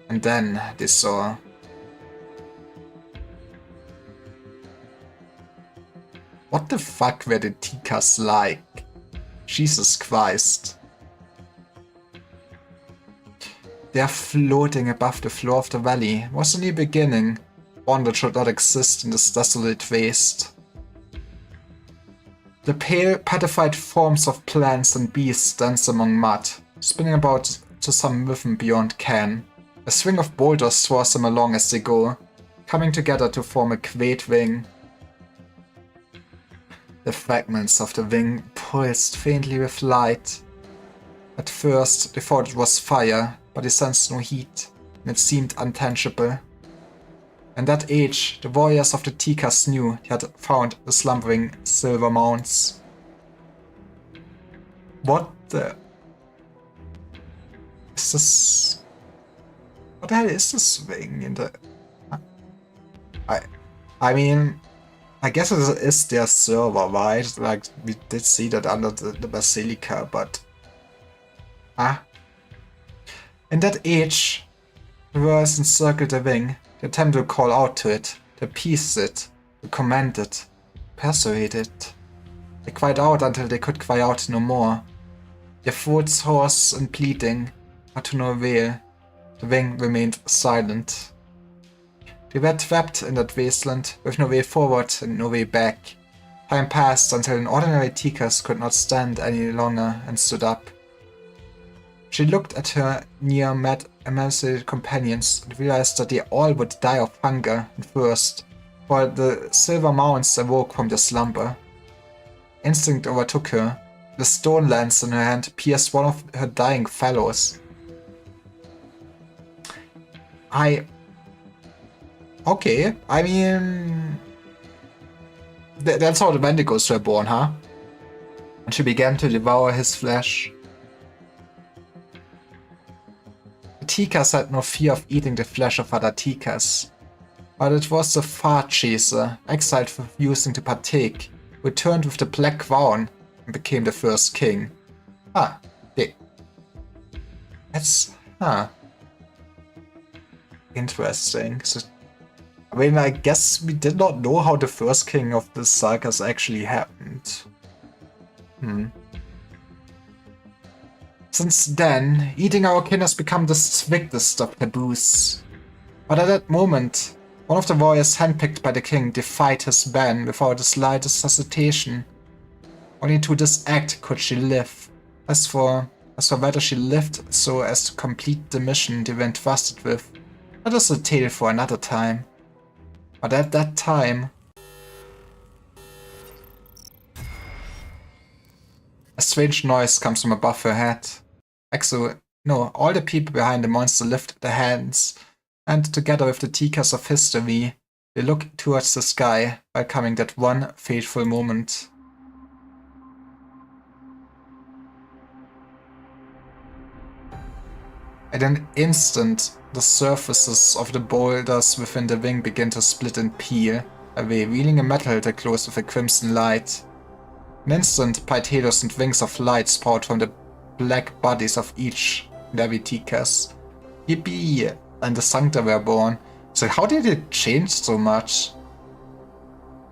And then they saw... What the fuck were the Tikas like? Jesus Christ. They are floating above the floor of the valley. Was a new beginning, one that should not exist in this desolate waste. The pale, petrified forms of plants and beasts dance among mud, spinning about to some rhythm beyond ken. A swing of boulders draws them along as they go, coming together to form a great wing. The fragments of the wing pulsed faintly with light. At first, they thought it was fire, but they sensed no heat, and it seemed untangible. In that age, the warriors of the Tikas knew they had found the slumbering silver mounds. What the... Is this... What the hell is this thing in the... I mean... I guess it is their server, right? Like, we did see that under the Basilica, but... In that age, the warriors encircled the wing. They attempted to call out to it, to appease it, to command it, persuade it. They cried out until they could cry out no more. Their throats hoarse and pleading, but to no avail. The wing remained silent. They were trapped in that wasteland, with no way forward and no way back. Time passed until an ordinary Tikas could not stand any longer and stood up. She looked at her near-mad emaciated companions and realized that they all would die of hunger and thirst, for the silver mounds awoke from their slumber. Instinct overtook her. The stone lance in her hand pierced one of her dying fellows. Okay, I mean... That's how the Wendigos were born, huh? And she began to devour his flesh. The Tikas had no fear of eating the flesh of other Tikas. But it was the Far Chaser, exiled for refusing to partake, who returned with the Black Crown and became the first king. Interesting. So, I mean, I guess we did not know how the first king of the Sarkas actually happened. Since then, eating our kin has become the strictest of taboos. But at that moment, one of the warriors handpicked by the king defied his ban without the slightest hesitation. Only through this act could she live. As for whether she lived so as to complete the mission they were entrusted with, that is a tale for another time. But at that time... A strange noise comes from above her head. All the people behind the monster lift their hands, and together with the Tikas of history, they look towards the sky, welcoming that one fateful moment. In an instant, the surfaces of the boulders within the ring begin to split and peel away, revealing a metal that glows with a crimson light. In an instant, bright halos and rings of light sprout from the black bodies of each and every Tikas. Yippee! And the Sancta were born. So how did it change so much?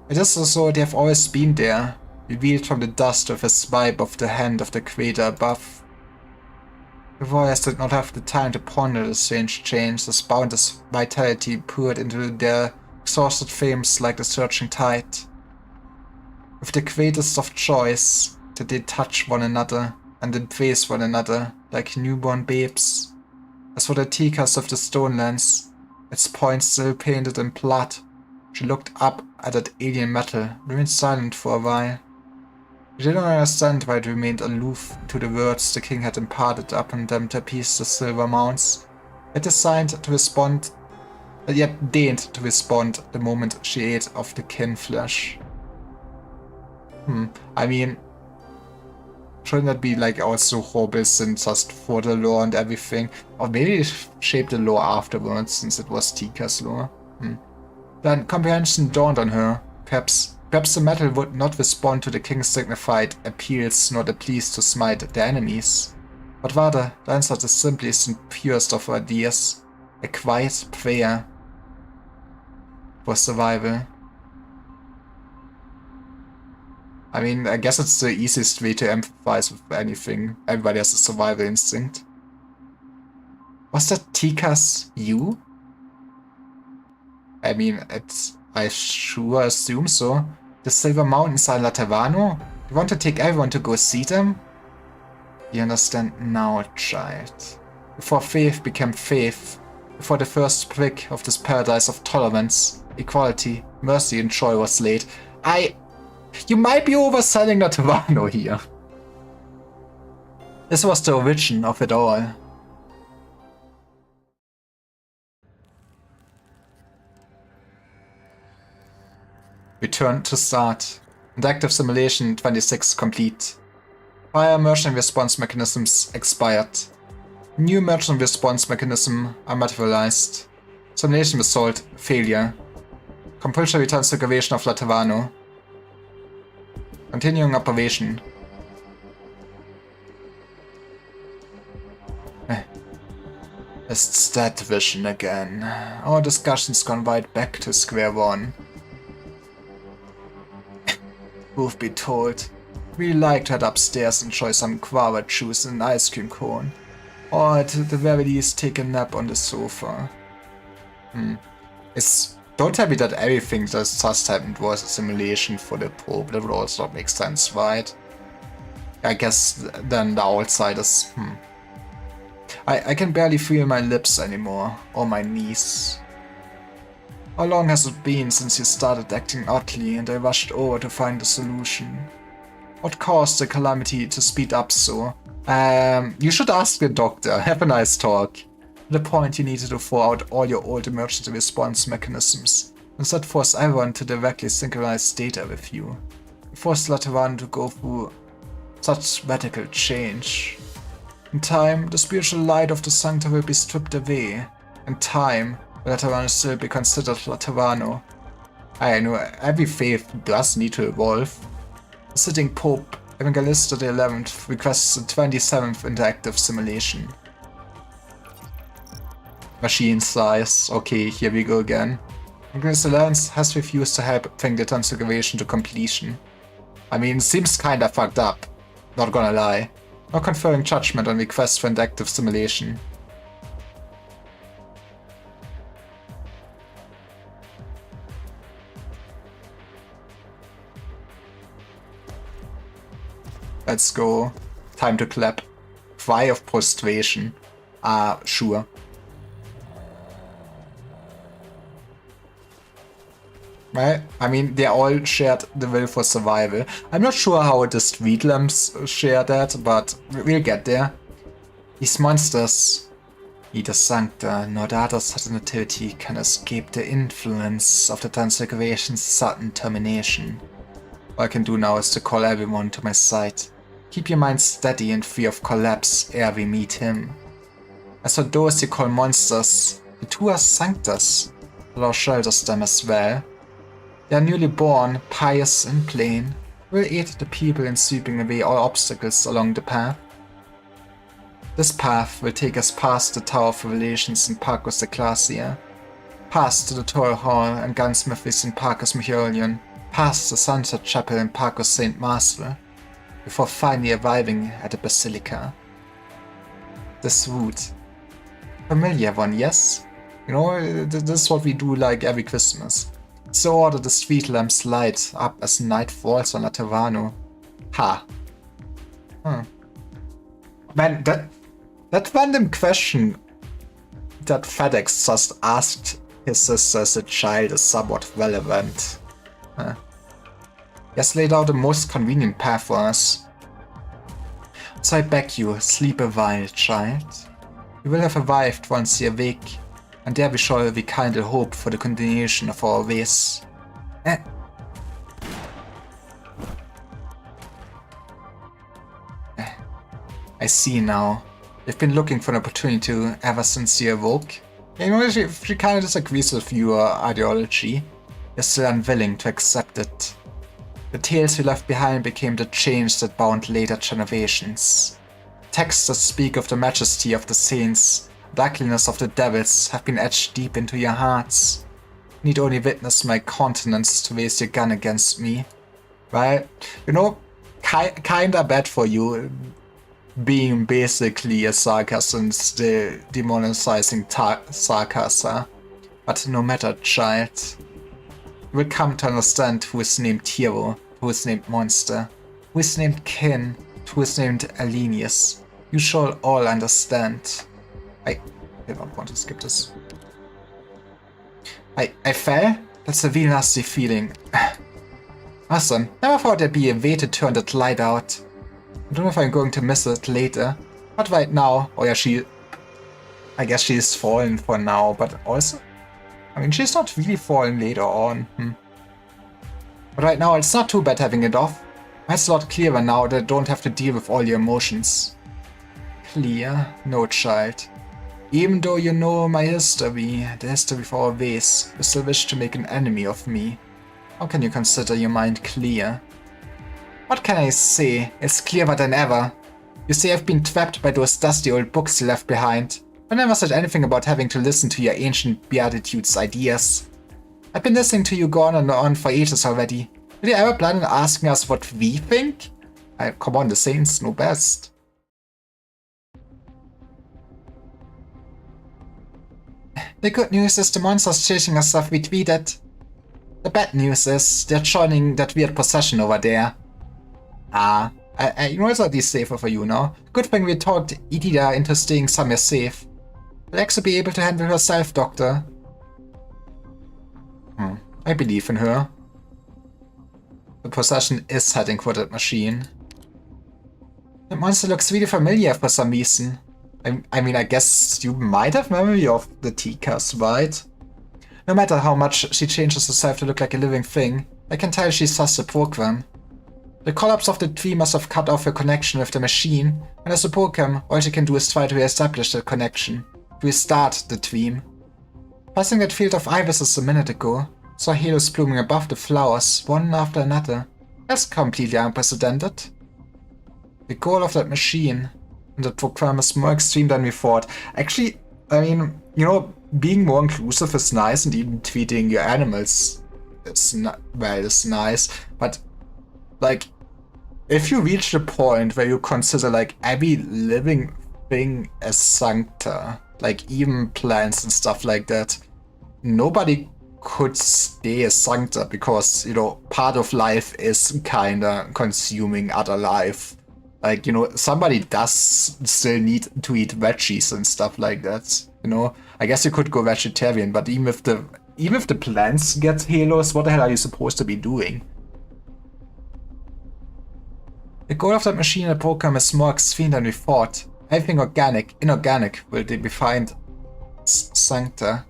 It is as though they have always been there, revealed from the dust with a swipe of the hand of the creator above. The warriors did not have the time to ponder the strange change, as boundless vitality poured into their exhausted frames like the surging tide. With the greatest of joys, did they touch one another and embrace one another like newborn babes. As for the Tikas of the Stone Lance, its points still painted in blood, she looked up at that alien metal, remained silent for a while. She did not understand why it remained aloof to the words the king had imparted upon them to appease the silver mounts, yet deigned to respond the moment she ate of the kin flesh. I mean, shouldn't that be like also robust just for the lore and everything? Or maybe it shaped the lore afterwards, since it was Tika's lore. Then comprehension dawned on her. Perhaps the metal would not respond to the king's signified appeals nor the pleas to smite their enemies, but rather answered the simplest and purest of ideas, a quiet prayer for survival. I mean, I guess it's the easiest way to empathize with anything. Everybody has a survival instinct. Was that Tikas you? I mean, I sure assume so. The Silver Mountains are Latavano? You want to take everyone to go see them? You understand now, child. Before faith became faith, before the first brick of this paradise of tolerance, equality, mercy and joy was laid, you might be overselling Latavano here. This was the origin of it all. Return to start. And active simulation 26 complete. Prior emergency response mechanisms expired. New emergency response mechanism are materialized. Simulation result failure. Compulsory transfiguration of Latavano. Continuing operation. It's that vision again. Our discussion's gone right back to square one. Truth be told, we like to head upstairs and enjoy some guava juice and an ice cream cone. Or at the very least take a nap on the sofa. Is Don't tell me that everything that just happened was a simulation for the Pope. That would also not make sense, right? I guess then the outsiders. I can barely feel my lips anymore, or my knees. How long has it been since you started acting oddly and I rushed over to find a solution? What caused the calamity to speed up so? You should ask the doctor. Have a nice talk. At the point you needed to throw out all your old emergency response mechanisms, and that forced everyone to directly synchronize data with you. You forced Lateran to go through such radical change. In time, the spiritual light of the Sancta will be stripped away. In time, Lateran will still be considered Laterano. I know, every faith does need to evolve. The sitting Pope, Evangelista XI, requests the 27th interactive simulation. Machine size. Okay, here we go again. Evangelista XI has refused to help bring the transfiguration to completion. I mean, seems kinda fucked up. Not gonna lie. No conferring judgment on requests for interactive simulation. Let's go. Time to clap. Cry of prostration. Sure. Right? I mean, they all shared the will for survival. I'm not sure how the street lamps share that, but we'll get there. These monsters, neither Sancta nor the other sudden nativity can escape the influence of the Transfiguration's sudden termination. All I can do now is to call everyone to my side. Keep your mind steady in fear of collapse ere we meet him. As for those you call monsters, the two are Sanctas. The law shelters them as well. They are newly born, pious and plain, will aid the people in sweeping away all obstacles along the path. This path will take us past the Tower of Revelations in Parcus Ecclesia, past the Toll Hall and gunsmithies in Parcus Mechelion, past the Sunset Chapel in Parcus St. Marcel, before finally arriving at the Basilica. This route. Familiar one, yes? You know, this is what we do like every Christmas. So order the street lamps light up as night falls on Laterano. Ha. Man, that random question that FedEx just asked his sister as a child is somewhat relevant. He has laid out the most convenient path for us. So I beg you, sleep a while, child. You will have arrived once you awake, and there we shall rekindle hope for the continuation of our race. I see now. You've been looking for an opportunity ever since you awoke. You know, she kind of disagrees with your ideology. You're still unwilling to accept it. The tales we left behind became the chains that bound later generations. Texts that speak of the majesty of the saints, the ugliness of the devils have been etched deep into your hearts. You need only witness my countenance to raise your gun against me. Right? You know, kinda bad for you being basically a Sarkas and still demonizing Sarkasa. But no matter, child. You will come to understand who is named hero, who is named monster, who is named kin, who is named Alenius. You shall all understand. I did not want to skip this. I fell? That's a really nasty feeling. Awesome. Never thought there'd be a way to turn that light out. I don't know if I'm going to miss it later. But right now, oh yeah, I guess she's fallen for now, but also, I mean, she's not really fallen later on. But right now, it's not too bad having it off. It's a lot clearer now that I don't have to deal with all your emotions. Clear? No, child. Even though you know my history, the history of our race, you still wish to make an enemy of me. How can you consider your mind clear? What can I say? It's clearer than ever. You say I've been trapped by those dusty old books you left behind. I never said anything about having to listen to your ancient Beatitudes ideas. I've been listening to you go on and on for ages already. Did you ever plan on asking us what we think? Come on, the Saints know best. The good news is the monsters chasing us have retreated. The bad news is they're joining that weird possession over there. You know, it's at least safer for you now. Good thing we talked Idida into staying somewhere safe. Alexa will be able to handle herself, Doctor. I believe in her. The possession is heading for that machine. The monster looks really familiar for some reason. I mean, I guess you might have memory of the T-Cast, right? No matter how much she changes herself to look like a living thing, I can tell she's just a program. The collapse of the tree must have cut off her connection with the machine, and as a program, all she can do is try to re-establish that connection, to restart the dream. Passing that field of irises a minute ago, saw halos blooming above the flowers, one after another. That's completely unprecedented. The goal of that machine and that program is more extreme than we thought. Actually, I mean, you know, being more inclusive is nice, and even treating your animals is nice, but like, if you reach the point where you consider like every living thing as sancta, like even plants and stuff like that, nobody could stay as sancta because, you know, part of life is kinda consuming other life. Like, you know, somebody does still need to eat veggies and stuff like that, you know? I guess you could go vegetarian, but even if the plants get halos, what the hell are you supposed to be doing? The goal of that machine and program is more extreme than we thought. Everything inorganic will be defined as sancta.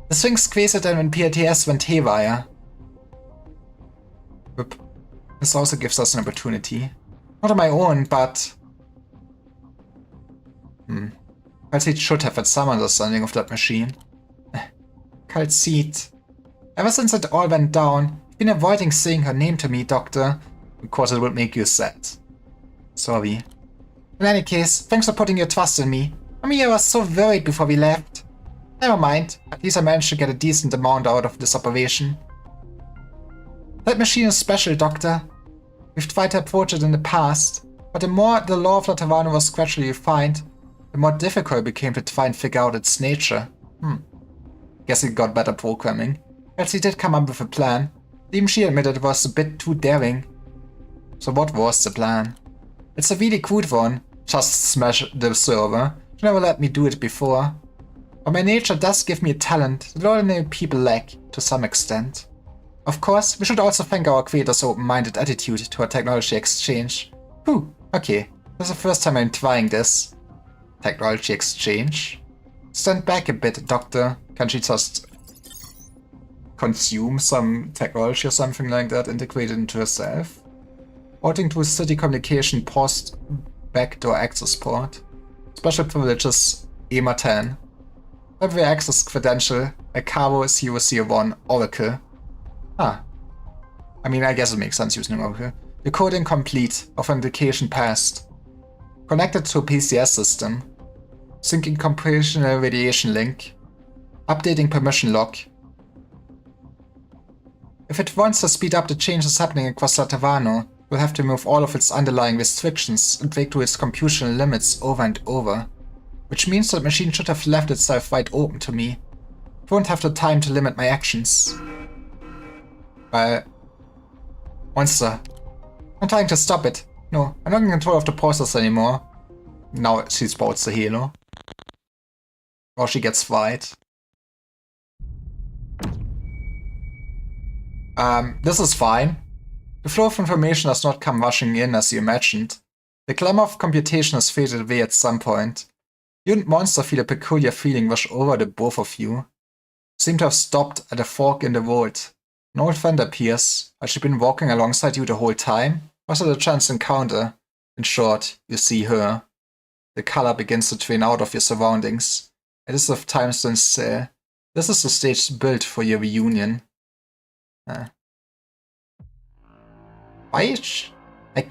The Sphinx created them in PTS went haywire. This also gives us an opportunity. Not on my own, but... Kal'tsit should have had some understanding of that machine. Kal'tsit. Ever since it all went down, you've been avoiding saying her name to me, Doctor, because it would make you sad. Sorry. In any case, thanks for putting your trust in me. I mean, I was so worried before we left. Never mind, at least I managed to get a decent amount out of this operation. That machine is special, Doctor. We've tried to approach it in the past, but the more the law of Latavano was gradually refined, the more difficult it became to try and figure out its nature. Guess it got better programming. Elsie did come up with a plan. Even she admitted it was a bit too daring. So what was the plan? It's a really crude one. Just smash the server. She never let me do it before. But my nature does give me a talent that ordinary people lack, to some extent. Of course, we should also thank our creator's open-minded attitude to our technology exchange. Okay. This is the first time I'm trying this. Technology exchange? Stand back a bit, Doctor. Can she just consume some technology or something like that, integrate it into herself? Porting to a city communication post backdoor access port. Special privileges EMA 10. Every access credential, a Cabo 001 Oracle. I mean, I guess it makes sense using an Oracle. Decoding complete. Authentication passed. Connected to a PCS system. Syncing computational radiation link. Updating permission log. If it wants to speed up the changes happening across Latavano, we'll have to remove all of its underlying restrictions and break through its computational limits over and over. Which means that machine should have left itself wide open to me. It won't have the time to limit my actions. Monster. I'm trying to stop it. No, I'm not in control of the process anymore. Now she spouts the halo. Or she gets fight. This is fine. The flow of information does not come rushing in as you imagined. The glamour of computation has faded away at some point. You and Monster feel a peculiar feeling rush over the both of you. You seem to have stopped at a fork in the road. An old friend appears. Has she been walking alongside you the whole time? Was it a chance encounter? In short, you see her. The color begins to drain out of your surroundings. It is of time stands still. This is the stage built for your reunion. I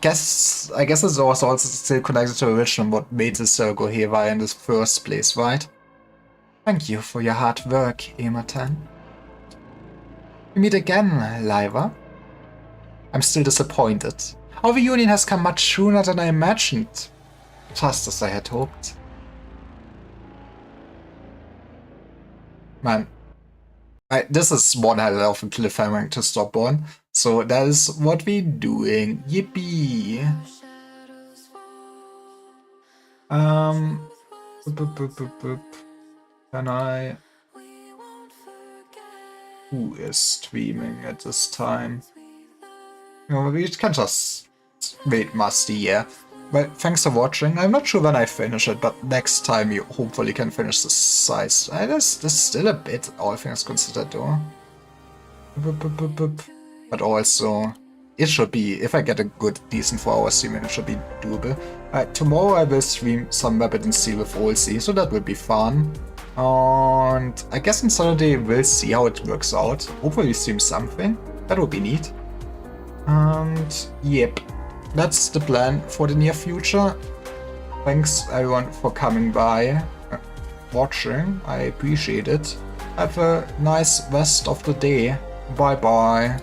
guess it's also still connected to the original what made the server go haywire in the first place, right? Thank you for your hard work, EMA-10. We meet again, Lyra. I'm still disappointed. Our reunion has come much sooner than I imagined. Just as I had hoped. Man, this is one hell of a cliffhanger to stop on. So that is what we're doing. Yippee! Can I... Who is streaming at this time? No, we can just wait Musty, yeah. But thanks for watching. I'm not sure when I finish it, but next time you hopefully can finish the size. This is still a bit, all things considered, though. But also, it should be, if I get a good, decent 4-hour stream, it should be doable. Tomorrow I will stream some Weapon and Steel with Olsey, so that will be fun. And I guess on Saturday we'll see how it works out. Hopefully stream something. That would be neat. And yep, that's the plan for the near future. Thanks everyone for coming by, watching. I appreciate it. Have a nice rest of the day. Bye bye.